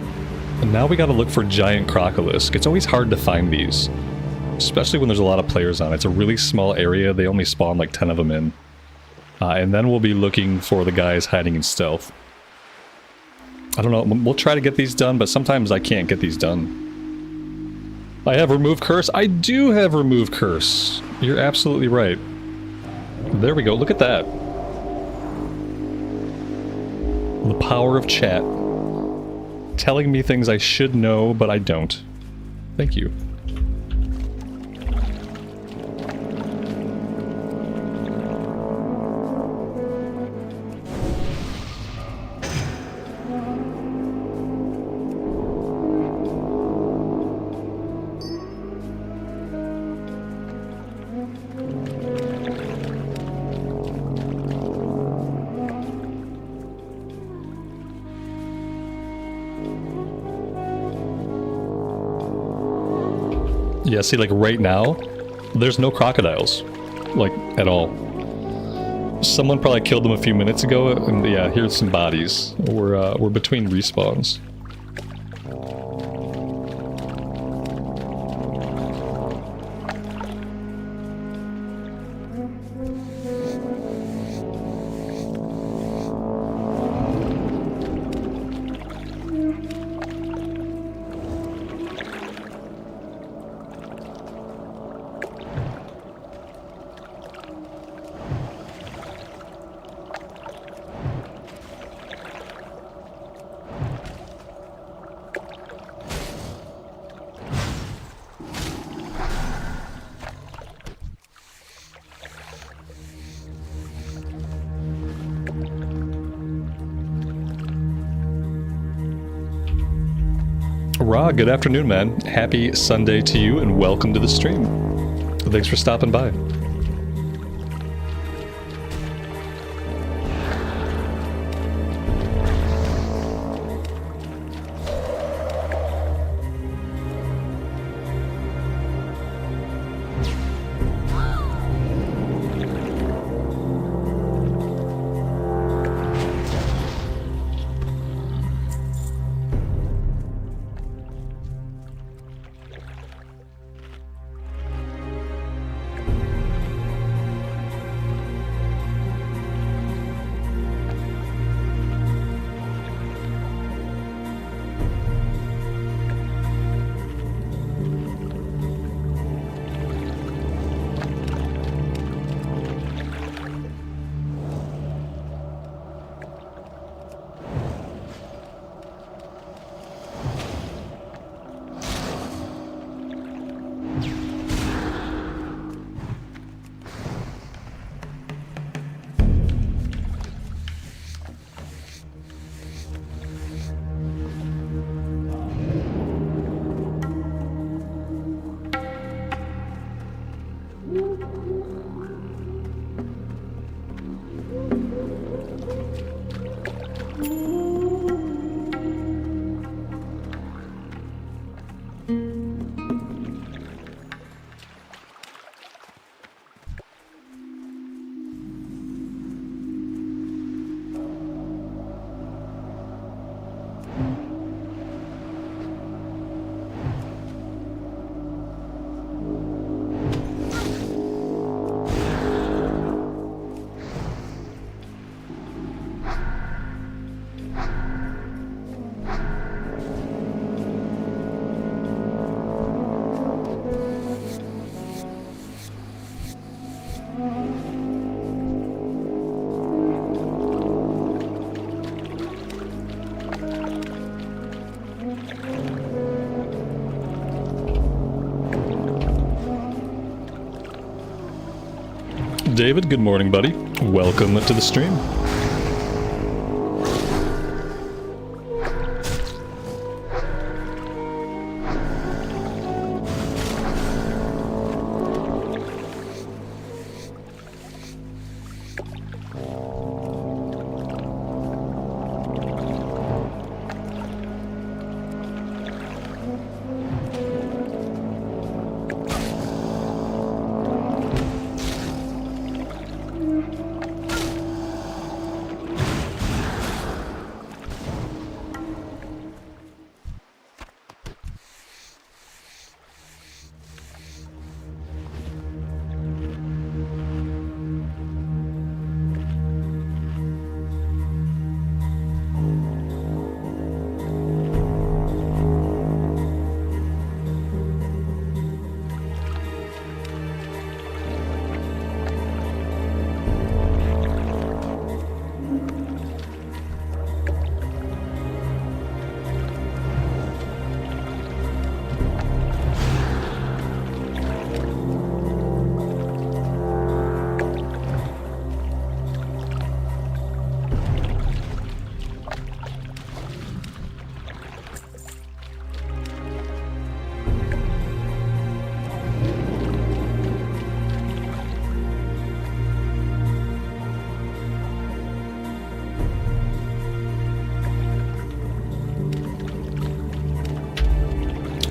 And now we gotta look for giant crocolisk. It's always hard to find these. Especially when there's a lot of players on it. It's a really small area, they only spawn like 10 of them in. And then we'll be looking for the guys hiding in stealth. I don't know, we'll try to get these done, but sometimes I can't get these done. I have Remove Curse? I do have Remove Curse! You're absolutely right. There we go, look at that. The power of chat. Telling me things I should know, but I don't. Thank you. Yeah, see, like right now, there's no crocodiles, like at all. Someone probably killed them a few minutes ago, and yeah, here's some bodies. We're between respawns. Ra, good afternoon, man. Happy Sunday to you, and welcome to the stream. Thanks for stopping by. David, good morning, buddy. Welcome to the stream.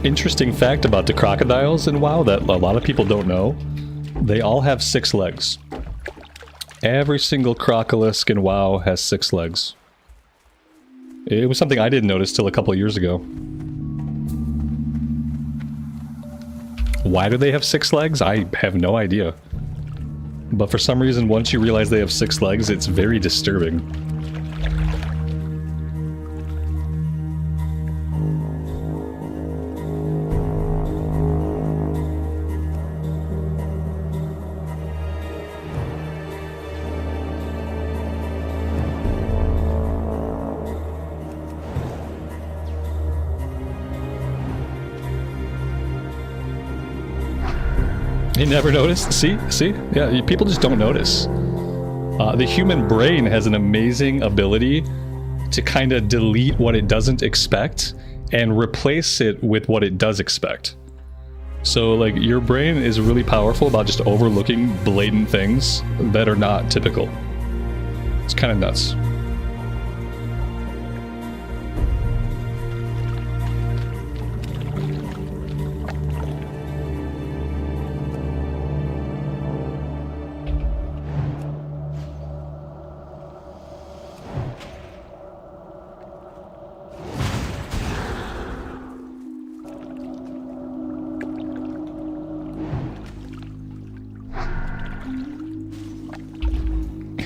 Interesting fact about the crocodiles in WoW that a lot of people don't know. They all have 6 legs. Every single crocolisk in WoW has 6 legs. It was something I didn't notice till a couple of years ago. Why do they have 6 legs? I have no idea. But for some reason, once you realize they have 6 legs, it's very disturbing. You never noticed? See? Yeah, people just don't notice. The human brain has an amazing ability to kind of delete what it doesn't expect and replace it with what it does expect. So, like, your brain is really powerful about just overlooking blatant things that are not typical. It's kind of nuts.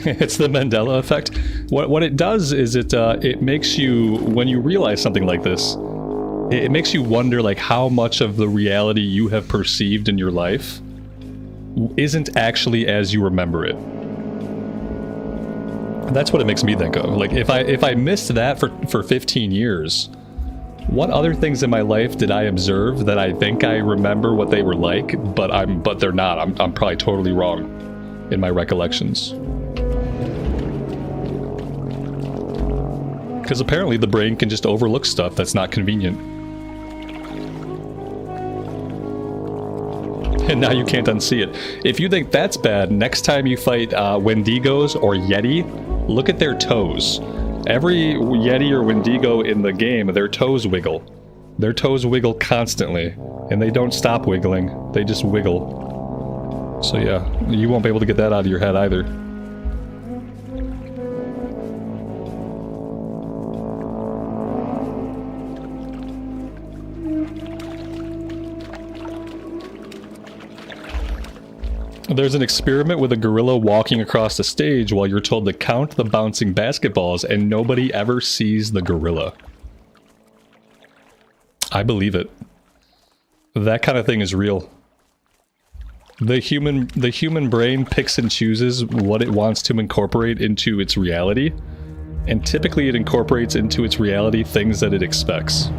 It's the Mandela effect. What it does is it makes you, when you realize something like this, it makes you wonder like how much of the reality you have perceived in your life isn't actually as you remember it. That's what it makes me think of. Like if I missed that for 15 years, what other things in my life did I observe that I think I remember what they were like, but they're not. I'm probably totally wrong in my recollections. Because apparently the brain can just overlook stuff that's not convenient. And now you can't unsee it. If you think that's bad, next time you fight Wendigos or Yeti, look at their toes. Every Yeti or Wendigo in the game, their toes wiggle. Their toes wiggle constantly. And they don't stop wiggling, they just wiggle. So yeah, you won't be able to get that out of your head either. There's an experiment with a gorilla walking across the stage while you're told to count the bouncing basketballs, and nobody ever sees the gorilla. I believe it. That kind of thing is real. The human brain picks and chooses what it wants to incorporate into its reality, and typically it incorporates into its reality things that it expects.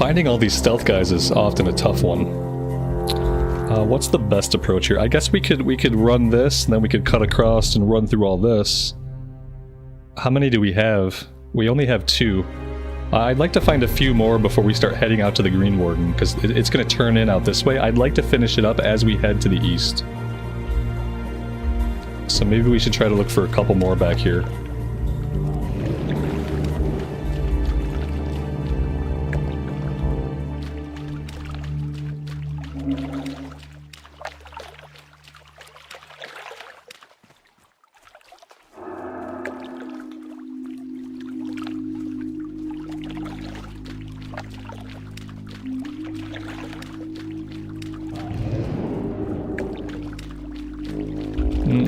Finding all these stealth guys is often a tough one. What's the best approach here? I guess we could run this, and then we could cut across and run through all this. How many do we have? We only have 2. I'd like to find a few more before we start heading out to the Green Warden, because it's going to turn in out this way. I'd like to finish it up as we head to the east. So maybe we should try to look for a couple more back here.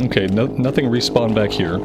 Okay, nothing respawned back here.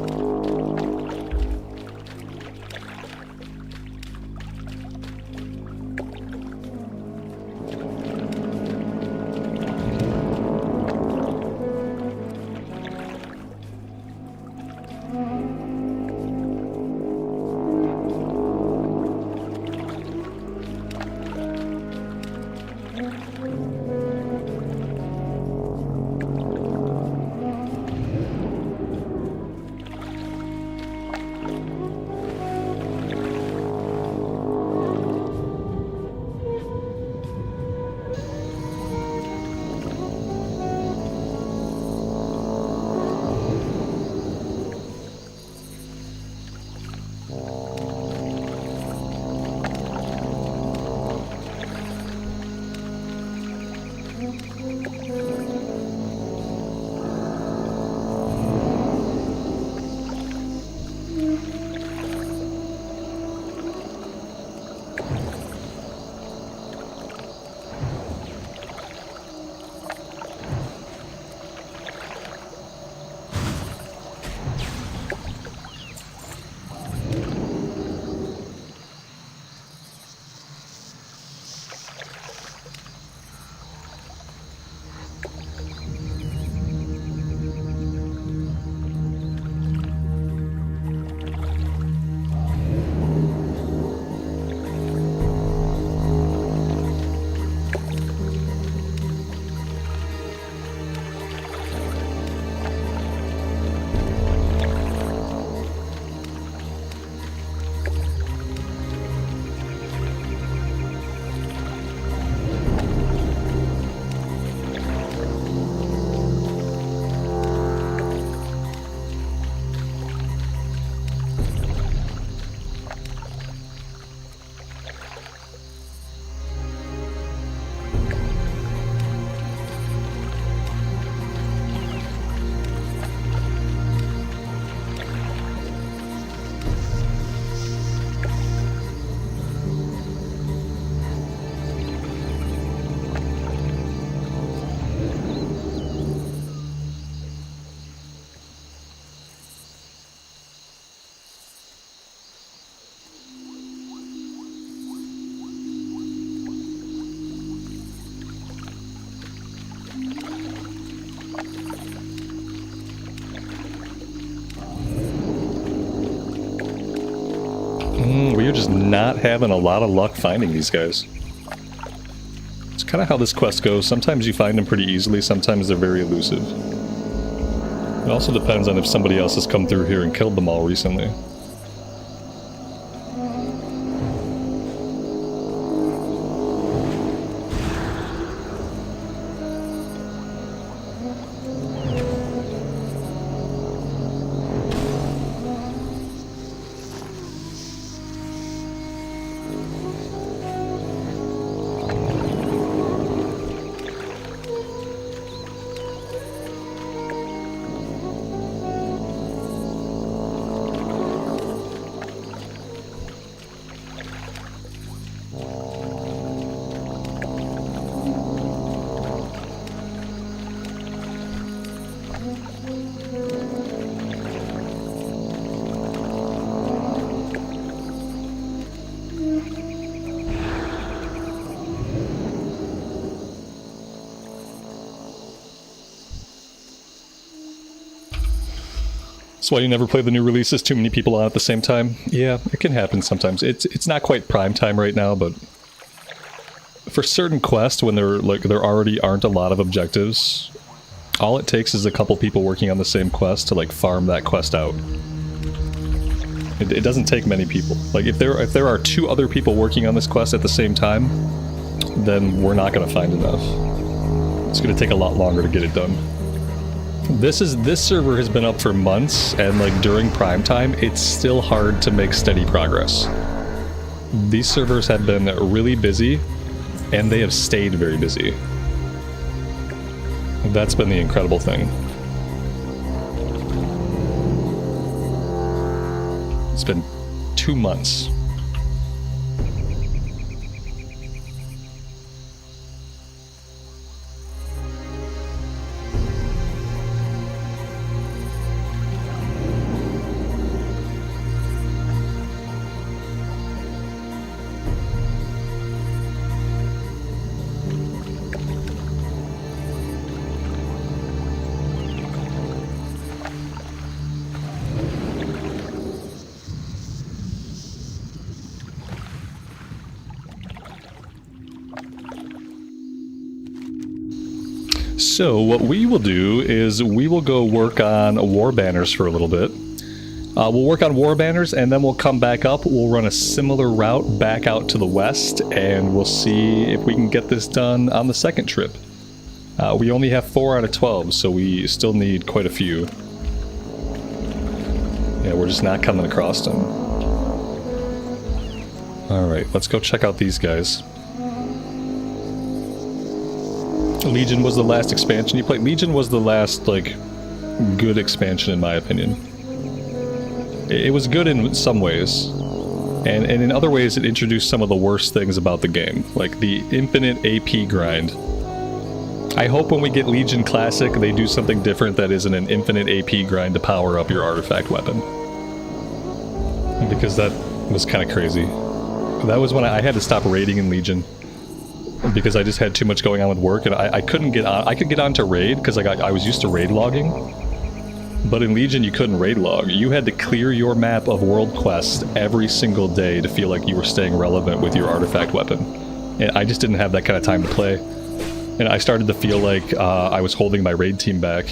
We are just not having a lot of luck finding these guys. It's kind of how this quest goes. Sometimes you find them pretty easily, sometimes they're very elusive. It also depends on if somebody else has come through here and killed them all recently. That's why you never play the new releases, too many people on at the same time. Yeah, it can happen sometimes. It's not quite prime time right now, but for certain quests, when there already aren't a lot of objectives, all it takes is a couple people working on the same quest to like farm that quest out. It doesn't take many people. Like if there are 2 other people working on this quest at the same time, then we're not going to find enough. It's going to take a lot longer to get it done. This server has been up for months, and like during prime time, it's still hard to make steady progress. These servers have been really busy, and they have stayed very busy. That's been the incredible thing. It's been 2 months. So what we will do is we will go work on war banners for a little bit. We'll work on war banners and then we'll come back up. We'll run a similar route back out to the west and we'll see if we can get this done on the second trip. We only have 4 out of 12, so we still need quite a few. Yeah, we're just not coming across them. Alright, let's go check out these guys. Legion was the last expansion you played. Legion was the last, like, good expansion in my opinion. It was good in some ways, and in other ways it introduced some of the worst things about the game, like the infinite AP grind. I hope when we get Legion Classic they do something different that isn't an infinite AP grind to power up your artifact weapon. Because that was kind of crazy. That was when I had to stop raiding in Legion. Because I just had too much going on with work, and I couldn't get on. I could get onto raid because I was used to raid logging, but in Legion you couldn't raid log. You had to clear your map of world quests every single day to feel like you were staying relevant with your artifact weapon, and I just didn't have that kind of time to play. And I started to feel like I was holding my raid team back,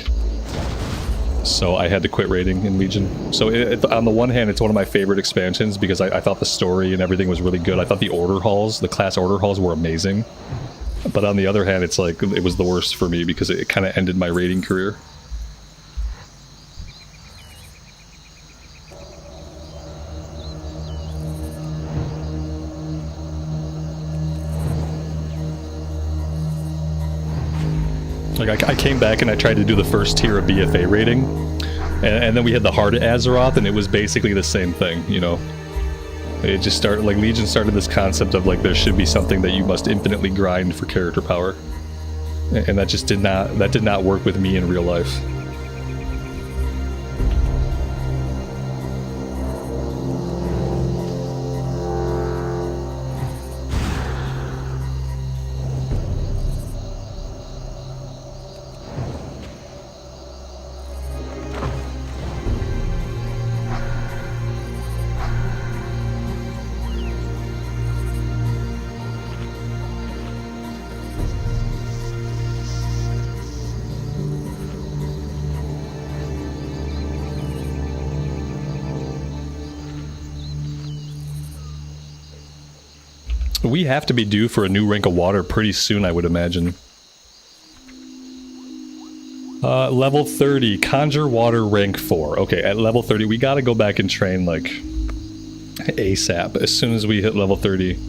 so I had to quit raiding in Legion. So on the one hand, it's one of my favorite expansions because I thought the story and everything was really good. I thought the order halls, the class order halls, were amazing. But on the other hand, it's like it was the worst for me because it kind of ended my raiding career. Like I came back and I tried to do the first tier of BFA raiding, and then we had the Heart of Azeroth, and it was basically the same thing, you know. It just started, like, Legion started this concept of, like, there should be something that you must infinitely grind for character power. And that just did not work with me in real life. We have to be due for a new rank of water pretty soon, I would imagine. Level 30, Conjure Water rank 4. Okay, at level 30, we gotta go back and train, like, ASAP, as soon as we hit level 30.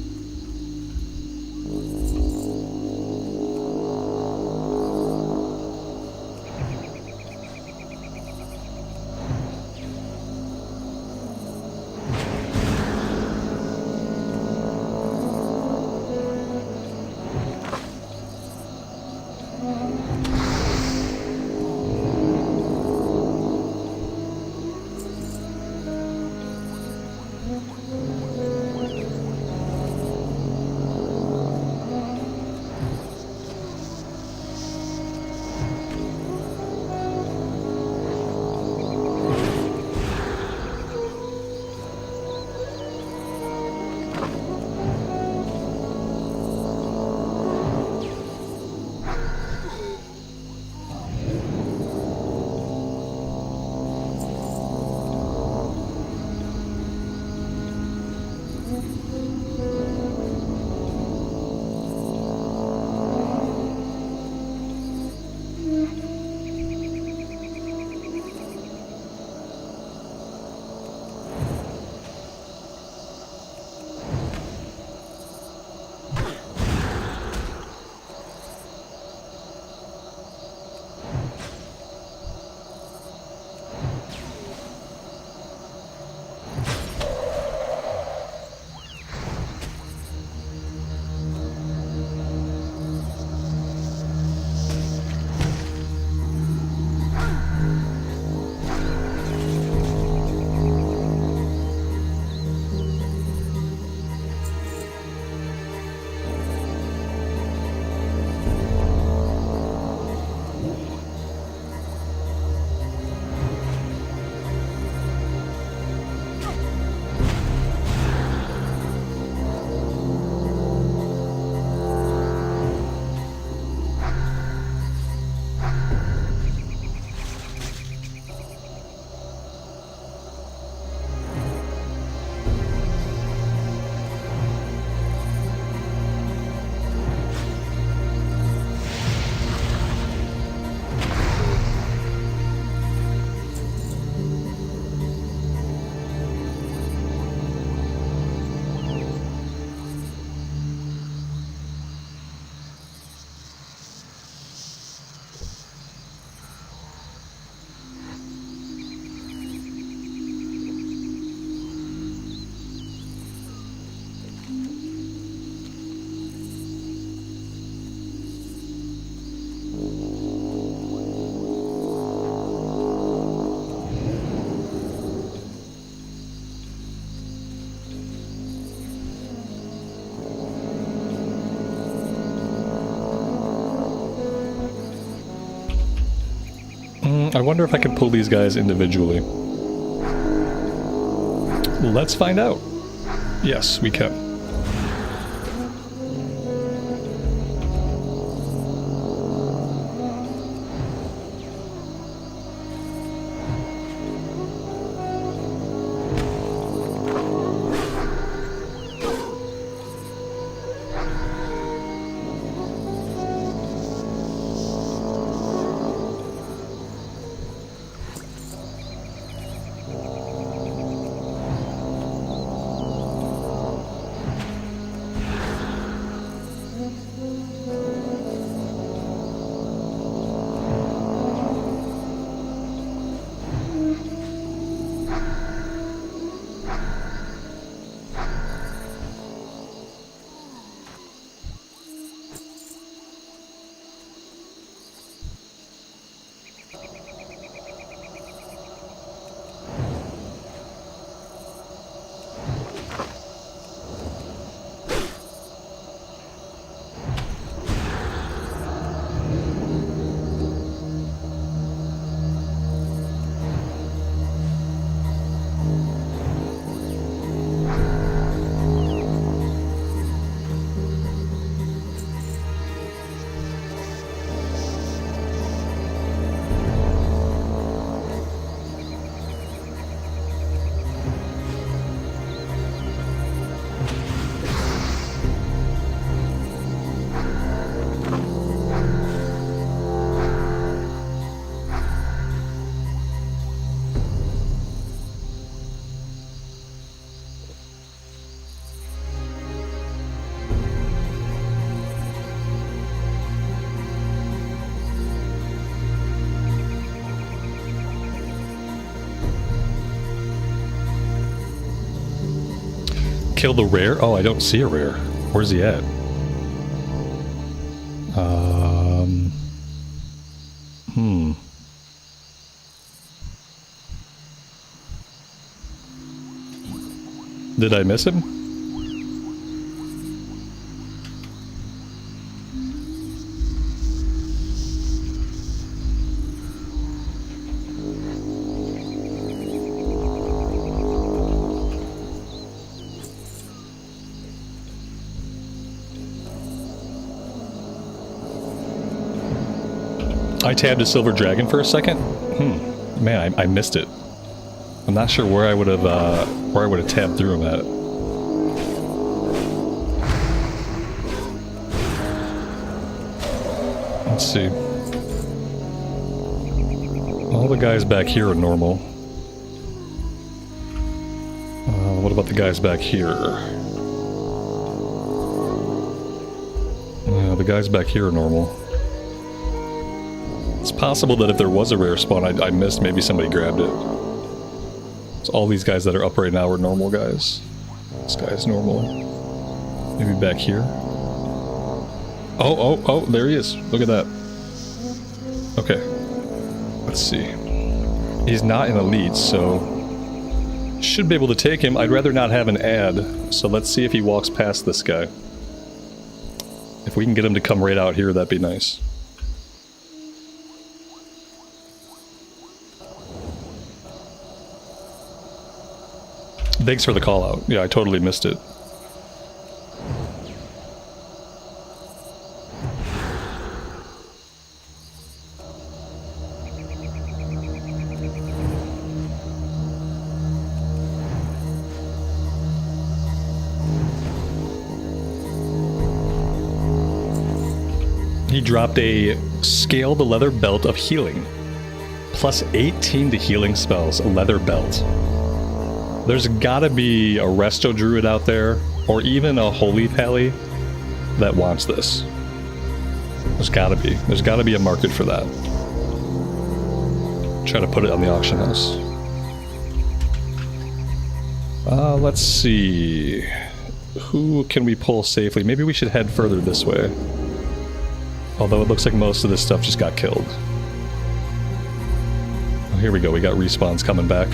I wonder if I can pull these guys individually. Let's find out. Yes, we can. Kill the rare? Oh, I don't see a rare. Where's he at? Did I miss him? I tabbed a silver dragon for a second. Man, I missed it. I'm not sure where I would have tabbed through him at. Let's see. All the guys back here are normal. What about the guys back here? Yeah, the guys back here are normal. It's possible that if there was a rare spawn I missed, maybe somebody grabbed it. So all these guys that are up right now are normal guys. This guy's normal. Maybe back here. Oh, there he is. Look at that. Okay. Let's see. He's not an elite, so should be able to take him. I'd rather not have an ad, so let's see if he walks past this guy. If we can get him to come right out here, that'd be nice. Thanks for the call out. Yeah, I totally missed it. He dropped a Scale the Leather Belt of Healing. Plus 18 to healing spells, a leather belt. There's gotta be a Resto Druid out there, or even a Holy Pally, that wants this. There's gotta be. There's gotta be a market for that. Try to put it on the auction house. Let's see. Who can we pull safely? Maybe we should head further this way. Although it looks like most of this stuff just got killed. Oh, here we go. We got respawns coming back.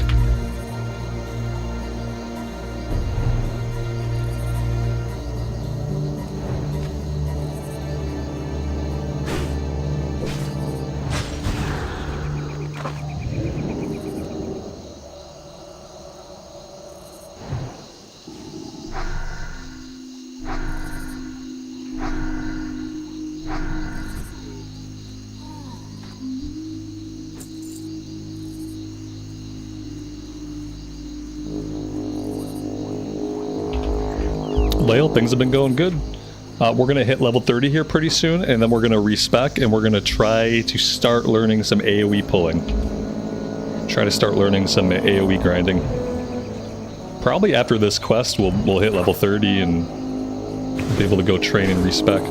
Lael, things have been going good. We're gonna hit level 30 here pretty soon, and then we're gonna respec, and we're gonna try to start learning some AoE pulling. Try to start learning some AoE grinding. Probably after this quest, we'll hit level 30 and be able to go train and respec.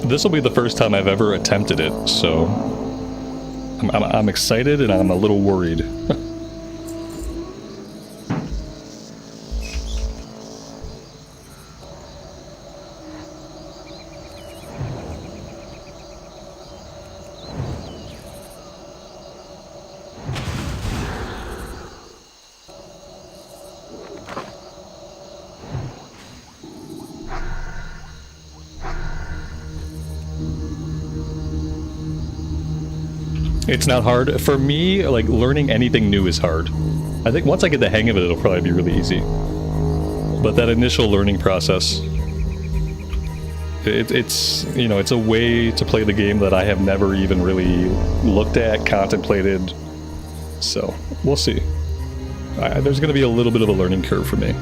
This will be the first time I've ever attempted it, so I'm excited and I'm a little worried. It's not hard. For me, like, learning anything new is hard. I think once I get the hang of it, it'll probably be really easy. But that initial learning process, it's, you know, it's a way to play the game that I have never even really looked at, contemplated. So, we'll see. There's going to be a little bit of a learning curve for me.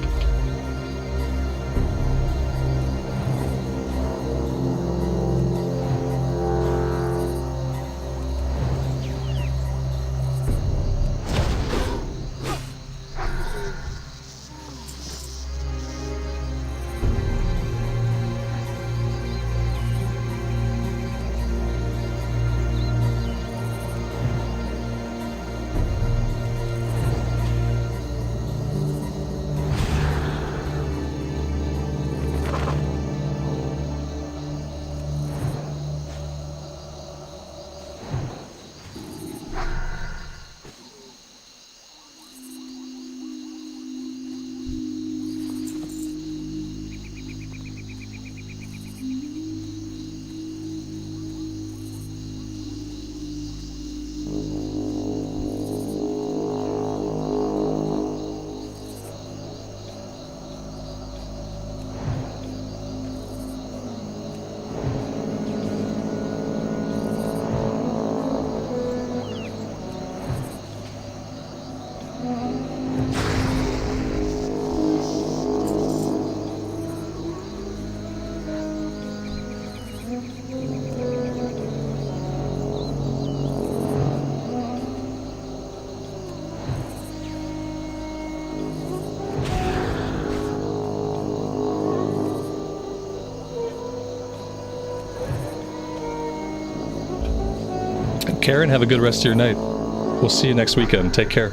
Karen, have a good rest of your night. We'll see you next weekend. Take care.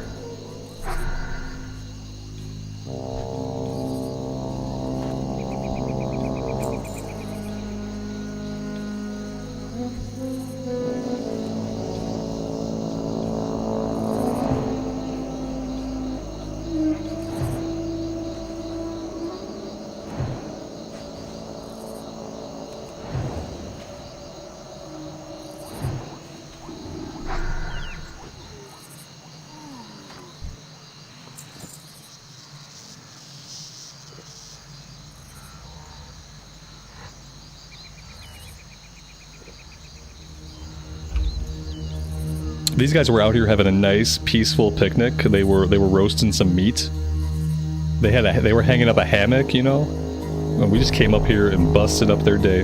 These guys were out here having a nice, peaceful picnic. They were roasting some meat. They were hanging up a hammock, you know. And we just came up here and busted up their day.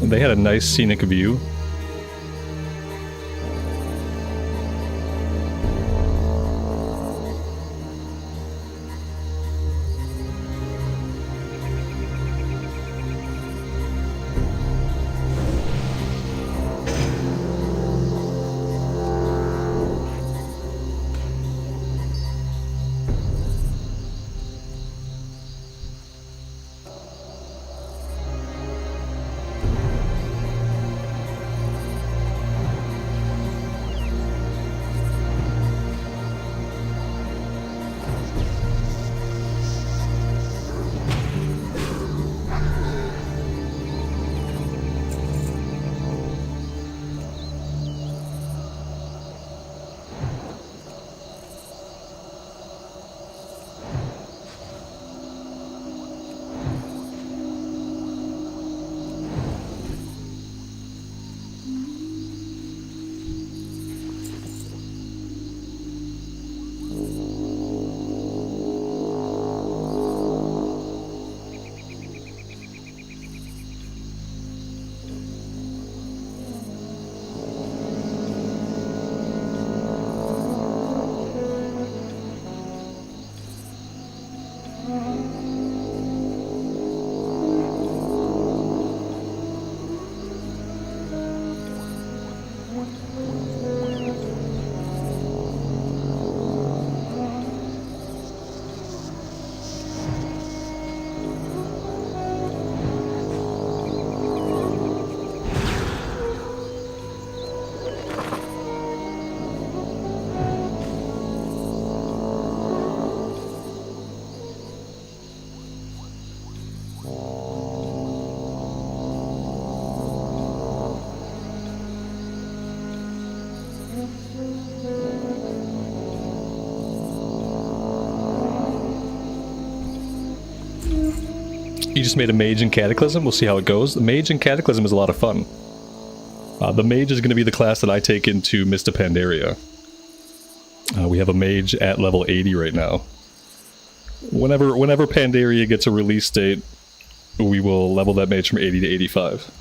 They had a nice scenic view. You just made a mage and cataclysm. We'll see how it goes. The mage and cataclysm is a lot of fun. The mage is going to be the class that I take into Mista Pandaria. We have a mage at level 80 right now. Whenever Pandaria gets a release date, we will level that mage from 80 to 85.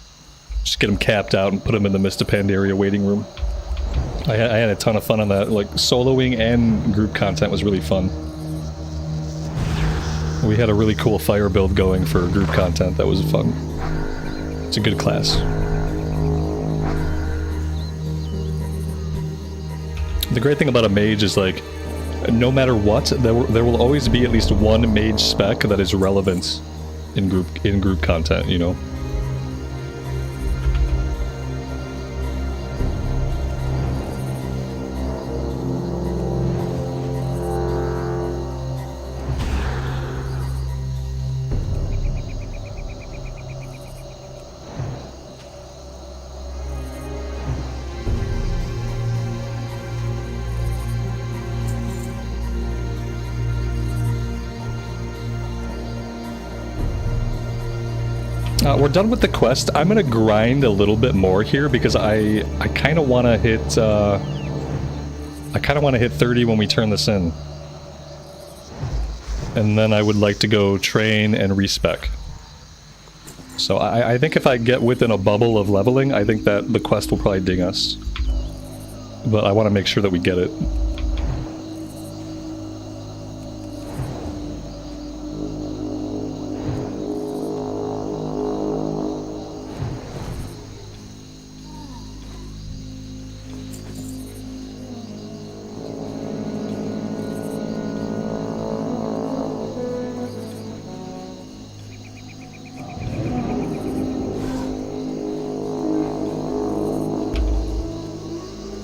Just get him capped out and put him in the Mista Pandaria waiting room. I had a ton of fun on that. Like, soloing and group content was really fun. We had a really cool fire build going for group content that was fun. It's a good class. The great thing about a mage is, like, no matter what, there will always be at least one mage spec that is relevant in group content, you know? We're done with the quest. I'm gonna grind a little bit more here because I kind of want to hit I kind of want to hit 30 when we turn this in, and then I would like to go train and respec. So I think if I get within a bubble of leveling, I think that the quest will probably ding us, but I want to make sure that we get it.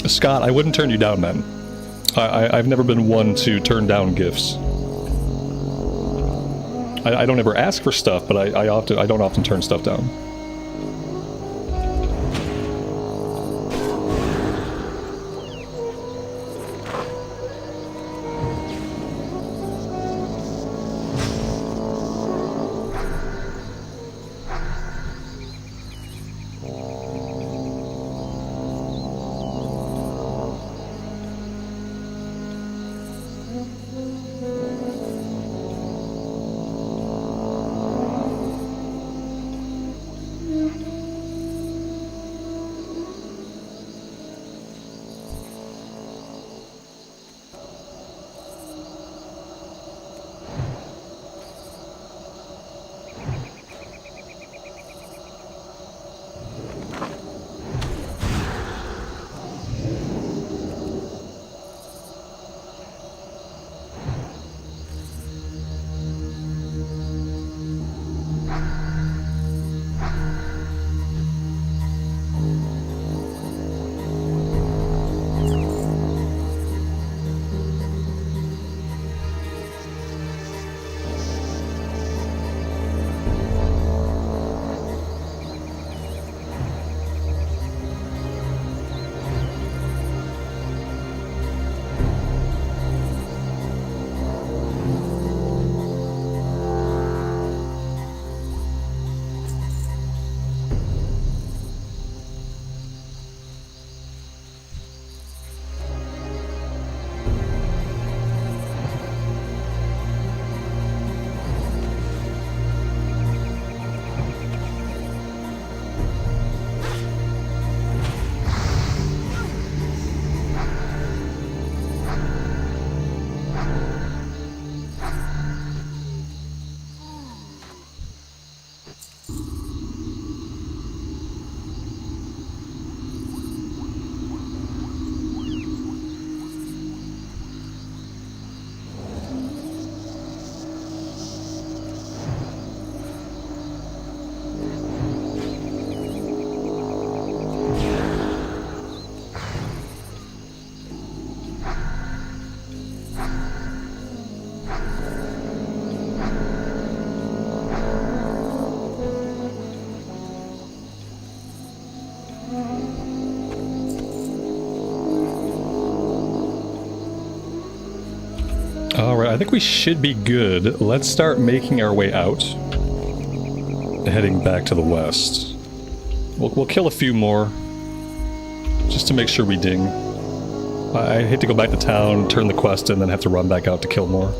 Scott, I wouldn't turn you down, man. I've never been one to turn down gifts. I don't ever ask for stuff, but I don't often turn stuff down. I think we should be good. Let's start making our way out. Heading back to the west. We'll kill a few more. Just to make sure we ding. I hate to go back to town, turn the quest, and then have to run back out to kill more.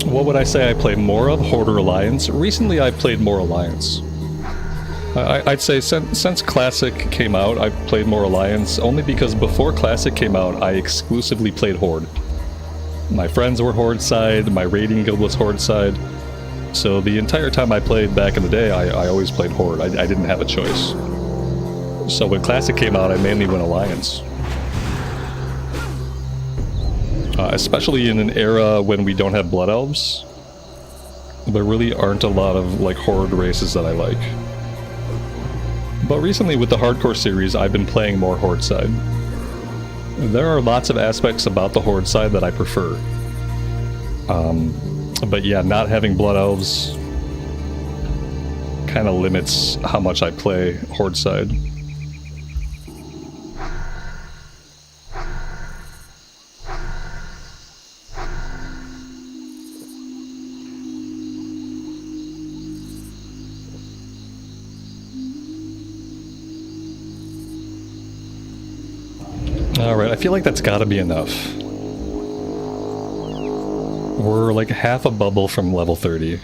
What would I say I play more of? Horde or Alliance? Recently I played more Alliance. I'd say since Classic came out, I've played more Alliance, only because before Classic came out, I exclusively played Horde. My friends were Horde side, my raiding guild was Horde side, so the entire time I played back in the day, I always played Horde. I didn't have a choice. So when Classic came out, I mainly went Alliance. Especially in an era when we don't have Blood Elves, there really aren't a lot of like Horde races that I like. But recently with the Hardcore series, I've been playing more Horde side. There are lots of aspects about the Horde side that I prefer. But yeah, not having Blood Elves kind of limits how much I play Horde side. Alright, I feel like that's gotta be enough. We're like half a bubble from level 30.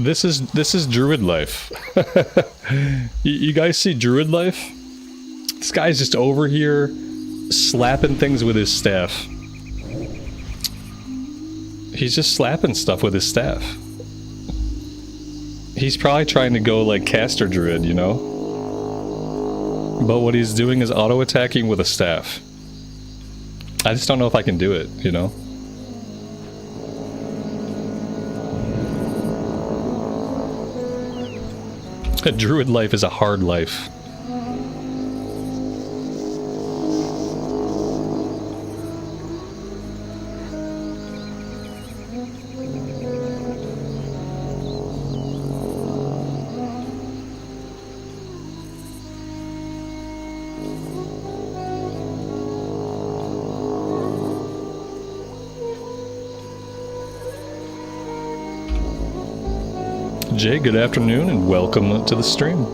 This is Druid life. You guys see Druid life? This guy's just over here slapping things with his staff. He's just slapping stuff with his staff. He's probably trying to go like caster druid, you know? But what he's doing is auto-attacking with a staff. I just don't know if I can do it, you know? A druid life is a hard life. Jay, good afternoon and welcome to the stream.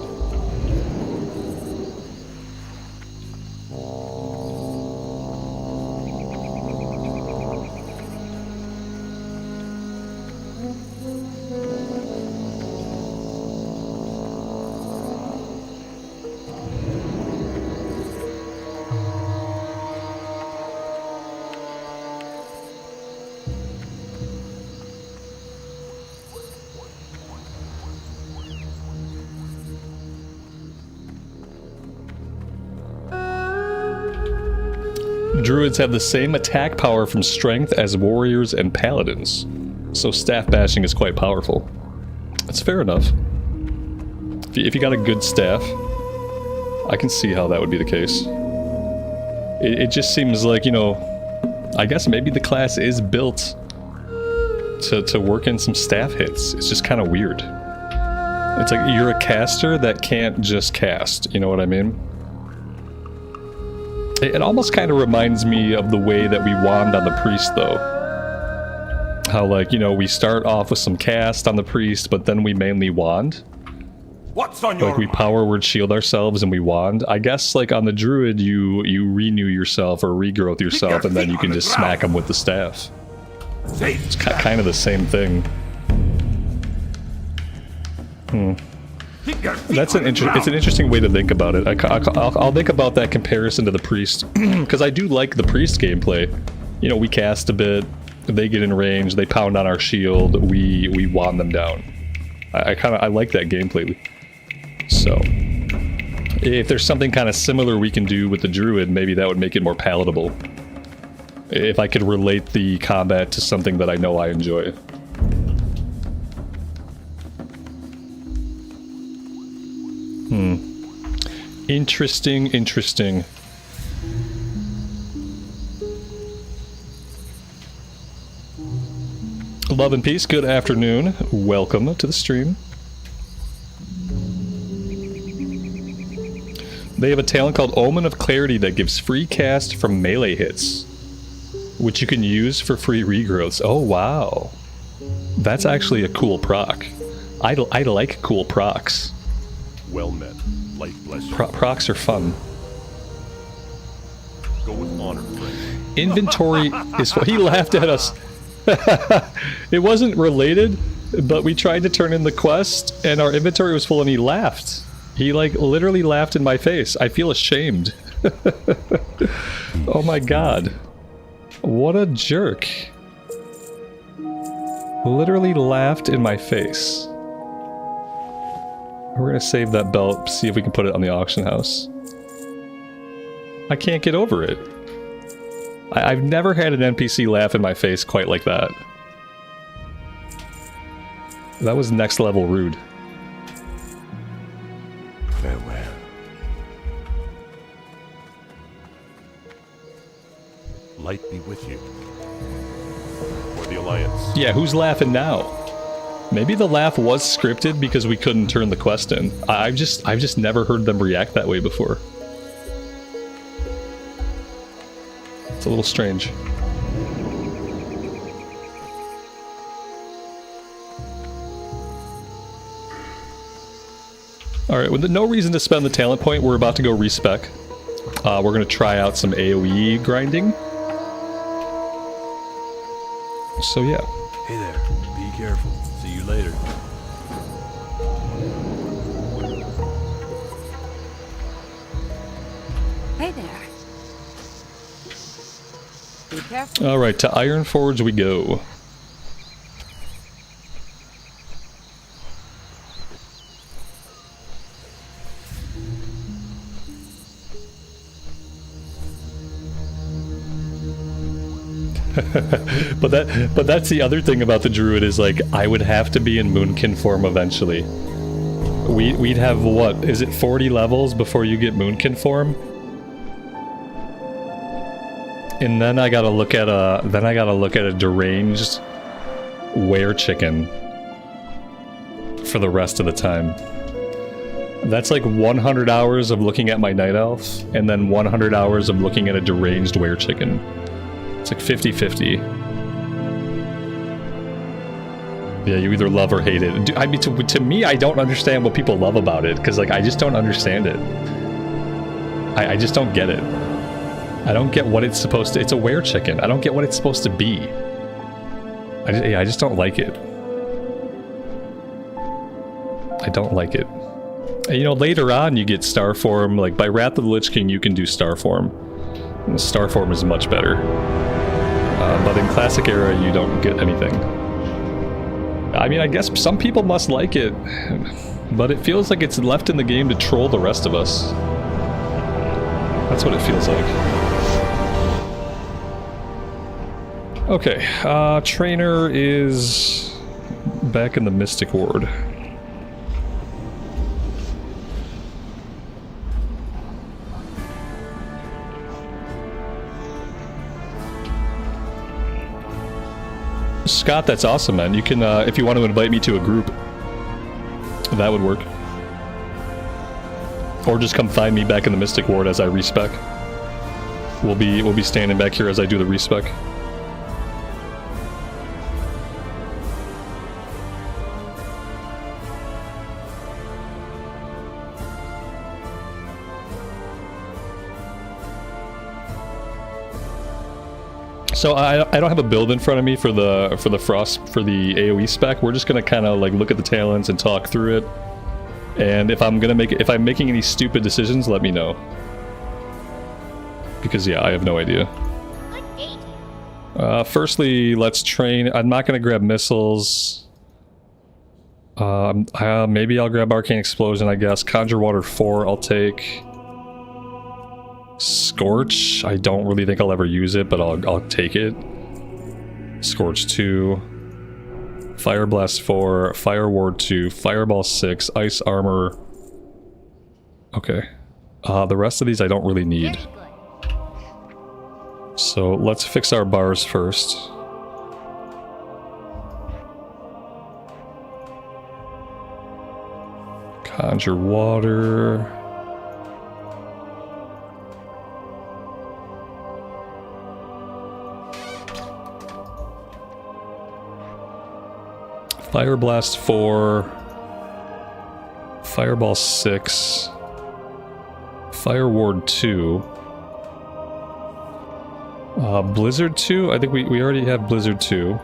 Druids have the same attack power from strength as warriors and paladins, so staff bashing is quite powerful. That's fair enough. If you got a good staff, I can see how that would be the case. It just seems like, you know, I guess maybe the class is built to work in some staff hits. It's just kind of weird. It's like you're a caster that can't just cast, you know what I mean? It almost kind of reminds me of the way that we wand on the priest, though. How, like, you know, we start off with some cast on the priest, but then we mainly wand. What's on your Like, we power word shield ourselves and we wand. I guess, like, on the druid, you renew yourself or regrowth yourself, and then you can just smack them with the staff. It's kind of the same thing. That's it's an interesting way to think about it. I'll think about that comparison to the priest, because I do like the priest gameplay. You know, we cast a bit, they get in range, they pound on our shield, we wand them down. I like that gameplay. So if there's something kind of similar we can do with the druid, maybe that would make it more palatable. If I could relate the combat to something that I know I enjoy. Interesting. Love and peace, good afternoon. Welcome to the stream. They have a talent called Omen of Clarity that gives free cast from melee hits, which you can use for free regrowths. Oh, wow. That's actually a cool proc. I like cool procs. Well met. Light bless you. Procs are fun. Go with honor, friend. Inventory is... He laughed at us. It wasn't related, but we tried to turn in the quest, and our inventory was full, and he laughed. He, like, literally laughed in my face. I feel ashamed. Oh my god. What a jerk. Literally laughed in my face. We're gonna save that belt, see if we can put it on the auction house. I can't get over it. I've never had an NPC laugh in my face quite like that. That was next level rude. Farewell. Light be with you. For the Alliance. Yeah, who's laughing now? Maybe the laugh was scripted because we couldn't turn the quest in. I've just never heard them react that way before. It's a little strange. Alright, with no reason to spend the talent point, we're about to go respec. We're going to try out some AoE grinding. So yeah. Hey there. Be careful. See you later. careful. Alright, to Ironforge we go. but that's the other thing about the Druid is like I would have to be in Moonkin form eventually. We'd have what? Is it 40 levels before you get Moonkin form? And then I gotta look at a deranged were chicken for the rest of the time. That's like 100 hours of looking at my night elf, and then 100 hours of looking at a deranged were chicken. It's like 50-50. Yeah, you either love or hate it. I mean, to me, I don't understand what people love about it, because like I just don't understand it. I just don't get it. I don't get what it's supposed to. It's a were chicken. I don't get what it's supposed to be. I just don't like it. I don't like it. And, you know, later on you get star form. Like by Wrath of the Lich King, you can do star form. And star form is much better. But in Classic Era, you don't get anything. I mean, I guess some people must like it, but it feels like it's left in the game to troll the rest of us. That's what it feels like. Okay, Trainer is back in the Mystic Ward. Scott, that's awesome, man. You can, if you want to invite me to a group, that would work. Or just come find me back in the Mystic Ward as I respec. We'll be standing back here as I do the respec. So I don't have a build in front of me for the AoE spec. We're just gonna kind of like look at the talents and talk through it. And if I'm making any stupid decisions, let me know. Because yeah, I have no idea. Firstly, let's train. I'm not gonna grab missiles. Maybe I'll grab Arcane Explosion, I guess. Conjure Water 4, I'll take. Scorch, I don't really think I'll ever use it, but I'll take it. Scorch 2, Fire Blast 4, Fire Ward 2, Fireball 6, Ice Armor. Okay. The rest of these I don't really need. So let's fix our bars first. Conjure Water. Fire Blast 4, Fireball 6, Fire Ward 2, Blizzard 2, I think we already have Blizzard 2,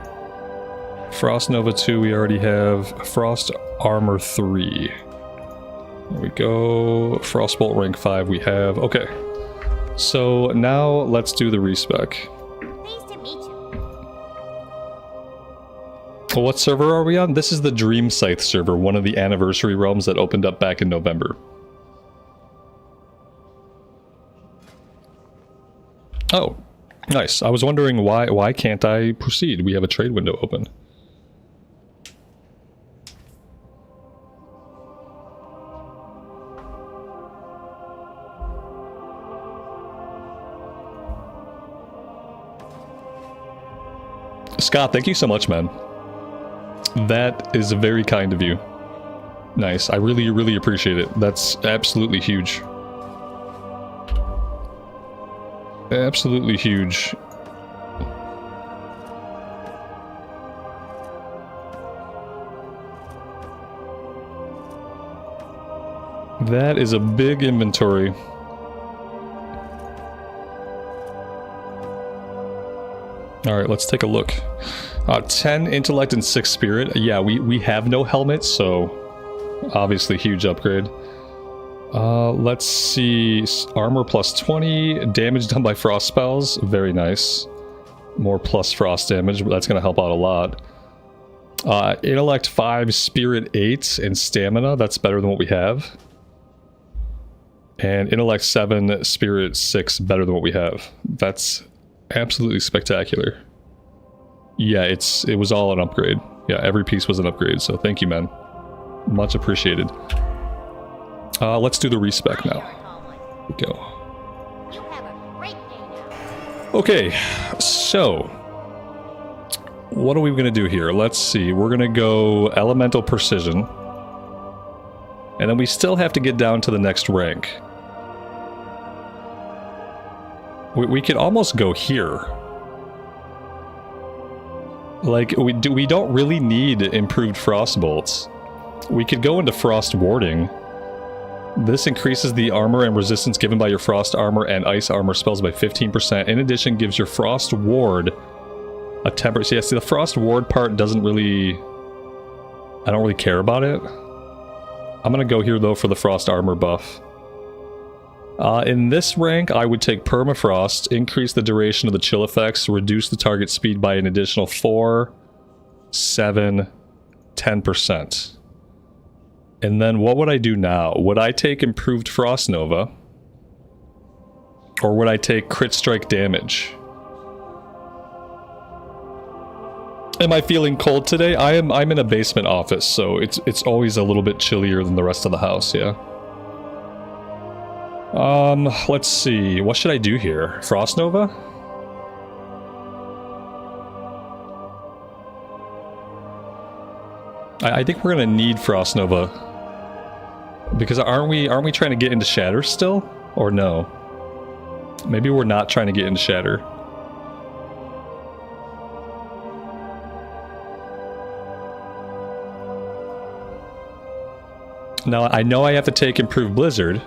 Frost Nova 2 we already have, Frost Armor 3, there we go, Frostbolt rank 5 we have, okay, so now let's do the respec. Well, what server are we on? This is the Dreamcythe server, one of the anniversary realms that opened up back in November. Oh, nice. I was wondering why can't I proceed? We have a trade window open. Scott, thank you so much, man. That is very kind of you. Nice. I really, really appreciate it. That's absolutely huge. Absolutely huge. That is a big inventory. Alright, let's take a look. 10 intellect and 6 spirit. Yeah, we have no helmet, so obviously huge upgrade. Let's see. Armor plus 20. Damage done by frost spells. Very nice. More plus frost damage, but that's going to help out a lot. Intellect 5, Spirit 8, and Stamina. That's better than what we have. And Intellect 7, Spirit 6, better than what we have. That's absolutely spectacular. Yeah, it was all an upgrade. Yeah, every piece was an upgrade, so thank you, man. Much appreciated. Let's do the respec now. Here we go. Okay, so what are we going to do here? Let's see. We're going to go Elemental Precision. And then we still have to get down to the next rank. We could almost go here. Like, we don't really need improved Frost Bolts. We could go into Frost Warding. This increases the armor and resistance given by your Frost Armor and Ice Armor spells by 15%. In addition, gives your Frost Ward a temper. So yeah, see, the Frost Ward part doesn't really... I don't really care about it. I'm gonna go here, though, for the Frost Armor buff. In this rank, I would take Permafrost, increase the duration of the chill effects, reduce the target speed by an additional 4, 7, 10%. And then what would I do now? Would I take Improved Frost Nova? Or would I take Crit Strike damage? Am I feeling cold today? I'm in a basement office, so it's always a little bit chillier than the rest of the house, yeah. Let's see. What should I do here? Frost Nova? I think we're gonna need Frost Nova. Because aren't we trying to get into Shatter still? Or no? Maybe we're not trying to get into Shatter. Now, I know I have to take Improved Blizzard.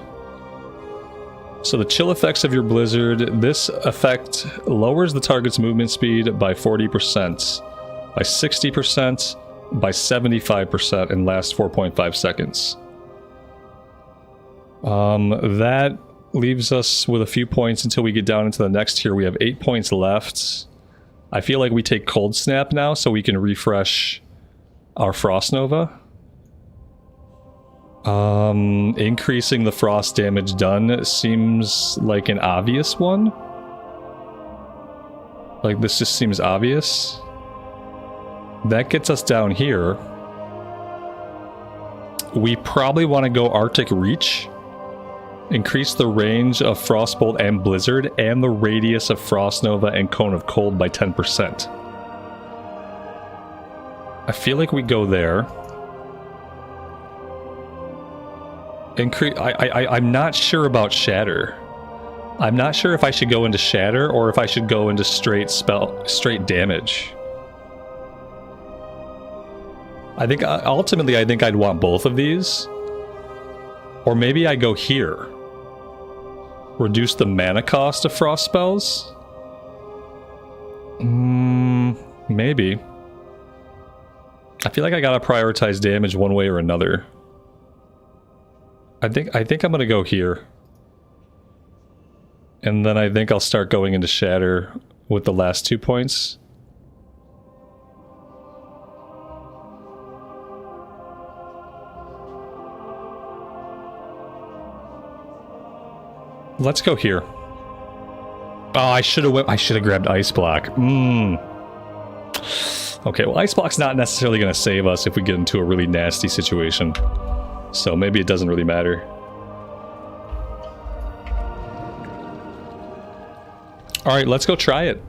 So the chill effects of your Blizzard, this effect lowers the target's movement speed by 40%, by 60%, by 75%, and lasts 4.5 seconds. That leaves us with a few points until we get down into the next tier. We have 8 points left. I feel like we take Cold Snap now so we can refresh our Frost Nova. Increasing the frost damage done seems like an obvious one. Like, this just seems obvious. That gets us down here. We probably want to go Arctic Reach. Increase the range of Frostbolt and Blizzard, and the radius of Frost Nova and Cone of Cold by 10%. I feel like we go there. I'm not sure about Shatter. I'm not sure if I should go into Shatter or if I should go into straight damage. I think ultimately I'd want both of these. Or maybe I go here. Reduce the mana cost of frost spells? Maybe. I feel like I gotta prioritize damage one way or another. I think I'm gonna go here. And then I think I'll start going into Shatter with the last 2 points. Let's go here. Oh, I should have grabbed Ice Block. Okay, well, Ice Block's not necessarily going to save us if we get into a really nasty situation. So maybe it doesn't really matter. Alright, let's go try it.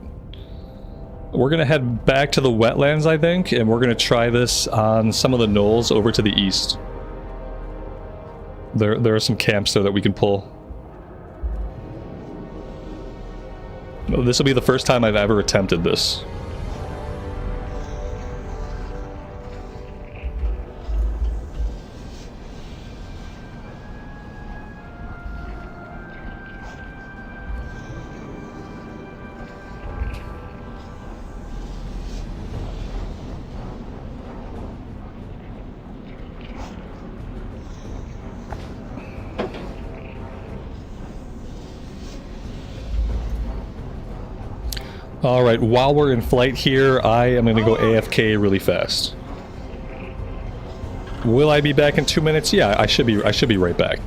We're going to head back to the wetlands, I think, and we're going to try this on some of the knolls over to the east. There are some camps there that we can pull. This will be the first time I've ever attempted this. Alright, while we're in flight here, I am going to go AFK really fast. Will I be back in 2 minutes? Yeah, I should be right back.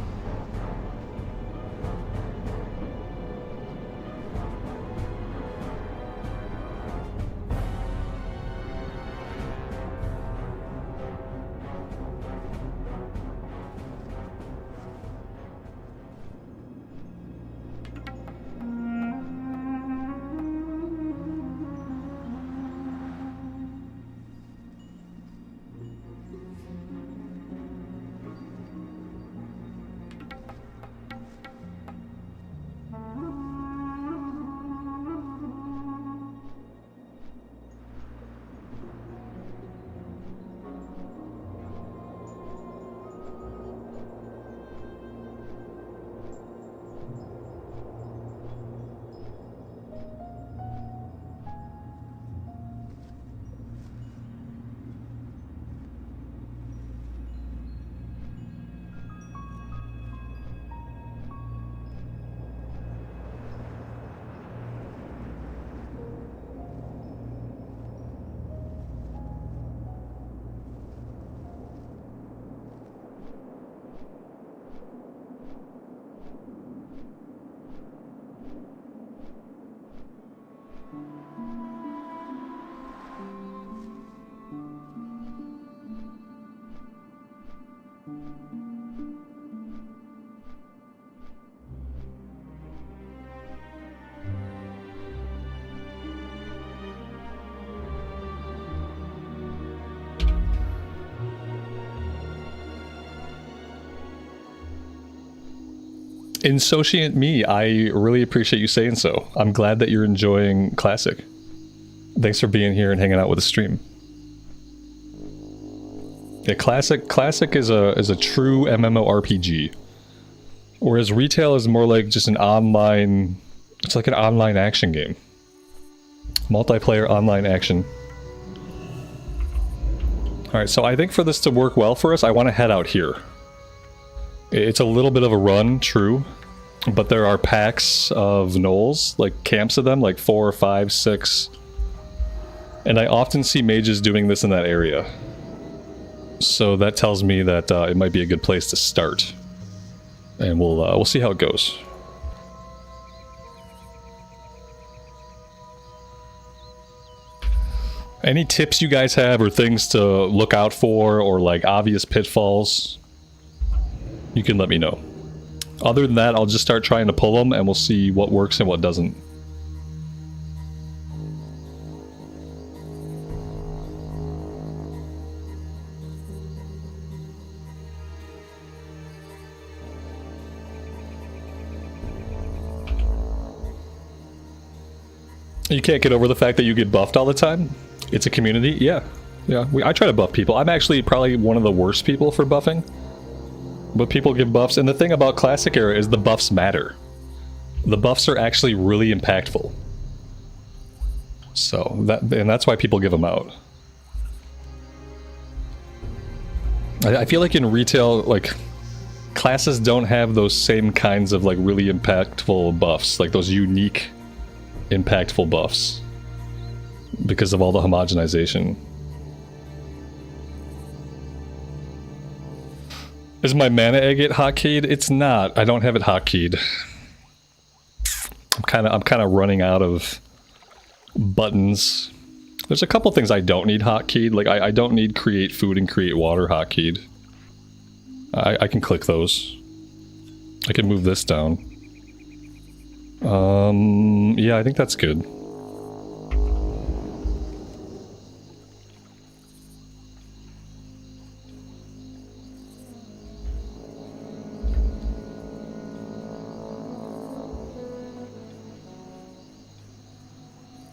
Insouciant me, I really appreciate you saying so. I'm glad that you're enjoying Classic. Thanks for being here and hanging out with the stream. Yeah, Classic is a true MMORPG. Whereas retail is more like just an online, it's like an online action game. Multiplayer online action. Alright, so I think for this to work well for us, I want to head out here. It's a little bit of a run, true, but there are packs of gnolls, like camps of them, like 4, 5, 6. And I often see mages doing this in that area. So that tells me that it might be a good place to start. And we'll see how it goes. Any tips you guys have or things to look out for or like obvious pitfalls? You can let me know. Other than that, I'll just start trying to pull them and we'll see what works and what doesn't. You can't get over the fact that you get buffed all the time? It's a community? Yeah. Yeah, I try to buff people. I'm actually probably one of the worst people for buffing. But people give buffs, and the thing about Classic Era is the buffs matter. The buffs are actually really impactful. So, that's why people give them out. I feel like in retail, like, classes don't have those same kinds of, like, really impactful buffs. Like, those unique, impactful buffs. Because of all the homogenization. Is my mana agate hotkeyed? It's not. I don't have it hotkeyed. I'm kind of running out of buttons. There's a couple things I don't need hotkeyed. Like I don't need create food and create water hotkeyed. I can click those. I can move this down. Yeah, I think that's good.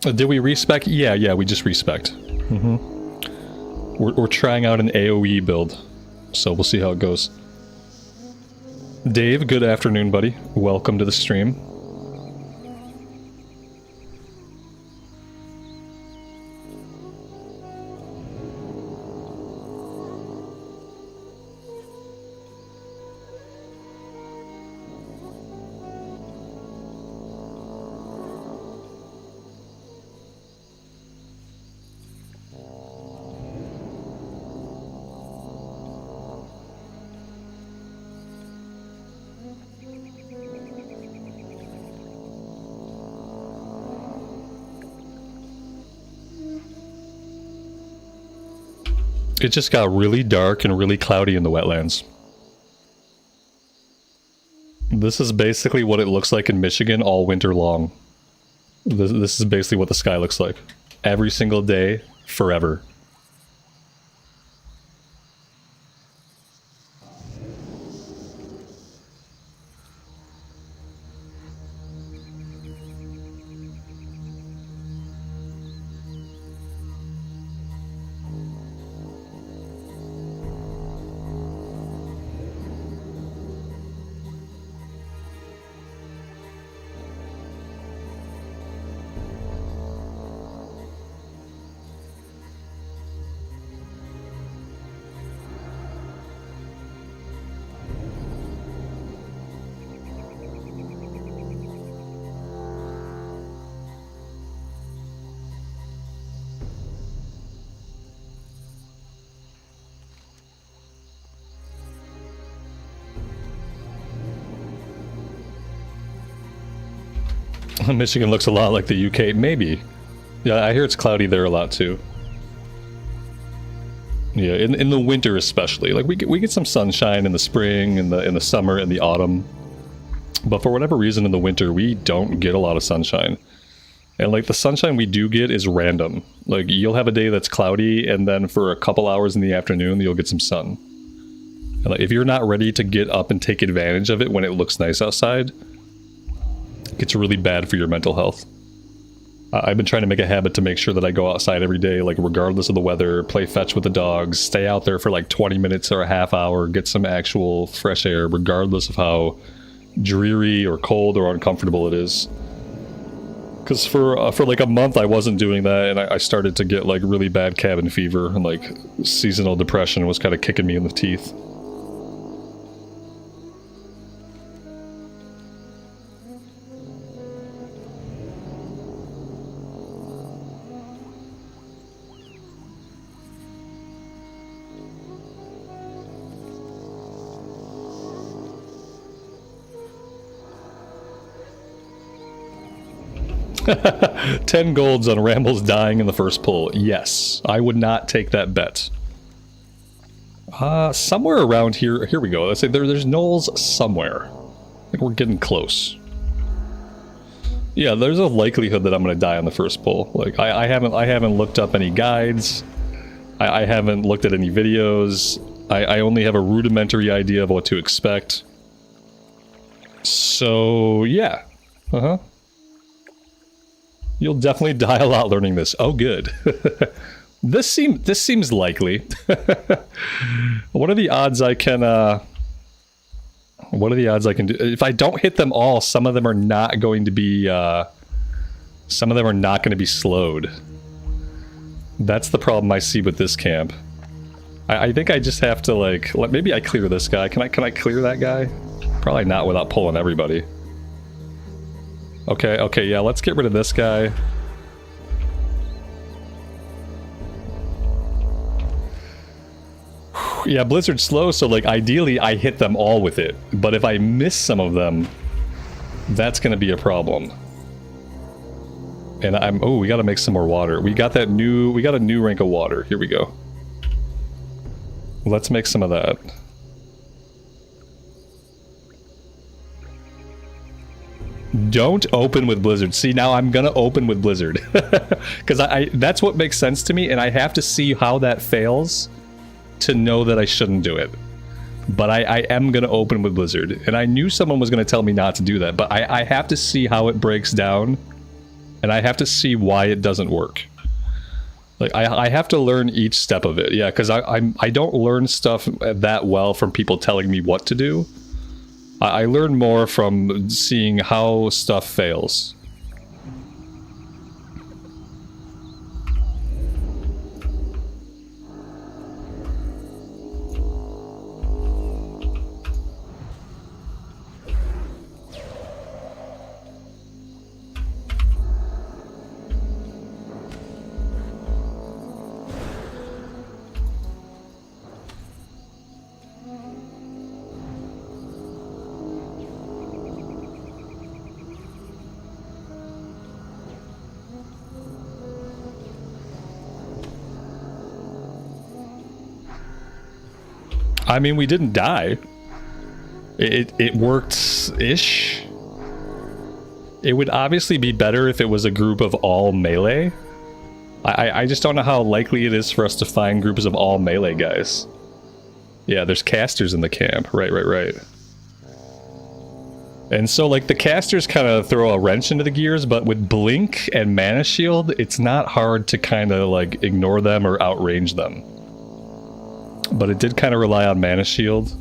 Did we respec? Yeah, we just respec. We're trying out an AoE build, so we'll see how it goes. Dave, good afternoon, buddy. Welcome to the stream. It just got really dark and really cloudy in the wetlands. This is basically what it looks like in Michigan all winter long. This is basically what the sky looks like. Every single day, forever. Michigan looks a lot like the UK, maybe. Yeah, I hear it's cloudy there a lot too. Yeah, in the winter especially. Like we get some sunshine in the spring, in the summer, and the autumn. But for whatever reason in the winter we don't get a lot of sunshine. And like the sunshine we do get is random. Like you'll have a day that's cloudy and then for a couple hours in the afternoon you'll get some sun. And like if you're not ready to get up and take advantage of it when it looks nice outside, it's really bad for your mental health. I've been trying to make a habit to make sure that I go outside every day, like regardless of the weather, play fetch with the dogs, stay out there for like 20 minutes or a half hour, get some actual fresh air, regardless of how dreary or cold or uncomfortable it is. Because for like a month I wasn't doing that, and I started to get like really bad cabin fever, and like seasonal depression was kind of kicking me in the teeth. 10 golds on Rambles dying in the first pull. Yes, I would not take that bet. Somewhere around here. Here we go. Let's say there's gnolls somewhere. I think we're getting close. Yeah, there's a likelihood that I'm going to die on the first pull. Like I haven't looked up any guides. I haven't looked at any videos. I only have a rudimentary idea of what to expect. So yeah. You'll definitely die a lot learning this. Oh, good. This seems likely. What are the odds I can? What are the odds I can do? If I don't hit them all, some of them are not going to be. Some of them are not going to be slowed. That's the problem I see with this camp. I think I just have to like. Maybe I clear this guy. Can I clear that guy? Probably not without pulling everybody. Okay, yeah, let's get rid of this guy. Yeah, Blizzard's slow, so like ideally I hit them all with it. But if I miss some of them, that's gonna be a problem. And oh, we gotta make some more water. We got a new rank of water. Here we go. Let's make some of that. Don't open with Blizzard. See, now I'm gonna open with Blizzard. Because that's what makes sense to me, and I have to see how that fails to know that I shouldn't do it. But I am gonna open with Blizzard. And I knew someone was gonna tell me not to do that, but I have to see how it breaks down, and I have to see why it doesn't work. Like, I have to learn each step of it. Yeah, because I don't learn stuff that well from people telling me what to do. I learn more from seeing how stuff fails. I mean, we didn't die. It worked-ish. It would obviously be better if it was a group of all melee. I just don't know how likely it is for us to find groups of all melee guys. Yeah, there's casters in the camp. Right. And so, like, the casters kind of throw a wrench into the gears, but with Blink and Mana Shield, it's not hard to kind of, like, ignore them or outrange them. But it did kind of rely on Mana Shield,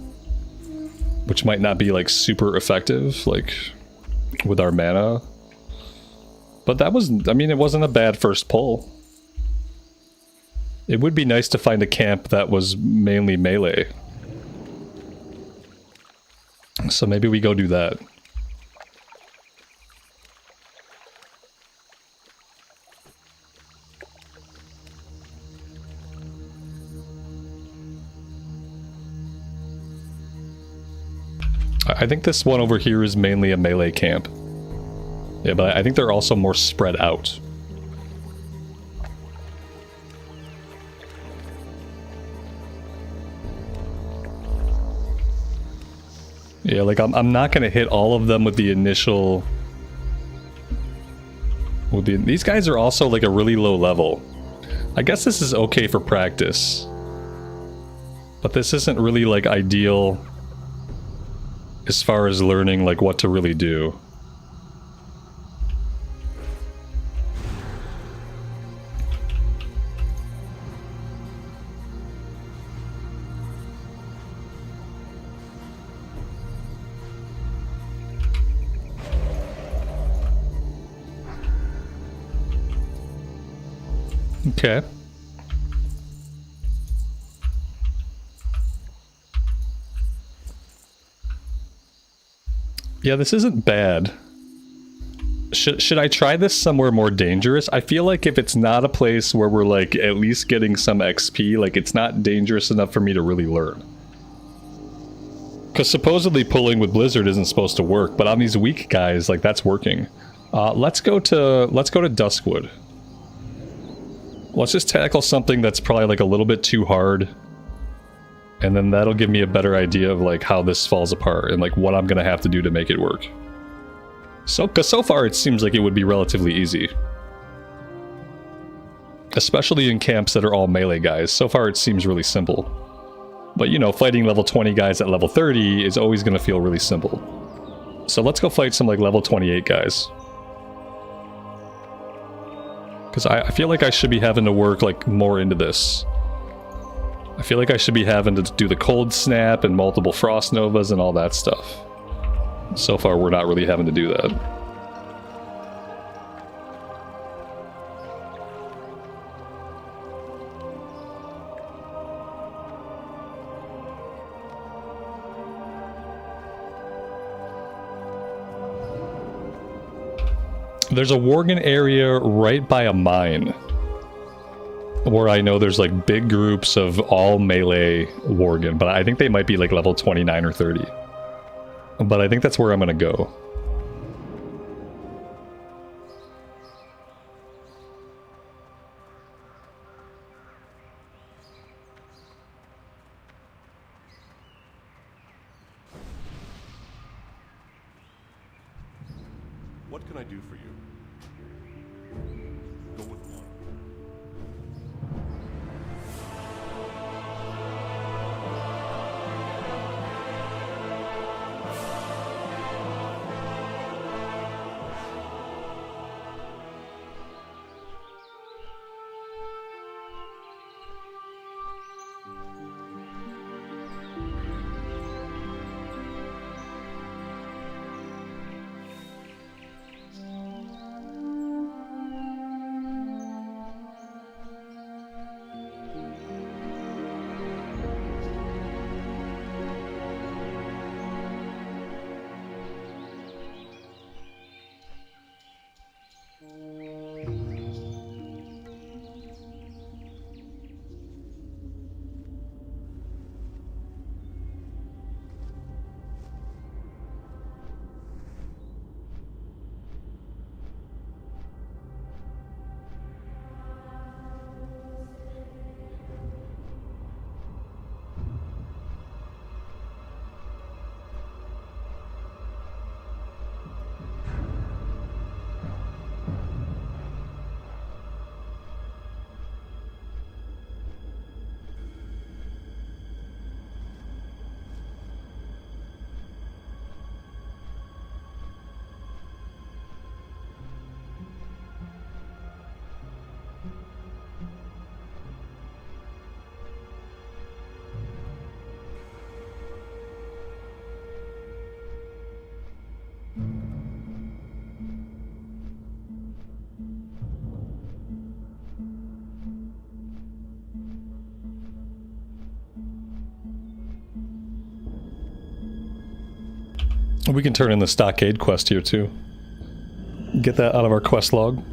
which might not be, like, super effective, like, with our mana. But that was, I mean, it wasn't a bad first pull. It would be nice to find a camp that was mainly melee. So maybe we go do that. I think this one over here is mainly a melee camp. Yeah, but I think they're also more spread out. Yeah, like I'm not gonna hit all of them with the initial. These guys are also like a really low level. I guess this is okay for practice, but this isn't really like ideal as far as learning like what to really do. Okay. Yeah, this isn't bad. Should I try this somewhere more dangerous? I feel like if it's not a place where we're like at least getting some XP, like it's not dangerous enough for me to really learn. Because supposedly pulling with Blizzard isn't supposed to work, but on these weak guys, like that's working. Let's go to Duskwood. Let's just tackle something that's probably like a little bit too hard. And then that'll give me a better idea of like how this falls apart and like what I'm gonna have to do to make it work. So, cause so far it seems like it would be relatively easy. Especially in camps that are all melee guys. So far it seems really simple. But you know, fighting level 20 guys at level 30 is always gonna feel really simple. So let's go fight some like level 28 guys. Because I feel like I should be having to work like more into this. I feel like I should be having to do the cold snap and multiple frost novas and all that stuff. So far we're not really having to do that. There's a Worgen area right by a mine where I know there's like big groups of all melee Worgen, but I think they might be like level 29 or 30. But I think that's where I'm gonna go. What can I do for you? Go with me. We can turn in the Stockade quest here too. Get that out of our quest log.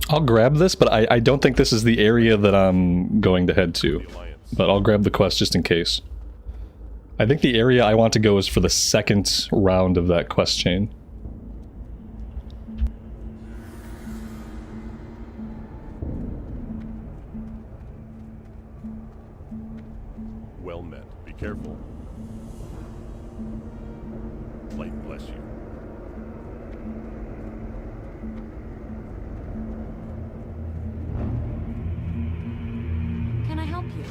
I'll grab this, but I don't think this is the area that I'm going to head to. But I'll grab the quest just in case. I think the area I want to go is for the second round of that quest chain. Well met. Be careful. Light bless you. Can I help you?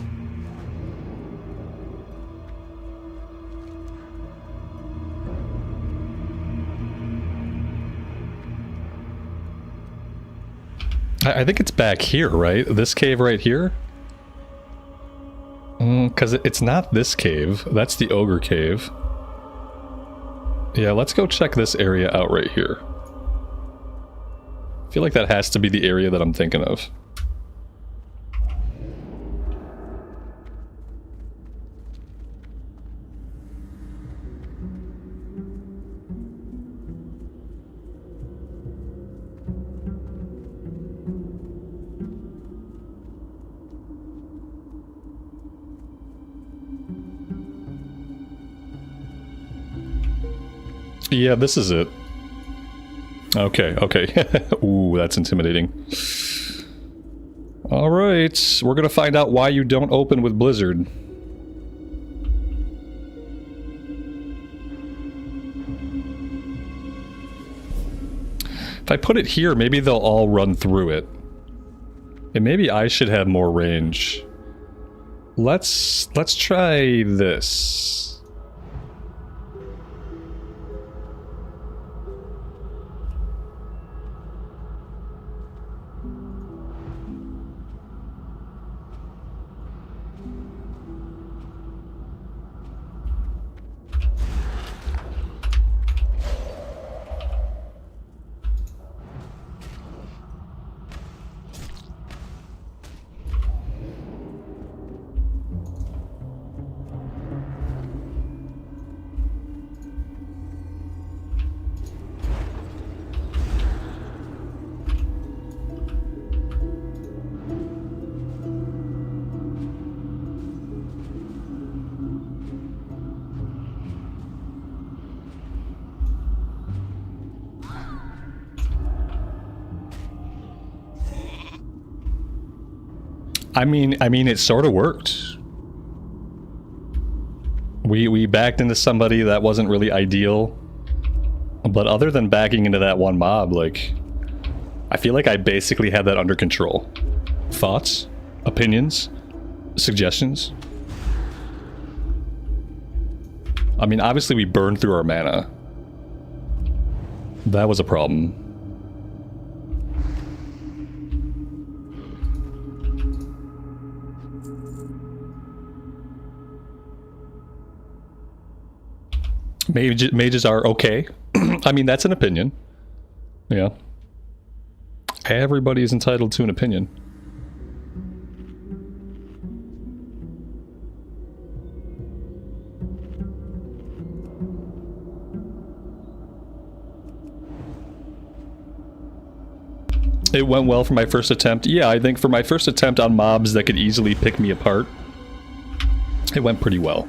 I think it's back here, right? This cave right here? Because it's not this cave. That's the ogre cave. Yeah, let's go check this area out right here. I feel like that has to be the area that I'm thinking of. Yeah, this is it. Okay, okay. Ooh, that's intimidating. Alright, we're gonna find out why you don't open with Blizzard. If I put it here, maybe they'll all run through it. And maybe I should have more range. Let's try this. I mean, it sort of worked. We backed into somebody that wasn't really ideal. But other than backing into that one mob, like, I feel like I basically had that under control. Thoughts? Opinions? Suggestions? I mean, obviously we burned through our mana. That was a problem. Mages are okay. I mean, that's an opinion. Yeah. Everybody is entitled to an opinion. It went well for my first attempt. Yeah, I think for my first attempt on mobs that could easily pick me apart, it went pretty well.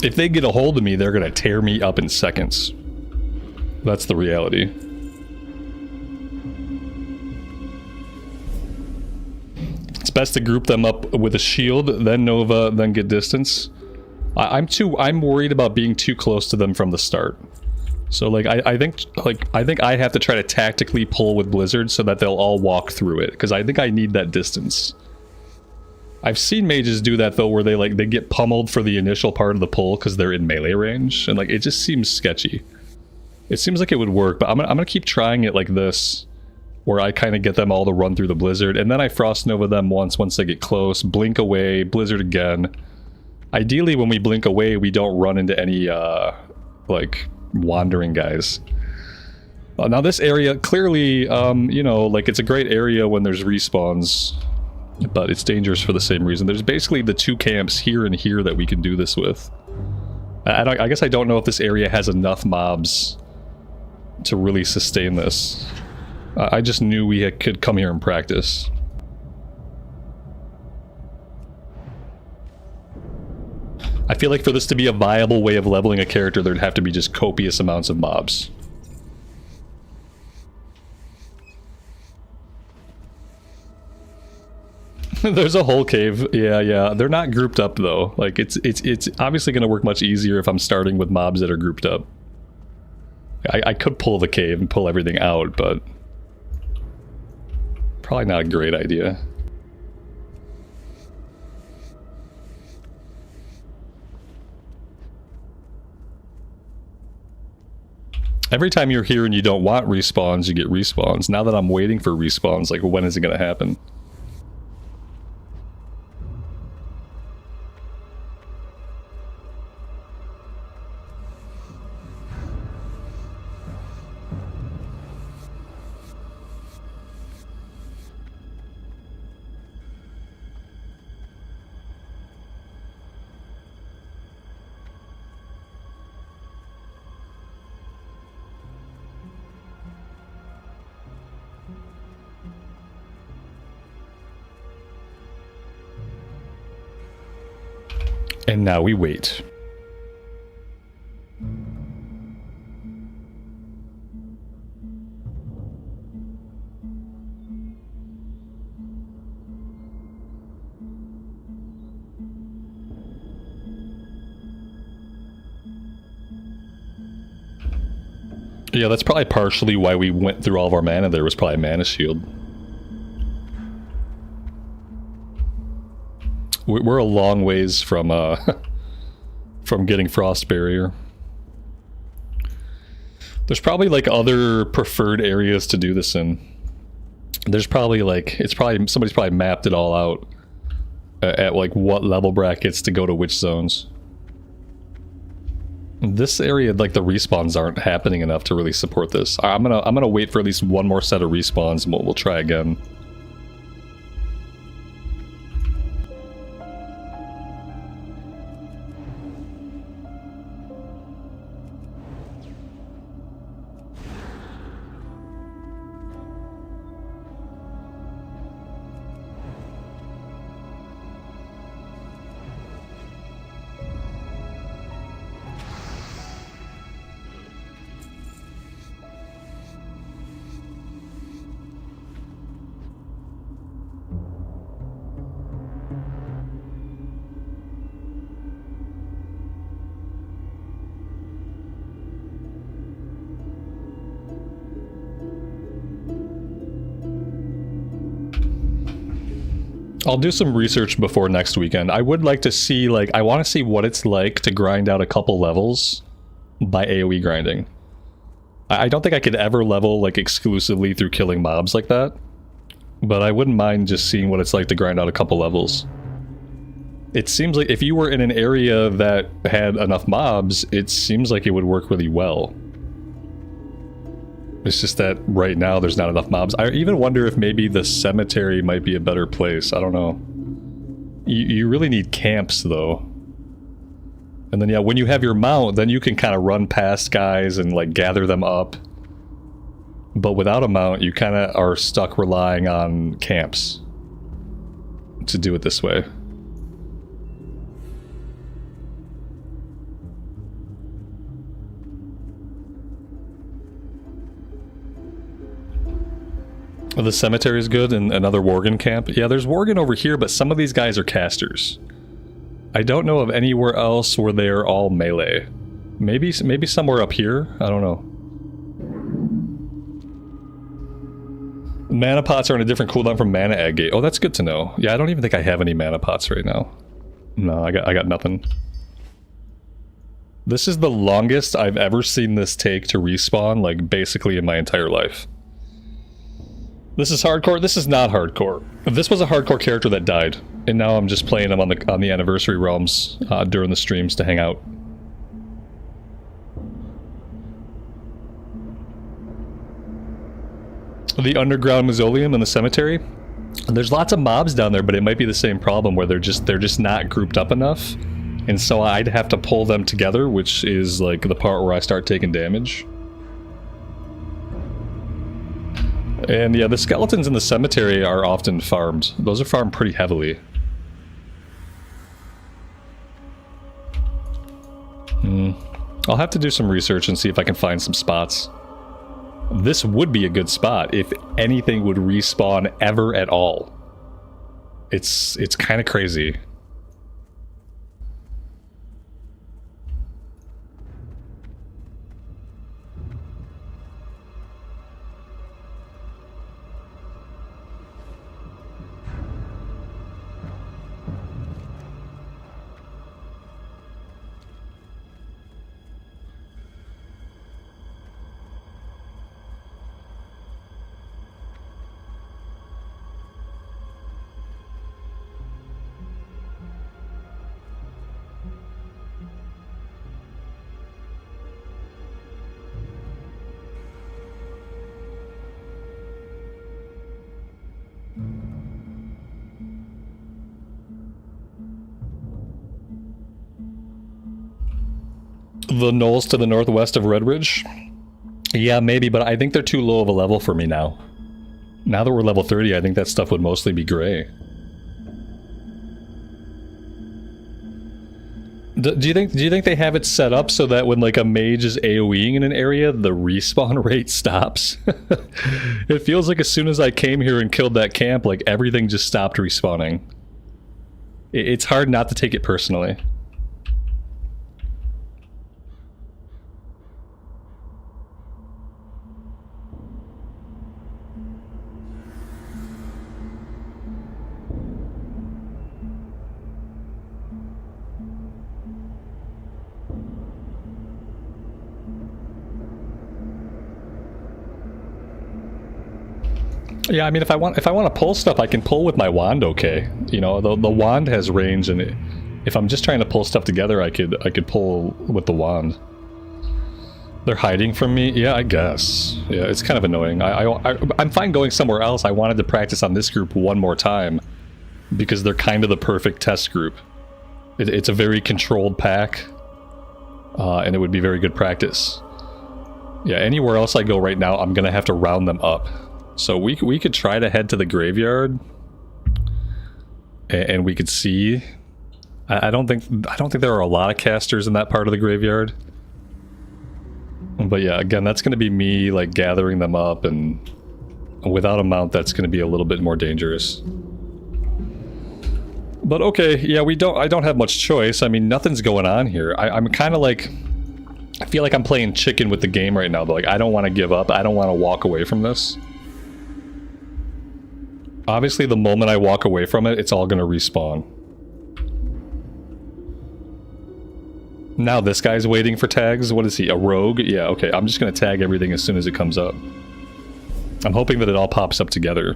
If they get a hold of me, they're gonna tear me up in seconds. That's the reality. It's best to group them up with a shield, then Nova, then get distance. I'm worried about being too close to them from the start. So like I think I have to try to tactically pull with Blizzard so that they'll all walk through it, because I think I need that distance. I've seen mages do that though, where they get pummeled for the initial part of the pull because they're in melee range, and like it just seems sketchy. It seems like it would work, but I'm gonna keep trying it like this, where I kind of get them all to run through the Blizzard, and then I Frost Nova them once they get close, blink away, Blizzard again. Ideally, when we blink away, we don't run into any like, wandering guys. Now this area, clearly, you know, like, it's a great area when there's respawns, but it's dangerous for the same reason. There's basically the 2 camps here and here that we can do this with. I guess I don't know if this area has enough mobs to really sustain this. I just knew we could come here and practice. I feel like for this to be a viable way of leveling a character, there'd have to be just copious amounts of mobs. There's a whole cave. Yeah. They're not grouped up though. Like it's obviously going to work much easier if I'm starting with mobs that are grouped up. I could pull the cave and pull everything out, but probably not a great idea. Every time you're here and you don't want respawns, you get respawns. Now that I'm waiting for respawns, like, when is it going to happen? And now we wait. Yeah, that's probably partially why we went through all of our mana. There was probably a mana shield. We're a long ways from from getting Frost Barrier. There's probably like other preferred areas to do this in. There's probably like, somebody's probably mapped it all out at like what level brackets to go to which zones. This area, like, the respawns aren't happening enough to really support this. I'm gonna wait for at least one more set of respawns and we'll try again. I'll do some research before next weekend. I would like to see, like, I want to see what it's like to grind out a couple levels by AoE grinding. I don't think I could ever level, like, exclusively through killing mobs like that. But I wouldn't mind just seeing what it's like to grind out a couple levels. It seems like if you were in an area that had enough mobs, it seems like it would work really well. It's just that right now there's not enough mobs. I even wonder if maybe the cemetery might be a better place. I don't know. You really need camps though. And then yeah, when you have your mount, then you can kind of run past guys and like gather them up. But without a mount, you kind of are stuck relying on camps to do it this way. The cemetery is good, and another Worgen camp. Yeah, there's Worgen over here, but some of these guys are casters. I don't know of anywhere else where they're all melee. Maybe somewhere up here? I don't know. Mana pots are on a different cooldown from mana egg gate. Oh, that's good to know. Yeah, I don't even think I have any mana pots right now. No, I got nothing. This is the longest I've ever seen this take to respawn, like, basically in my entire life. This is hardcore? This is not hardcore. This was a hardcore character that died, and now I'm just playing him on the anniversary realms during the streams to hang out. The underground mausoleum in the cemetery. There's lots of mobs down there, but it might be the same problem where they're just not grouped up enough, and so I'd have to pull them together, which is like the part where I start taking damage. And yeah, the skeletons in the cemetery are often farmed. Those are farmed pretty heavily. I'll have to do some research and see if I can find some spots. This would be a good spot if anything would respawn ever at all. It's kind of crazy. The knolls to the northwest of Redridge? Yeah, maybe, but I think they're too low of a level for me now. Now that we're level 30, I think that stuff would mostly be gray. Do you think they have it set up so that when like a mage is AoEing in an area, the respawn rate stops? It feels like as soon as I came here and killed that camp, like everything just stopped respawning. It's hard not to take it personally. Yeah, I mean, if I want to pull stuff, I can pull with my wand. Okay, you know, the wand has range, and if I'm just trying to pull stuff together, I could pull with the wand. They're hiding from me. Yeah, I guess. Yeah, it's kind of annoying. I'm fine going somewhere else. I wanted to practice on this group one more time because they're kind of the perfect test group. It's a very controlled pack, and it would be very good practice. Yeah, anywhere else I go right now, I'm gonna have to round them up. So we could try to head to the graveyard, and we could see. I don't think there are a lot of casters in that part of the graveyard. But yeah, again, that's going to be me like gathering them up, and without a mount, that's going to be a little bit more dangerous. But okay, yeah, I don't have much choice. I mean, nothing's going on here. I'm kind of like, I feel like I'm playing chicken with the game right now. But like, I don't want to give up. I don't want to walk away from this. Obviously, the moment I walk away from it, it's all going to respawn. Now this guy's waiting for tags. What is he, a rogue? Yeah, okay, I'm just going to tag everything as soon as it comes up. I'm hoping that it all pops up together.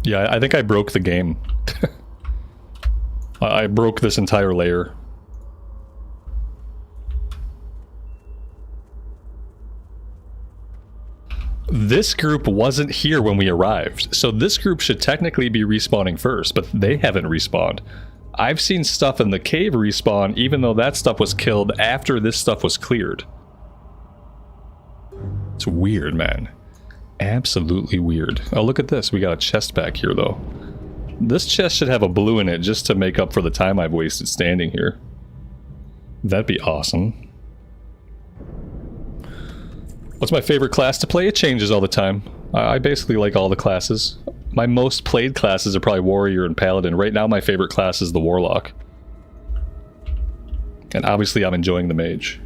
Yeah, I think I broke the game. I broke this entire layer. This group wasn't here when we arrived, so this group should technically be respawning first, but they haven't respawned. I've seen stuff in the cave respawn, even though that stuff was killed after this stuff was cleared. It's weird, man. Absolutely weird. Oh, look at this. We got a chest back here, though. This chest should have a blue in it just to make up for the time I've wasted standing here. That'd be awesome. What's my favorite class to play? It changes all the time. I basically like all the classes. My most played classes are probably Warrior and Paladin. Right now, my favorite class is the Warlock. And obviously, I'm enjoying the Mage.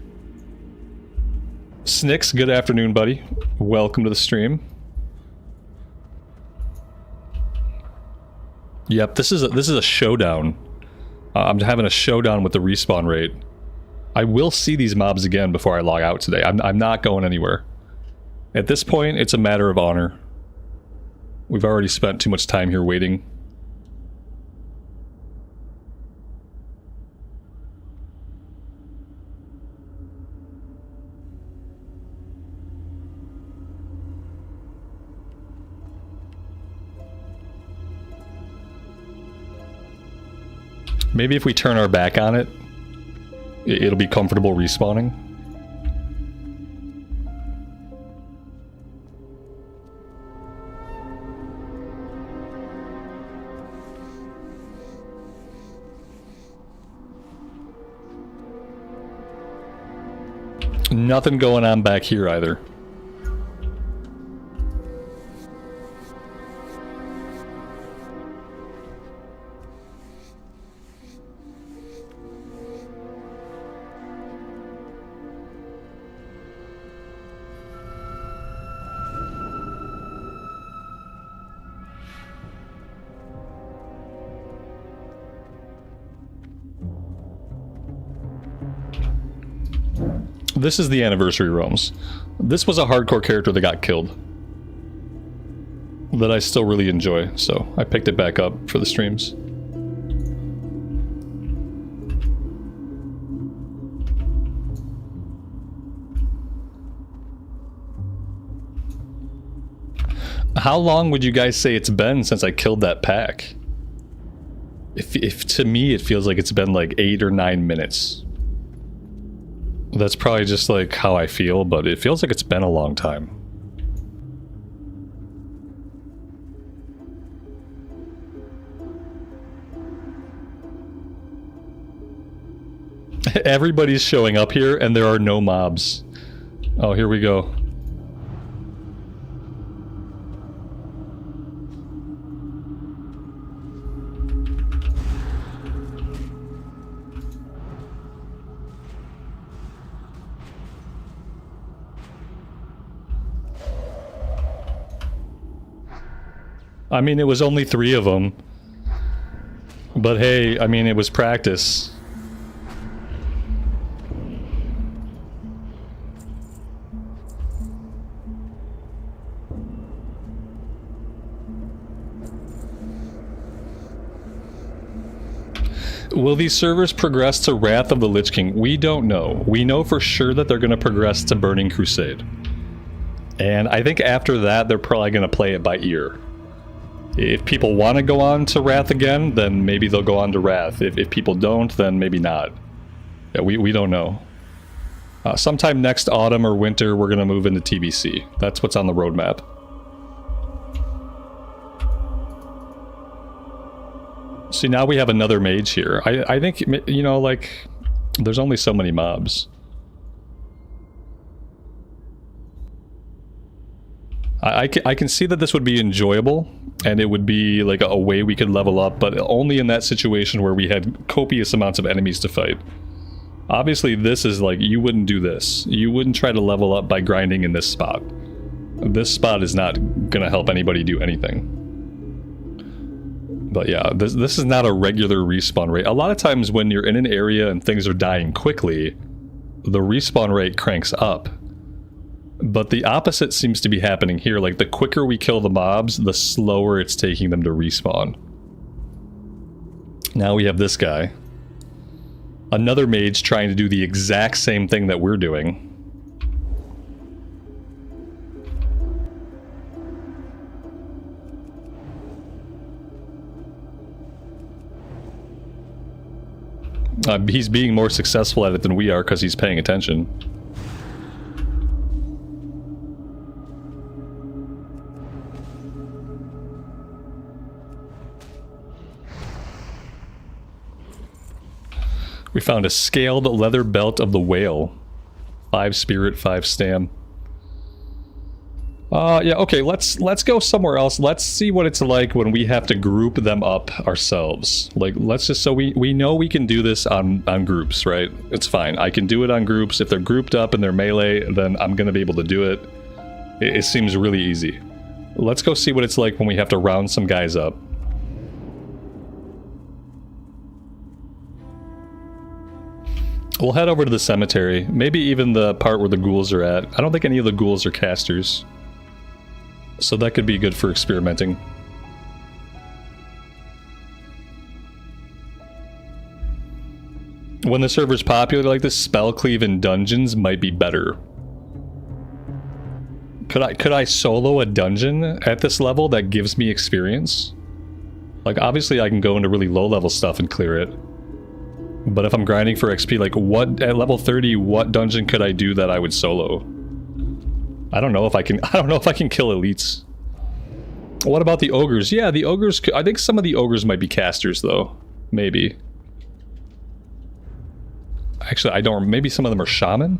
Snicks, good afternoon, buddy. Welcome to the stream. Yep, this is a showdown. I'm having a showdown with the respawn rate. I will see these mobs again before I log out today. I'm not going anywhere. At this point, it's a matter of honor. We've already spent too much time here waiting. Maybe if we turn our back on it, it'll be comfortable respawning. Nothing going on back here either. This is the anniversary roams. This was a hardcore character that got killed. That I still really enjoy, so I picked it back up for the streams. How long would you guys say it's been since I killed that pack? If to me it feels like it's been like 8 or 9 minutes. That's probably just like how I feel, but it feels like it's been a long time. Everybody's showing up here and there are no mobs. Oh, here we go. I mean, it was only 3 of them. But hey, I mean, it was practice. Will these servers progress to Wrath of the Lich King? We don't know. We know for sure that they're going to progress to Burning Crusade. And I think after that, they're probably going to play it by ear. If people want to go on to Wrath again, then maybe they'll go on to Wrath. If people don't, then maybe not. Yeah, we don't know. Sometime next autumn or winter, we're going to move into TBC. That's what's on the roadmap. See, now we have another mage here. I think, you know, like, there's only so many mobs. I can see that this would be enjoyable, and it would be like a way we could level up, but only in that situation where we had copious amounts of enemies to fight. Obviously, this is like, you wouldn't do this. You wouldn't try to level up by grinding in this spot. This spot is not going to help anybody do anything. But yeah, this is not a regular respawn rate. A lot of times when you're in an area and things are dying quickly, the respawn rate cranks up. But the opposite seems to be happening here. Like, the quicker we kill the mobs, the slower it's taking them to respawn. Now we have this guy. Another mage trying to do the exact same thing that we're doing. He's being more successful at it than we are because he's paying attention. We found a scaled leather belt of the whale. 5 spirit, 5 stam. Yeah, okay, let's go somewhere else. Let's see what it's like when we have to group them up ourselves. Like, let's just, so we know we can do this on groups, right? It's fine. I can do it on groups. If they're grouped up and they're melee, then I'm gonna be able to do it. It seems really easy. Let's go see what it's like when we have to round some guys up. We'll head over to the cemetery. Maybe even the part where the ghouls are at. I don't think any of the ghouls are casters. So that could be good for experimenting. When the server's popular like this, spell cleave in dungeons might be better. Could I solo a dungeon at this level that gives me experience? Like, obviously I can go into really low level stuff and clear it. But if I'm grinding for XP, like what at level 30, what dungeon could I do that I would solo? I don't know if I can kill elites. What about the ogres? Yeah, the ogres, I think some of the ogres might be casters though. Maybe. Actually, I don't, maybe some of them are shaman?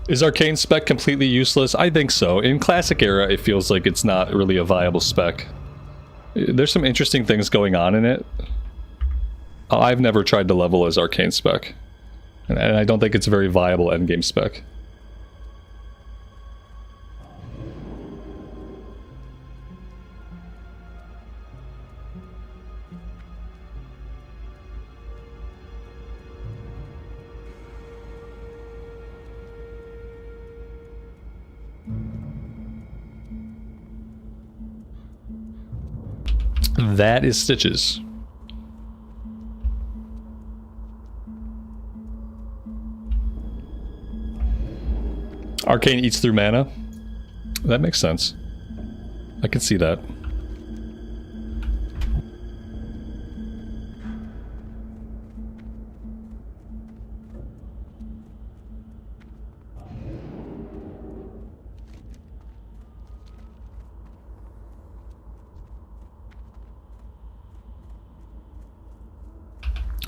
Is arcane spec completely useless? I think so. In classic era, it feels like it's not really a viable spec. There's some interesting things going on in it. I've never tried to level as arcane spec. And I don't think it's a very viable endgame spec. That is Stitches. Arcane eats through mana. That makes sense. I can see that.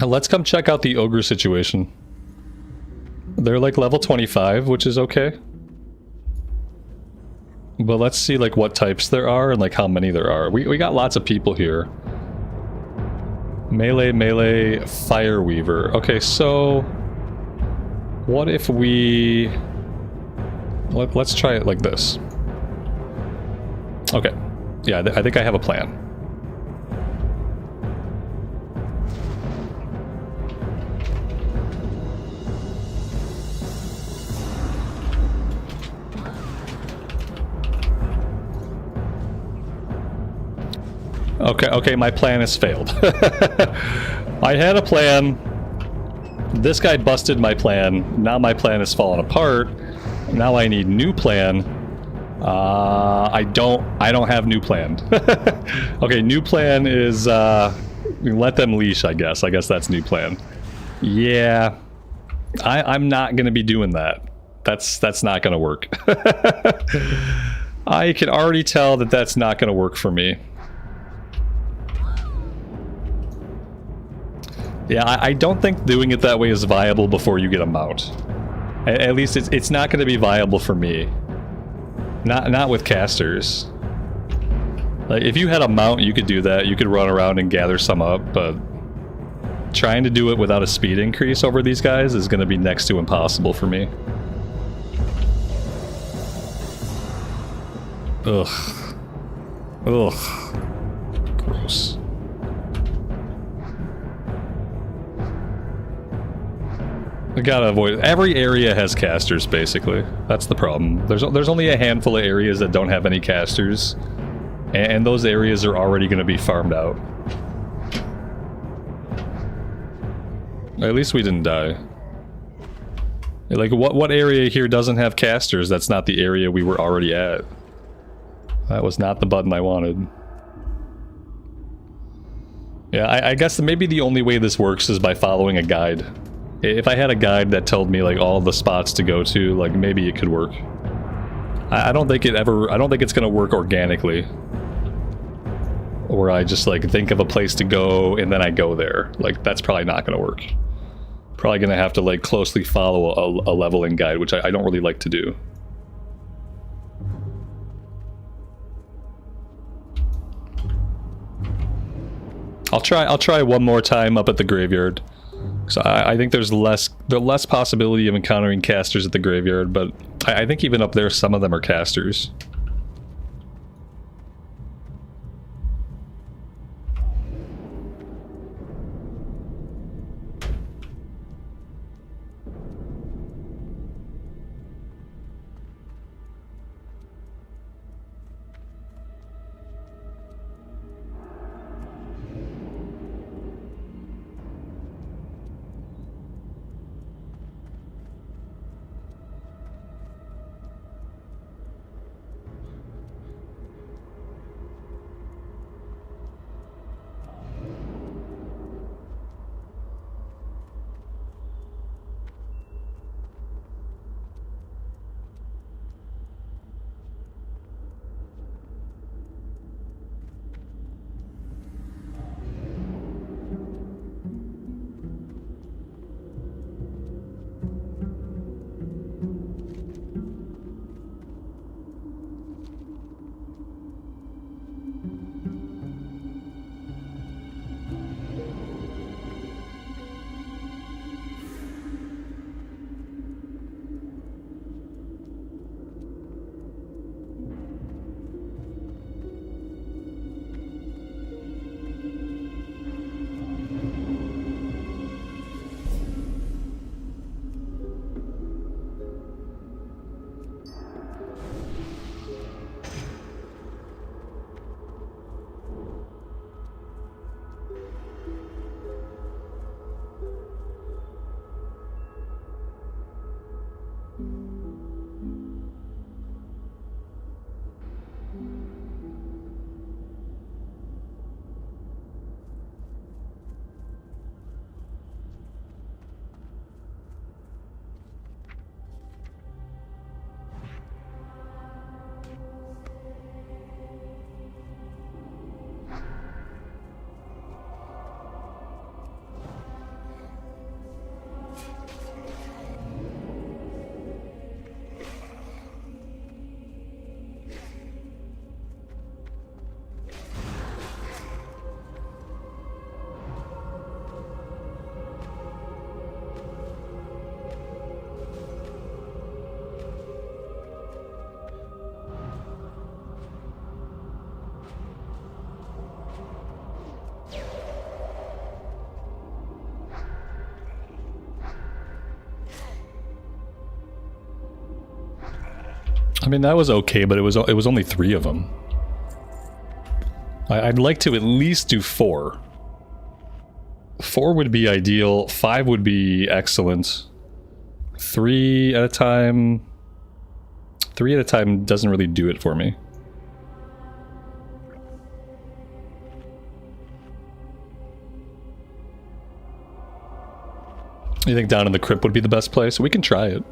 Let's come check out the ogre situation. They're like level 25, which is okay. But let's see like what types there are and like how many there are. We got lots of people here. Melee, melee, Fireweaver. Okay, so what if we... Let's try it like this. Okay. Yeah, I think I have a plan. Okay, my plan has failed. I had a plan. This guy busted my plan. Now my plan has fallen apart. Now I need new plan. I don't have new plan. Okay, new plan is let them leash, I guess. I guess that's new plan. Yeah. I'm not gonna be doing that. That's not gonna work. I can already tell that that's not gonna work for me. Yeah, I don't think doing it that way is viable before you get a mount. At least it's not going to be viable for me. Not with casters. Like, if you had a mount, you could do that. You could run around and gather some up, but trying to do it without a speed increase over these guys is going to be next to impossible for me. Ugh. Ugh. Gross. I gotta avoid... Every area has casters, basically. That's the problem. There's only a handful of areas that don't have any casters. And those areas are already going to be farmed out. At least we didn't die. Like, what area here doesn't have casters? That's not the area we were already at. That was not the button I wanted. Yeah, I guess maybe the only way this works is by following a guide. If I had a guide that told me like all the spots to go to, like maybe it could work. I don't think it's gonna work organically. Or I just like think of a place to go and then I go there. Like that's probably not gonna work. Probably gonna have to like closely follow a leveling guide, which I don't really like to do. I'll try one more time up at the graveyard. So I think there's less possibility of encountering casters at the graveyard, but I think even up there some of them are casters. I mean, that was okay, but it was only 3 of them. I'd like to at least do 4. 4 would be ideal. 5 would be excellent. 3 at a time... 3 at a time doesn't really do it for me. You think down in the crypt would be the best place? We can try it.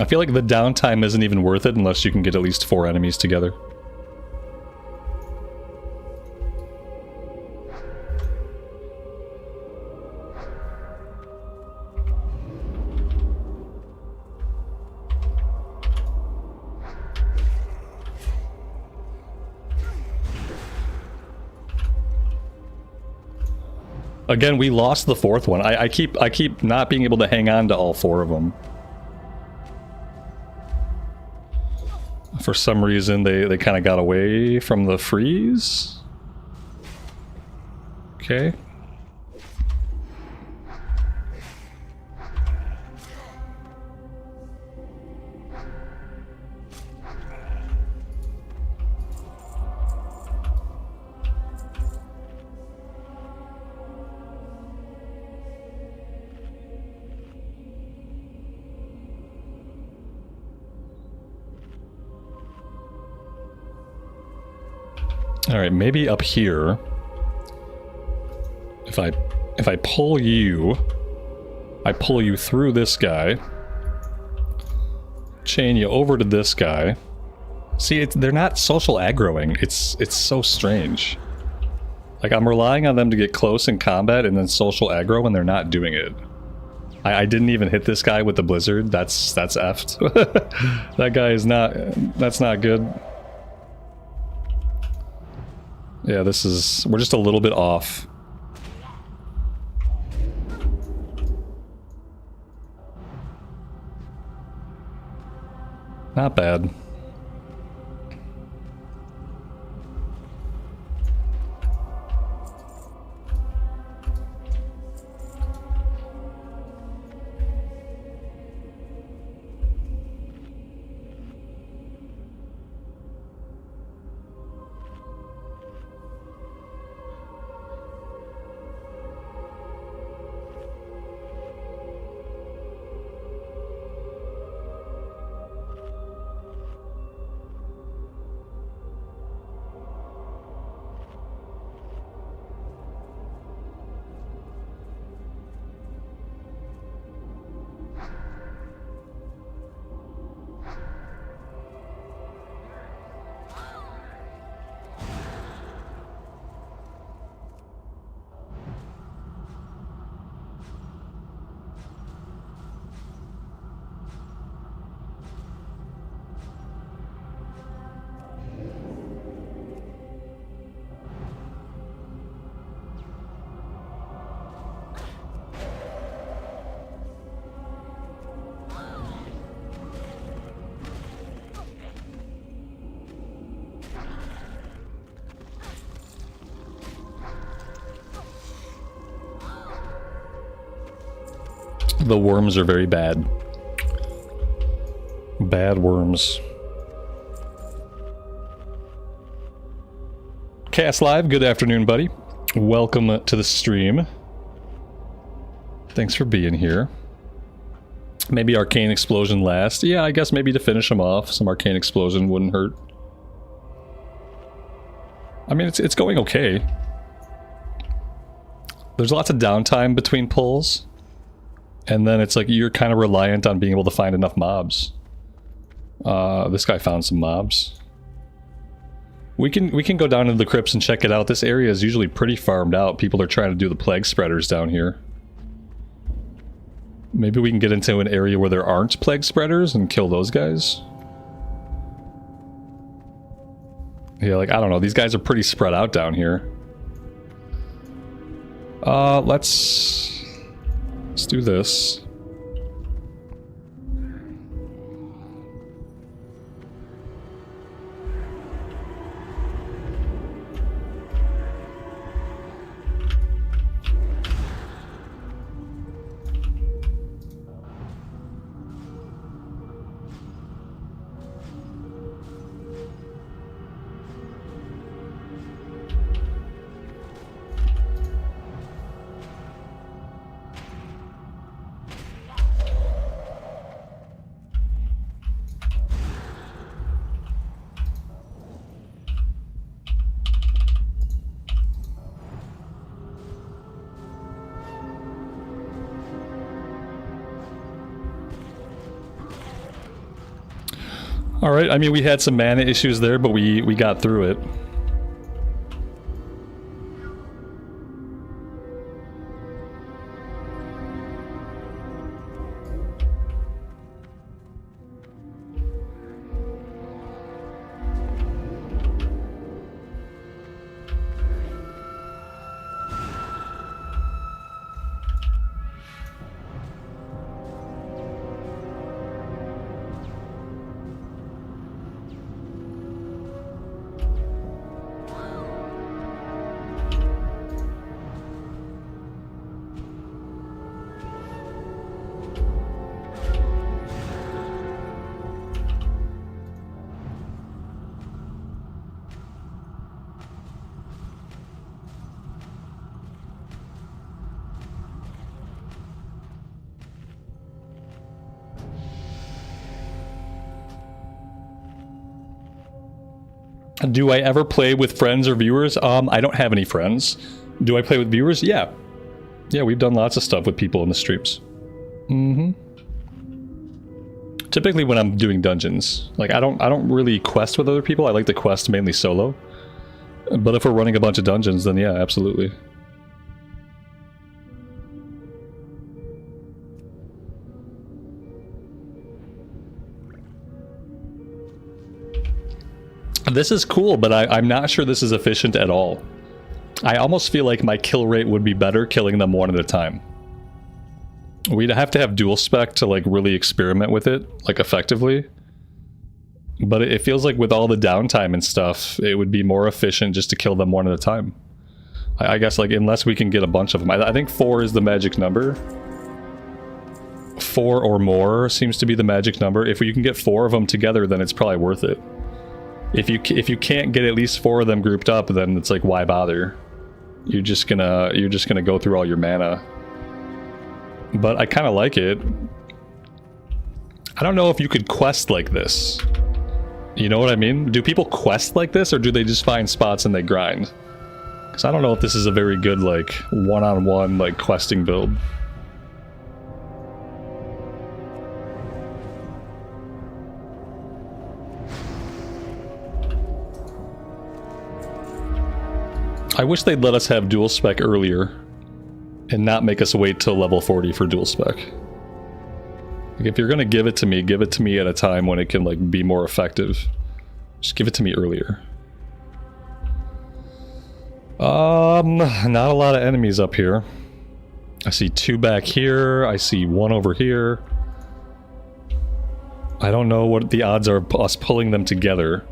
I feel like the downtime isn't even worth it unless you can get at least 4 enemies together. Again, we lost the 4th one. I keep not being able to hang on to all 4 of them. For some reason, they kind of got away from the freeze. Okay. Alright, maybe up here, if I pull you, I pull you through this guy, chain you over to this guy. See, they're not social aggroing. It's so strange. Like, I'm relying on them to get close in combat and then social aggro when they're not doing it. I didn't even hit this guy with the blizzard. That's effed. That guy is not... That's not good. Yeah, this is... We're just a little bit off. Not bad. The worms are very bad. Bad worms. Cast Live, good afternoon, buddy. Welcome to the stream. Thanks for being here. Maybe Arcane Explosion last. Yeah, I guess maybe to finish them off, some Arcane Explosion wouldn't hurt. I mean, it's going okay. There's lots of downtime between pulls. And then it's like you're kind of reliant on being able to find enough mobs. This guy found some mobs. We can go down into the crypts and check it out. This area is usually pretty farmed out. People are trying to do the plague spreaders down here. Maybe we can get into an area where there aren't plague spreaders and kill those guys. Yeah, like, I don't know. These guys are pretty spread out down here. Let's do this. All right. I mean, we had some mana issues there, but we got through it. Do I ever play with friends or viewers? I don't have any friends. Do I play with viewers? Yeah. Yeah, we've done lots of stuff with people in the streams. Mm-hmm. Typically when I'm doing dungeons. Like, I don't really quest with other people. I like to quest mainly solo. But if we're running a bunch of dungeons, then yeah, absolutely. This is cool, but I'm not sure this is efficient at all. I almost feel like my kill rate would be better killing them one at a time. We'd have to have dual spec to like really experiment with it, like effectively. But it feels like with all the downtime and stuff, it would be more efficient just to kill them one at a time. I guess like unless we can get a bunch of them. I think 4 is the magic number. 4 or more seems to be the magic number. If you can get 4 of them together, then it's probably worth it. If you can't get at least 4 of them grouped up, then it's like, why bother? You're just gonna go through all your mana. But I kind of like it. I don't know if you could quest like this. You know what I mean? Do people quest like this, or do they just find spots and they grind? Because I don't know if this is a very good like one-on-one like questing build. I wish they'd let us have dual spec earlier and not make us wait till level 40 for dual spec. Like if you're gonna give it to me at a time when it can like be more effective. Just give it to me earlier. Not a lot of enemies up here. I see 2 back here, I see 1 over here. I don't know what the odds are of us pulling them together.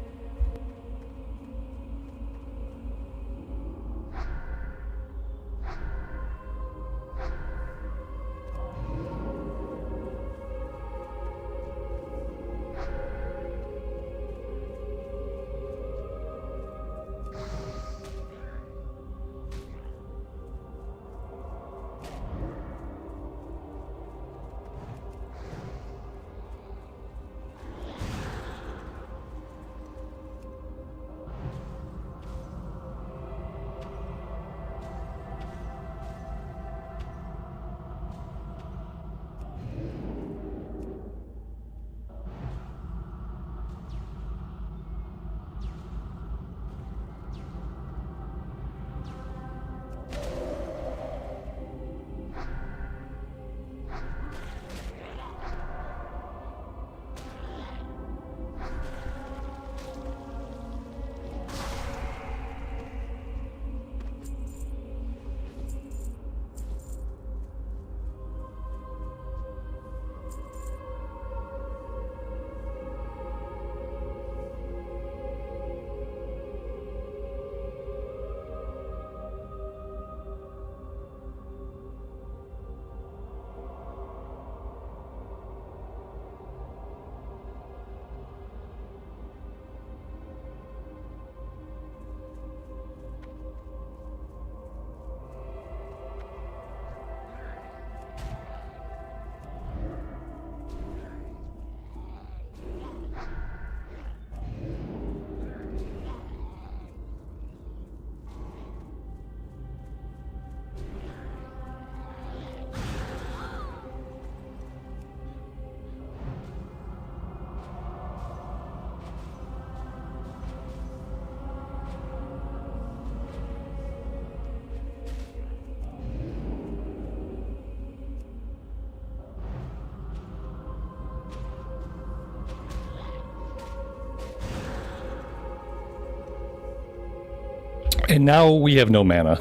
And now we have no mana.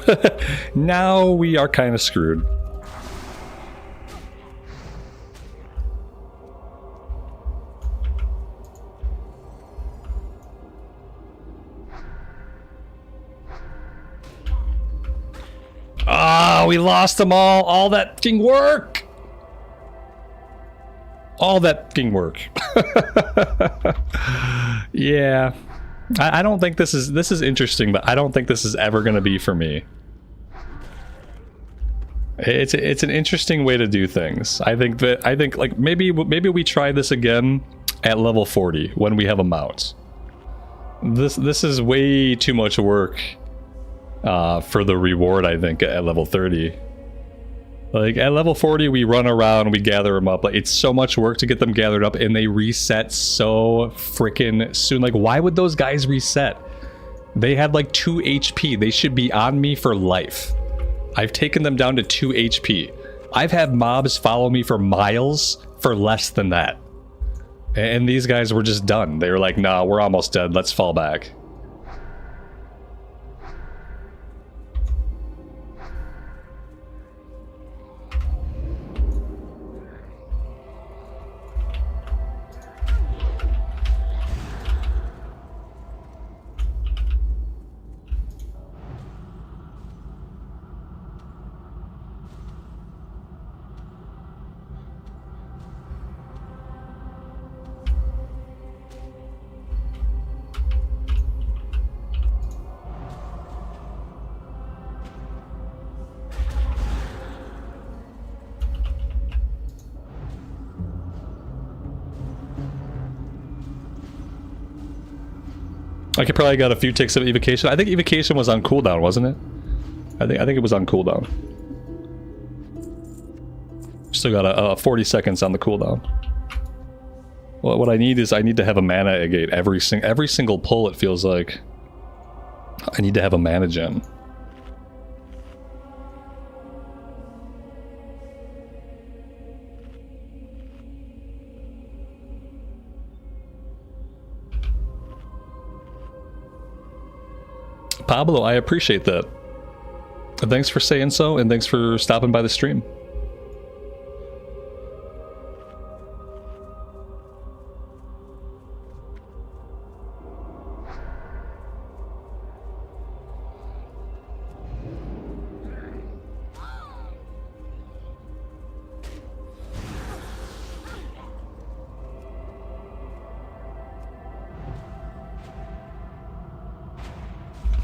Now we are kind of screwed. Ah, we lost them all. All that fucking work. All that fucking work. Yeah. I don't think this is interesting, but I don't think this is ever going to be for me. It's an interesting way to do things. I think like maybe we try this again at level 40 when we have a mount. This is way too much work for the reward, I think, at level 30. Like, at level 40, we run around, we gather them up. Like, it's so much work to get them gathered up, and they reset so freaking soon. Like, why would those guys reset? They had, like, 2 HP. They should be on me for life. I've taken them down to 2 HP. I've had mobs follow me for miles for less than that. And these guys were just done. They were like, nah, we're almost dead. Let's fall back. I could probably got a few ticks of evocation. I think evocation was on cooldown, wasn't it? I think it was on cooldown. Still got a 40 seconds on the cooldown. Well, what I need is I need to have a mana agate every single pull. It feels like I need to have a mana gen. Pablo, I appreciate that. And thanks for saying so, and thanks for stopping by the stream.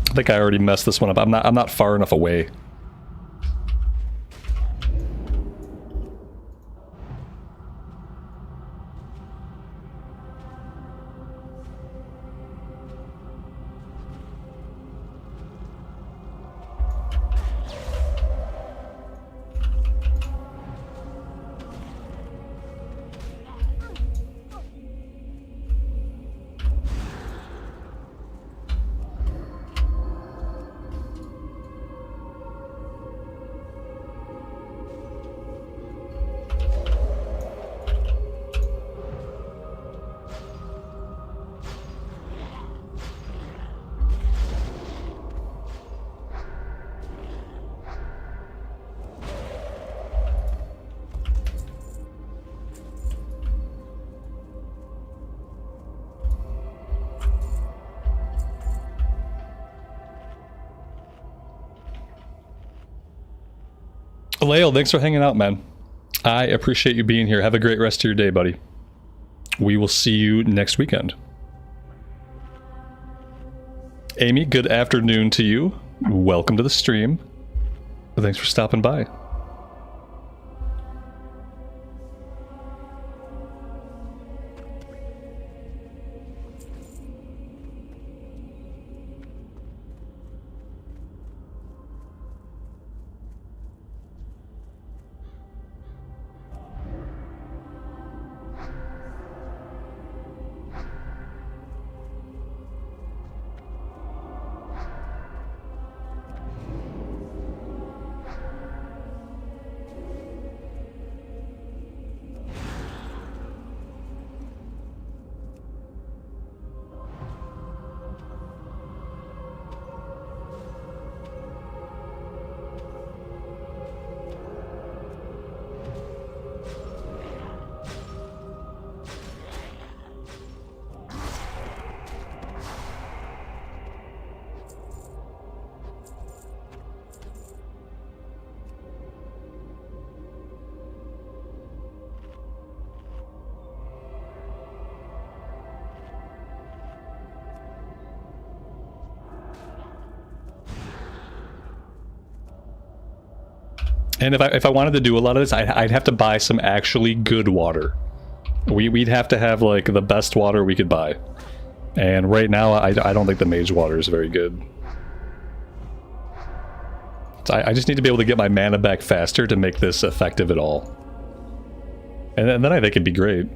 I think I already messed this one up. I'm not far enough away. Leo, thanks for hanging out, man. I appreciate you being here. Have a great rest of your day, buddy. We will see you next weekend. Amy, good afternoon to you. Welcome to the stream. Thanks for stopping by. And if I wanted to do a lot of this, I'd have to buy some actually good water. We'd have to have like the best water we could buy. And right now, I don't think the mage water is very good. So I just need to be able to get my mana back faster to make this effective at all. And then I think it'd be great.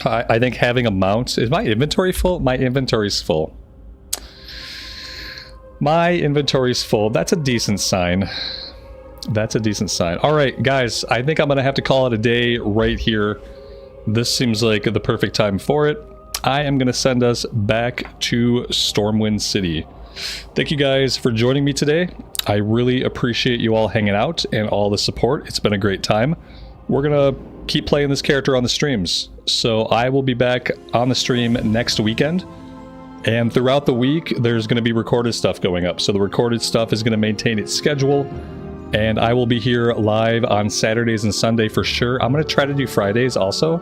I think having a mount... Is my inventory full? My inventory's full. My inventory's full. That's a decent sign. That's a decent sign. Alright, guys. I think I'm going to have to call it a day right here. This seems like the perfect time for it. I am going to send us back to Stormwind City. Thank you guys for joining me today. I really appreciate you all hanging out and all the support. It's been a great time. We're going to keep playing this character on the streams. So I will be back on the stream next weekend. And throughout the week, there's going to be recorded stuff going up. So the recorded stuff is going to maintain its schedule. And I will be here live on Saturdays and Sunday for sure. I'm going to try to do Fridays also.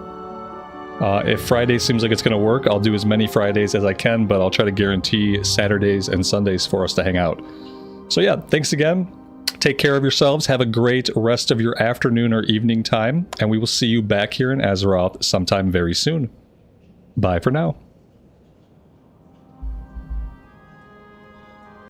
If Friday seems like it's going to work, I'll do as many Fridays as I can, but I'll try to guarantee Saturdays and Sundays for us to hang out. So yeah, thanks again. Take care of yourselves. Have a great rest of your afternoon or evening time, and we will see you back here in Azeroth sometime very soon. Bye for now.